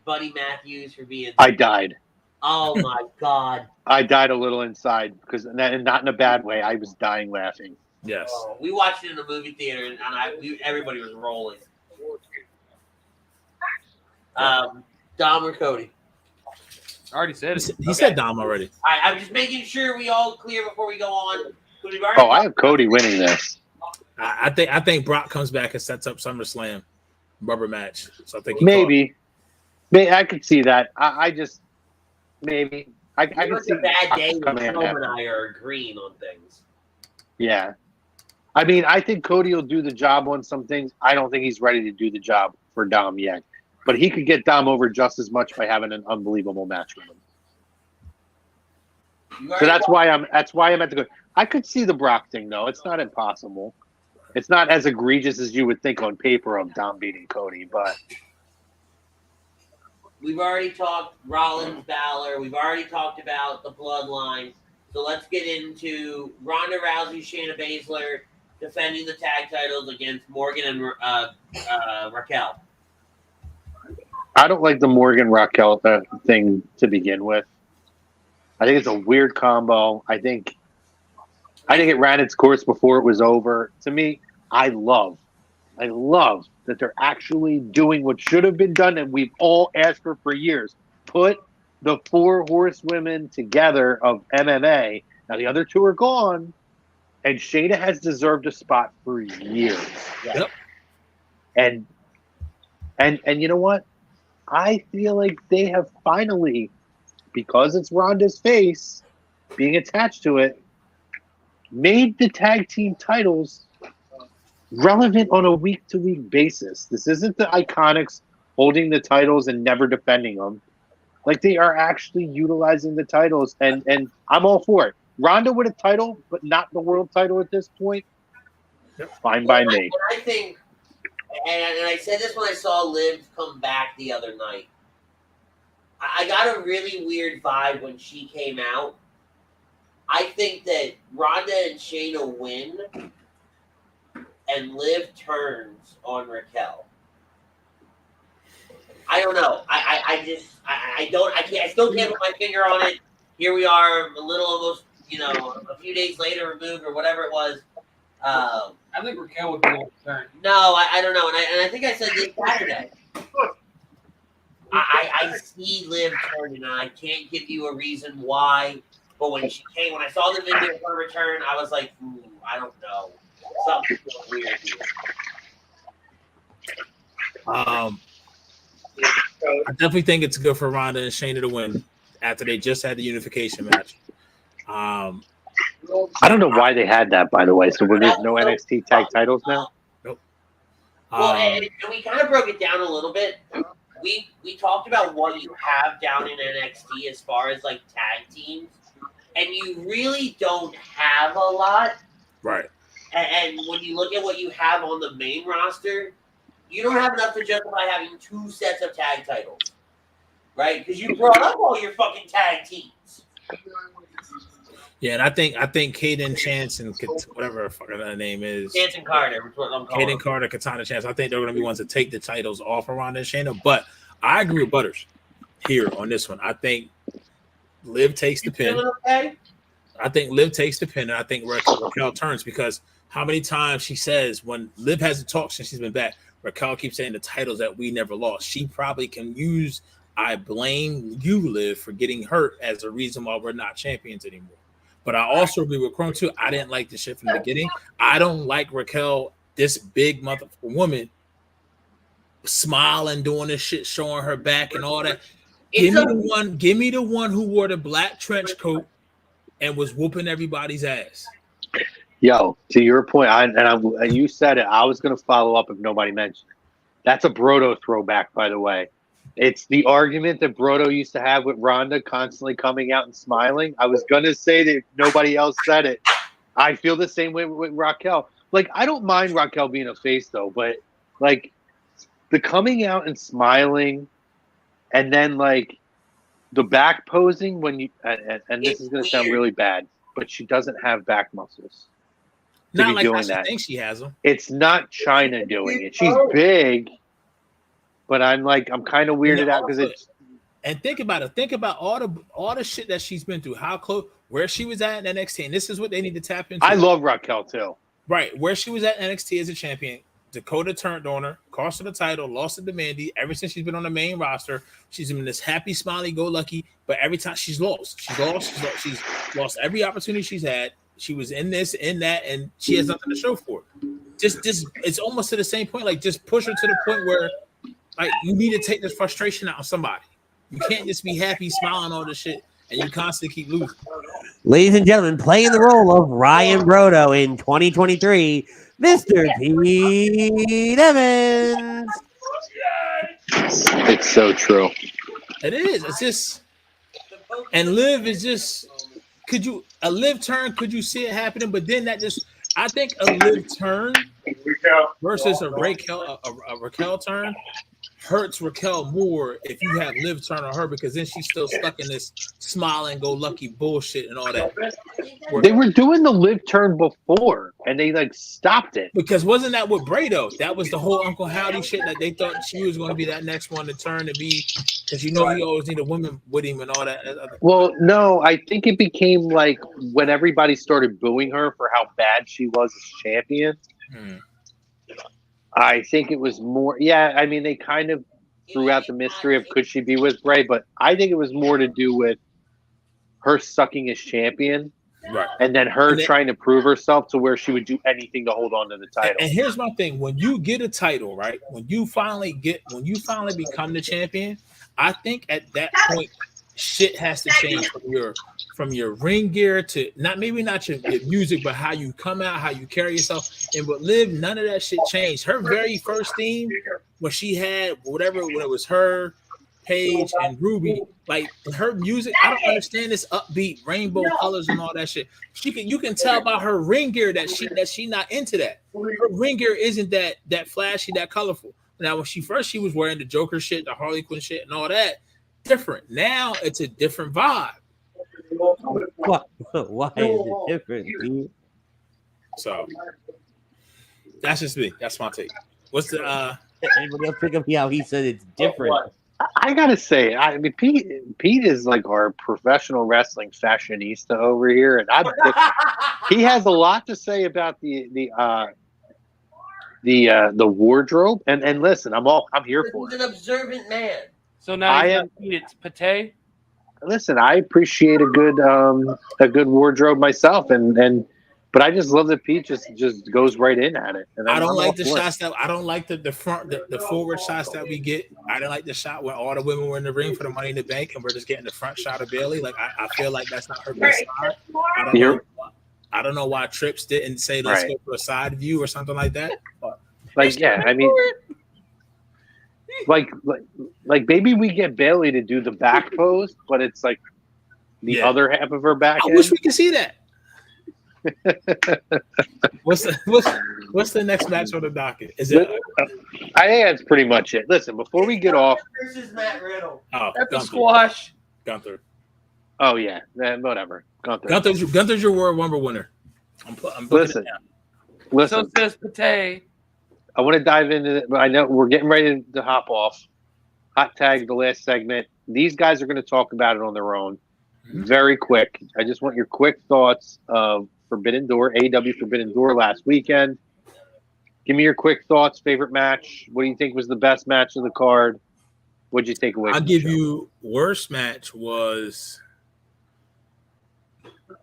Buddy Matthews for being, I died. Oh my god! I died a little inside, because not in a bad way. I was dying laughing. Yes. We watched it in the movie theater, and everybody was rolling. Dom or Cody? I already said it. He said Dom already. I'm just making sure we all clear before we go on. I have Cody winning this. I think Brock comes back and sets up SummerSlam rubber match. So I think maybe I could see that. I just maybe I can see a bad day when coming Tom in and I are agreeing on things. Yeah, I mean, I think Cody will do the job on some things. I don't think he's ready to do the job for Dom yet, but he could get Dom over just as much by having an unbelievable match with him. So that's why I'm at the good. I could see the Brock thing though. It's not impossible. It's not as egregious as you would think on paper of Dom beating Cody, but we've already talked Rollins, Balor. We've already talked about the Bloodline. So let's get into Ronda Rousey, Shayna Baszler defending the tag titles against Morgan and Raquel. I don't like the Morgan Raquel thing to begin with. I think it's a weird combo. I think it ran its course before it was over. To me, I love that they're actually doing what should have been done, and we've all asked for years. Put the 4 horsewomen together of MMA. Now the other 2 are gone, and Shayna has deserved a spot for years. Yep. And you know what? I feel like they have finally, because it's Ronda's face being attached to it, made the tag team titles relevant on a week-to-week basis. This isn't the Iconics holding the titles and never defending them. Like, they are actually utilizing the titles, and I'm all for it. Ronda with a title, but not the world title at this point, fine by me. I think, and I said this when I saw Liv come back the other night, I got a really weird vibe when she came out. I think that Ronda and Shayna win, and Liv turns on Raquel. I don't know. I still can't put my finger on it. Here we are, a little almost, a few days later removed or whatever it was. I think Raquel would be able to turn. No, I don't know, and I think I said this Saturday. I see Liv turning, and I can't give you a reason why. But when I saw the video of her return, I was like, I don't know. Something weird here. I definitely think it's good for Ronda and Shayna to win after they just had the unification match. I don't know why they had that, by the way. So we're getting no NXT tag titles now. Nope. Well, and we kind of broke it down a little bit. We talked about what you have down in NXT as far as like tag teams, and you really don't have a lot. Right. And when you look at what you have on the main roster, you don't have enough to justify having 2 sets of tag titles, right? Because you brought up all your fucking tag teams. Yeah, and I think Kaden Chance and whatever her fucking name is, Chance and Carter, which what I'm calling Kaden Carter, Katana Chance. I think they're going to be ones to take the titles off of Ronda and Shayna. But I agree with Butters here on this one. I think Liv takes the pin. Okay? I think Liv takes the pin, and I think Raquel turns, because how many times she says when Liv hasn't talked since she's been back, Raquel keeps saying the titles that we never lost. She probably can use "I blame you, Liv, for getting hurt" as a reason why we're not champions anymore. But I also agree with Chrome too. I didn't like the shit from the beginning. I don't like Raquel, this big motherfucking woman, smiling, doing this shit, showing her back and all that. Give me the one who wore the black trench coat and was whooping everybody's ass. Yo, to your point, and you said it. I was going to follow up if nobody mentioned it. That's a Brodo throwback, by the way. It's the argument that Brodo used to have with Ronda, constantly coming out and smiling. I was going to say that if nobody else said it. I feel the same way with Raquel. Like, I don't mind Raquel being a face, though, but, like, the coming out and smiling, and then, like, the back posing when you – and this is going to sound really bad, but she doesn't have back muscles. Not like I think she has them. It's not China doing it. She's big, but I'm kind of weirded out because it's. And think about it. Think about all the shit that she's been through. How close, where she was at in NXT, and this is what they need to tap into. I love Raquel too. Right, where she was at NXT as a champion. Dakota turned on her, cost her the title, lost it to Mandy. Ever since she's been on the main roster, she's been this happy, smiley, go lucky. But every time she's lost. She's lost every opportunity she's had. She was in this, in that, and she has nothing to show for it. Just it's almost to the same point. Like, just push her to the point where, like, you need to take this frustration out of somebody. You can't just be happy, smiling, all this shit, and you constantly keep losing. Ladies and gentlemen, playing the role of Ryan Brodo in 2023, Mr. Pete Evans. It's so true. It is. It's just, and Liv is just. A Liv turn? Could you see it happening? But then that just, I think a Liv turn versus a Raquel turn hurts Raquel more if you have Liv turn on her, because then she's still stuck in this smile and go lucky bullshit and all that. They were doing the Liv turn before, and they like stopped it. Because wasn't that with Brado? That was the whole Uncle Howdy shit that they thought she was going to be that next one to turn to be, because you know he always need a woman with him and all that. Well, no, I think it became like when everybody started booing her for how bad she was as champion. I think it was more, yeah, I mean, they kind of threw out the mystery of could she be with Bray, but I think it was more to do with her sucking as champion, right? And then trying to prove herself to where she would do anything to hold on to the title. And here's my thing: when you get a title, right? When you finally become the champion, I think at that point, shit has to change from your ring gear to maybe not your music, but how you come out, how you carry yourself. And with Liv, none of that shit changed. Her very first theme, when she had when it was her, Paige, and Ruby, like her music, I don't understand this upbeat rainbow colors and all that shit. You can tell by her ring gear that she not into that. Her ring gear isn't that flashy, that colorful. Now when she was wearing the Joker shit, the Harley Quinn shit, and all that, different. Now it's a different vibe. Why is it different, dude? So that's just me. That's my take. What's the anybody else pick up how he said it's different? I gotta say, I mean, Pete is like our professional wrestling fashionista over here, and he has a lot to say about the wardrobe. And listen, I'm here for it. He's an observant man. So now it's Pate. Listen, I appreciate a good wardrobe myself, and But I just love that Pete just goes right in at it. And I don't I'm like all the for it. shots that I don't like the front the forward shots that we get. I didn't like the shot where all the women were in the ring for the Money in the Bank and we're just getting the front shot of Bailey. Like I feel like that's not her best side. I don't know why Trips didn't say let's go for a side view or something like that. But I mean, like maybe we get Bailey to do the back pose, but it's like the other half of her back. I wish we could see that. What's the next match on the docket? Is it? I think that's pretty much it. Listen, before we get off, versus Matt Riddle. Oh, That's a squash. Gunther. Oh yeah, whatever. Gunther's your World Rumble winner. I'm listen. So says Pate. I want to dive into it, but I know we're getting ready to hop off. Hot tag the last segment. These guys are going to talk about it on their own. Very quick. I just want your quick thoughts of Forbidden Door, AEW Forbidden Door last weekend. Give me your quick thoughts, favorite match. What do you think was the best match of the card? What'd you take away? I'll give you worst match was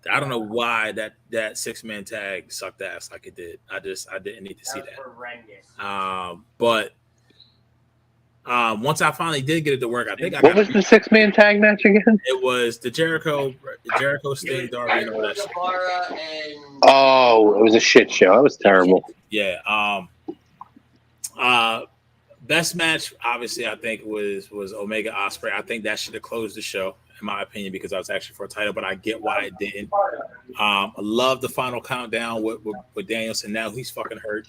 I don't know why that 6-man tag sucked ass like it did. I didn't need to see that. Horrendous. But once I finally did get it to work, I think What was the 6-man tag match again? It was the Jericho Sting Darby and all that shit. Oh, it was a shit show. It was terrible. Yeah. Best match, obviously, I think was Omega Ospreay. I think that should have closed the show, in my opinion, because I was actually for a title, but I get why it didn't. I love the final countdown with Danielson. Now he's fucking hurt.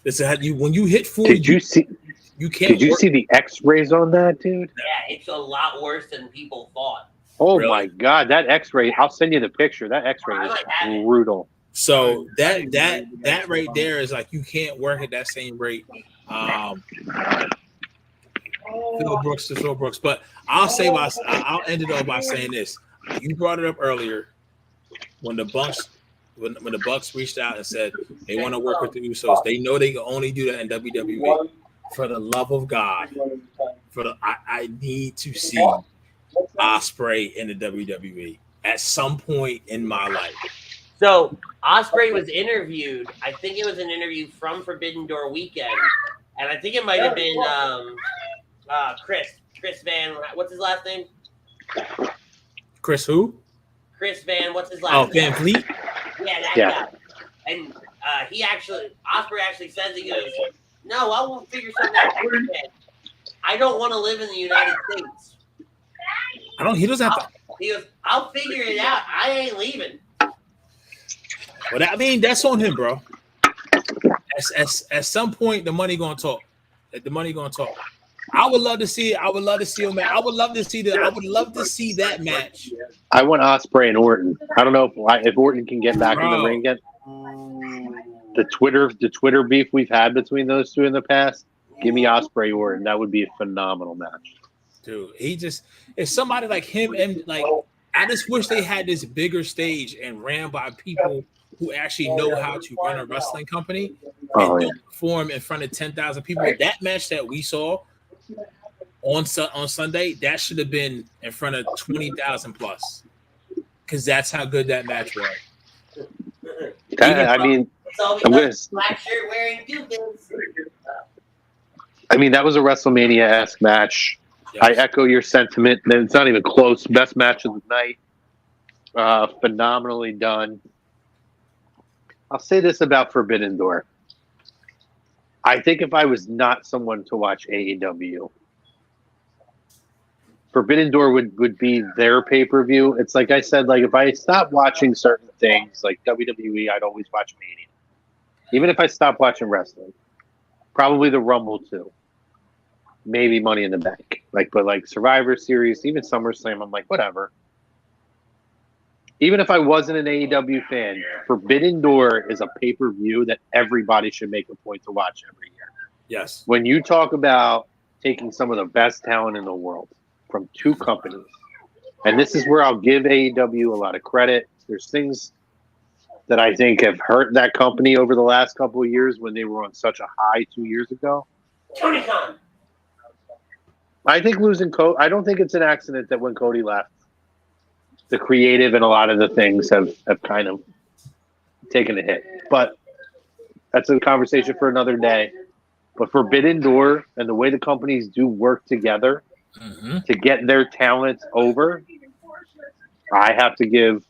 This is how when you hit 40. Did you see? You can't. Did you see the X-rays on that, dude? Yeah, it's a lot worse than people thought. Oh my god, that X-ray! I'll send you the picture. That X-ray is brutal. So that right there is like you can't work at that same rate. Phil Brooks, but I'll end it off by saying this. You brought it up earlier when the Bucks reached out and said they want to work with the Usos. They know they can only do that in WWE. For the love of God, I need to see Ospreay in the WWE at some point in my life. So Ospreay was interviewed. I think it was an interview from Forbidden Door weekend, and I think it might have been Chris Van. What's his last name? Chris who? Chris Van. What's his last name? Van Fleet. Yeah, that guy. And Ospreay actually says he goes, "No, I won't figure something out. I don't want to live in the United States." He doesn't have to. He goes, "I'll figure it out. I ain't leaving." Well, I mean, that's on him, bro. At some point, the money gonna talk. I would love to see it. I would love to see him. I would love to see that match. I want Ospreay and Orton. I don't know if Orton can get back in the ring again. The Twitter beef we've had between those two in the past. Give me Ospreay Orton. That would be a phenomenal match. Dude, it's somebody like him, and like I just wish they had this bigger stage and ran by people who actually know how to run a wrestling company and don't perform in front of 10,000 people. That match that we saw on Sunday, that should have been in front of 20,000 plus, because that's how good that match was. Black shirt wearing Dubins. I mean, that was a WrestleMania-esque match. Yes. I echo your sentiment. It's not even close. Best match of the night. Phenomenally done. I'll say this about Forbidden Door. I think if I was not someone to watch AEW, Forbidden Door would be their pay-per-view. It's like I said, like if I stopped watching certain things like WWE, I'd always watch Mania. Even if I stopped watching wrestling. Probably the Rumble too. Maybe Money in the Bank. But Survivor Series, even SummerSlam, I'm like, whatever. Even if I wasn't an AEW fan, Forbidden Door is a pay-per-view that everybody should make a point to watch every year. Yes. When you talk about taking some of the best talent in the world from two companies, and this is where I'll give AEW a lot of credit. There's things that I think have hurt that company over the last couple of years when they were on such a high 2 years ago. Tony Khan. I think losing Cody, I don't think it's an accident that when Cody left, the creative and a lot of the things have kind of taking a hit. But that's a conversation for another day. But Forbidden Door and the way the companies do work together to get their talents over, I have to give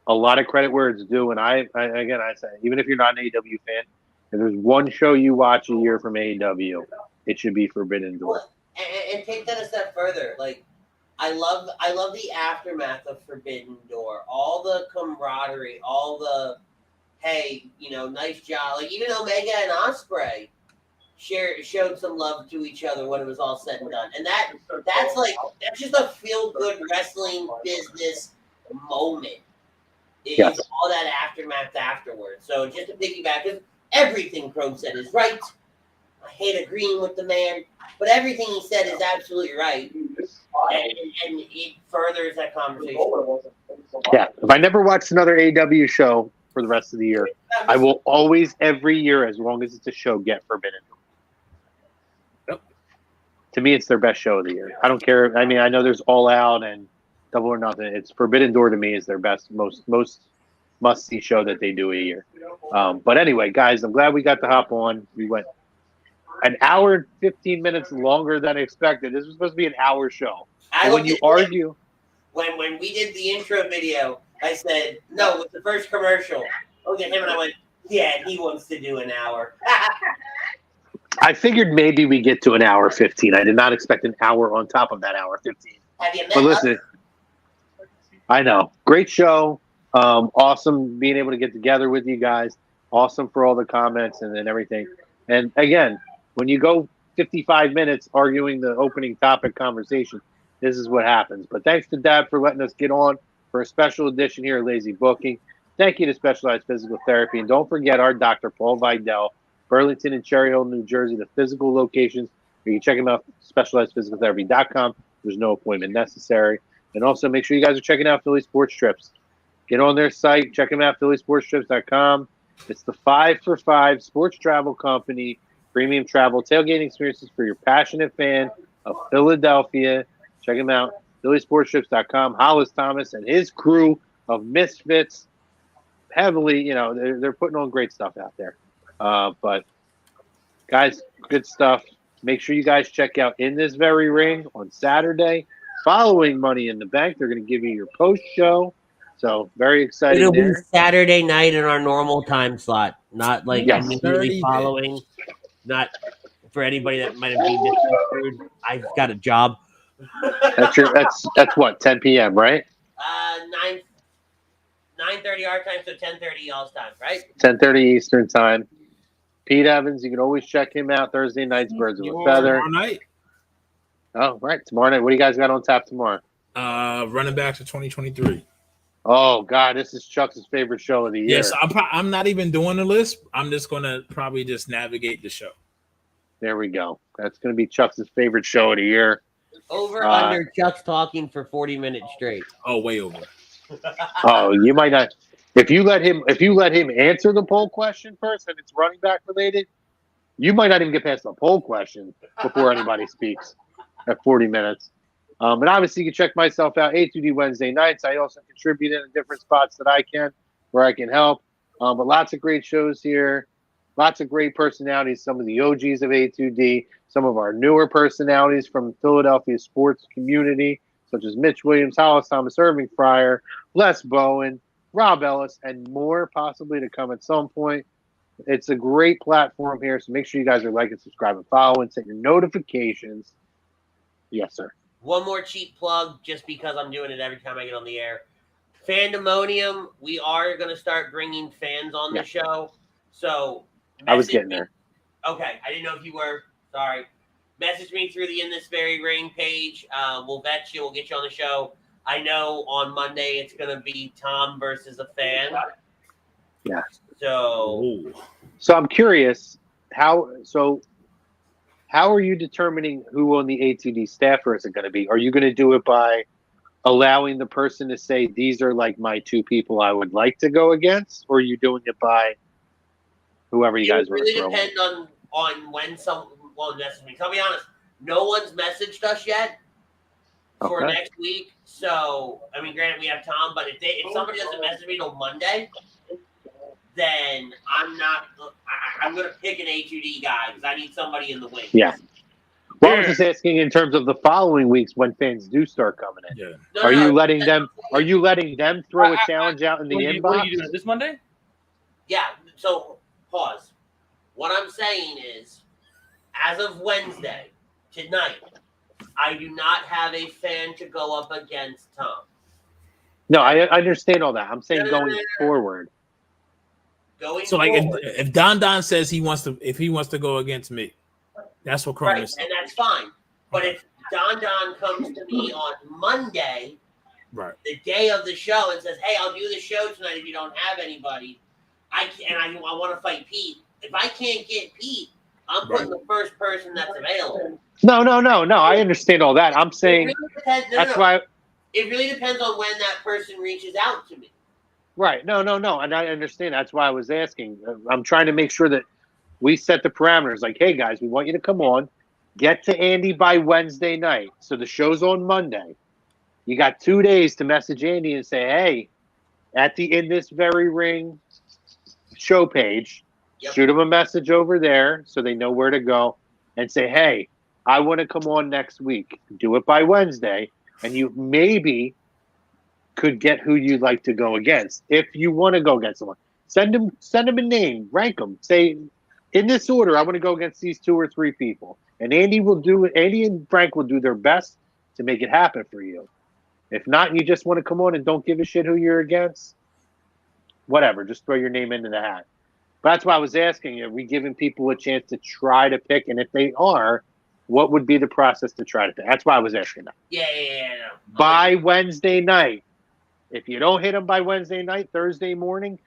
a lot of credit where it's due. And I say, even if you're not an AEW fan, if there's one show you watch a year from AEW, it should be Forbidden Door. Well, and take that a step further. Like, I love the aftermath of Forbidden Door. All the camaraderie, all the, hey, nice job. Like, even Omega and Ospreay showed some love to each other when it was all said and done. And that's just a feel-good wrestling business moment. Yes. It's all that aftermath afterwards. So just to piggyback, because everything Chrome said is right. I hate agreeing with the man, but everything he said is absolutely right. And it furthers that conversation. Yeah. If I never watched another AEW show for the rest of the year, I will always, every year, as long as it's a show, get Forbidden Door. Yep. To me, it's their best show of the year. I don't care. I mean, I know there's All Out and Double or Nothing. It's Forbidden Door to me is their best, most must-see show that they do a year. But anyway, guys, I'm glad we got to hop on. We went an hour and 15 minutes longer than expected. This was supposed to be an hour show. And when you argue, when we did the intro video, I said, no, with the first commercial. Look at him, and I went, yeah, he wants to do an hour. I figured maybe we get to an hour 15. I did not expect an hour on top of that hour 15. Have you met But listen, I know. Great show. Awesome being able to get together with you guys. Awesome for all the comments and everything. And again, when you go 55 minutes arguing the opening topic conversation, this is what happens. But thanks to Dad for letting us get on for a special edition here at Lazy Booking. Thank you to Specialized Physical Therapy. And don't forget our Dr. Paul Vidal, Burlington and Cherry Hill, New Jersey, the physical locations. You can check them out, specializedphysicaltherapy.com. There's no appointment necessary. And also make sure you guys are checking out Philly Sports Trips. Get on their site. Check them out, phillysportstrips.com. It's the 5 for 5 sports travel company, premium travel, tailgating experiences for your passionate fan of Philadelphia. Check them out, phillysportstrips.com. Hollis Thomas and his crew of misfits heavily, they're putting on great stuff out there. But, guys, good stuff. Make sure you guys check out In This Very Ring on Saturday. Following Money in the Bank, they're going to give you your post show. So very exciting. It'll be Saturday night in our normal time slot, not like immediately 30 following. Not for anybody that might have been misunderstood. I've got a job. That's what, 10 p.m. right? 9:30 our time, so 10:30 y'all's time, right? 10:30 Eastern time. Pete Evans, you can always check him out Thursday nights. Birds of a Feather. Tomorrow night. Oh, right, tomorrow night. What do you guys got on tap tomorrow? Running back to 2023. Oh God, this is Chuck's favorite show of the year. Yes, I'm not even doing the list. I'm just gonna probably just navigate the show. There we go. That's gonna be Chuck's favorite show of the year. Over under Chuck's talking for 40 minutes straight. Oh, way over. Oh, you might not. If you let him answer the poll question first, and it's running back related, you might not even get past the poll question before anybody speaks at 40 minutes. And obviously, you can check myself out A2D Wednesday nights. I also contribute in different spots that I can, where I can help. But lots of great shows here, lots of great personalities. Some of the OGs of A2D, some of our newer personalities from the Philadelphia sports community, such as Mitch Williams, Hollis Thomas, Irving Fryer, Les Bowen, Rob Ellis, and more possibly to come at some point. It's a great platform here, so make sure you guys are liking, subscribe, and follow, and set your notifications. Yes, sir. One more cheap plug, just because I'm doing it every time I get on the air. Fandemonium, we are going to start bringing fans on the show. So I was getting there. Okay, I didn't know if you were. Sorry. Message me through the In This Very Ring page. We'll vet you. We'll get you on the show. I know on Monday it's going to be Tom versus a fan. Yeah. So I'm curious, how are you determining who on the A2D staffer is it going to be? Are you going to do it by allowing the person to say, these are like my two people I would like to go against? Or are you doing it by whoever you guys want to throw in? It really depends on when someone will message me. I'll be honest, no one's messaged us yet for next week. So, I mean, granted, we have Tom, but if somebody doesn't message me till Monday, then I'm not. I'm going to pick an A2D guy because I need somebody in the wings. Yeah. Well, I was just asking in terms of the following weeks when fans do start coming in. Yeah. Are you letting them throw a challenge out in the inbox? What are you doing this Monday? Yeah. So pause. What I'm saying is, as of Wednesday, tonight, I do not have a fan to go up against Tom. No, I understand all that. I'm saying going forward. So like if Don says he wants to go against me, that's what Chrome is saying. And that's fine. But if Don comes to me on Monday, right, the day of the show, and says, "Hey, I'll do the show tonight if you don't have anybody," I want to fight Pete. If I can't get Pete, I'm putting the first person that's available. No. I understand all that. I'm saying why. It really depends on when that person reaches out to me. Right. No. And I understand. That's why I was asking. I'm trying to make sure that we set the parameters. Like, hey, guys, we want you to come on. Get to Andy by Wednesday night. So the show's on Monday. You got 2 days to message Andy and say, hey, in this very ring show page, shoot him a message over there so they know where to go and say, hey, I want to come on next week. Do it by Wednesday. And you maybe could get who you'd like to go against. If you want to go against someone, send them a name, rank them, say, in this order, I want to go against these 2 or 3 people. And Andy and Frank will do their best to make it happen for you. If not, you just want to come on and don't give a shit who you're against, whatever, just throw your name into the hat. But that's why I was asking, are we giving people a chance to try to pick? And if they are, what would be the process to try to pick? That's why I was asking that. Yeah. By Wednesday night. If you don't hit him by Wednesday night, Thursday morning,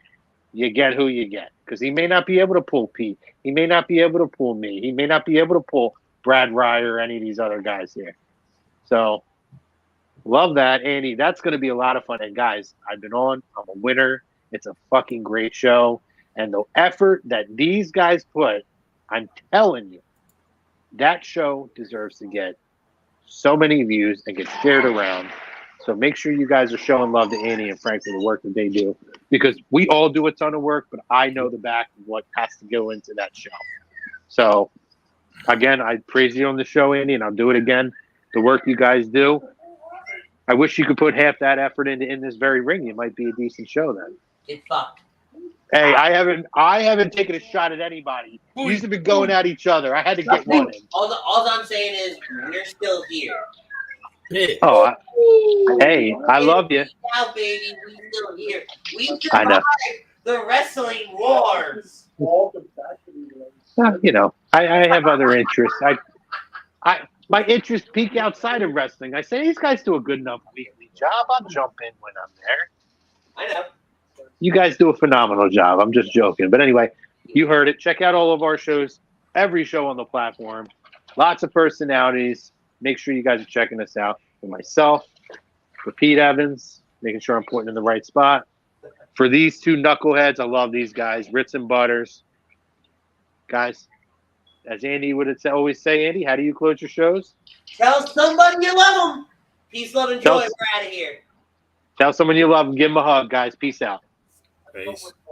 you get who you get. Because he may not be able to pull Pete. He may not be able to pull me. He may not be able to pull Brad Ryer or any of these other guys here. So, love that, Andy. That's going to be a lot of fun. And, guys, I've been on. I'm a winner. It's a fucking great show. And the effort that these guys put, I'm telling you, that show deserves to get so many views and get shared around. So make sure you guys are showing love to Andy and Frank for the work that they do. Because we all do a ton of work, but I know the back of what has to go into that show. So, again, I praise you on the show, Andy, and I'll do it again. The work you guys do. I wish you could put half that effort in this very ring. It might be a decent show then. Get fucked. Hey, I haven't taken a shot at anybody. We used to be going at each other. I had to get one in. All I'm saying is we're still here. Oh, hey, I love you. Now, baby, we still here. We survived the wrestling wars. You know, I have other interests. My interests peak outside of wrestling. I say these guys do a good enough weekly job. I'll jump in when I'm there. I know. You guys do a phenomenal job. I'm just joking. But anyway, you heard it. Check out all of our shows, every show on the platform. Lots of personalities. Make sure you guys are checking us out. For myself, for Pete Evans, making sure I'm putting in the right spot. For these 2 knuckleheads, I love these guys, Ritz and Butters. Guys, as Andy would always say, Andy, how do you close your shows? Tell somebody you love them. Peace, love, and joy. We're out of here. Tell someone you love them. Give them a hug, guys. Peace out. Peace.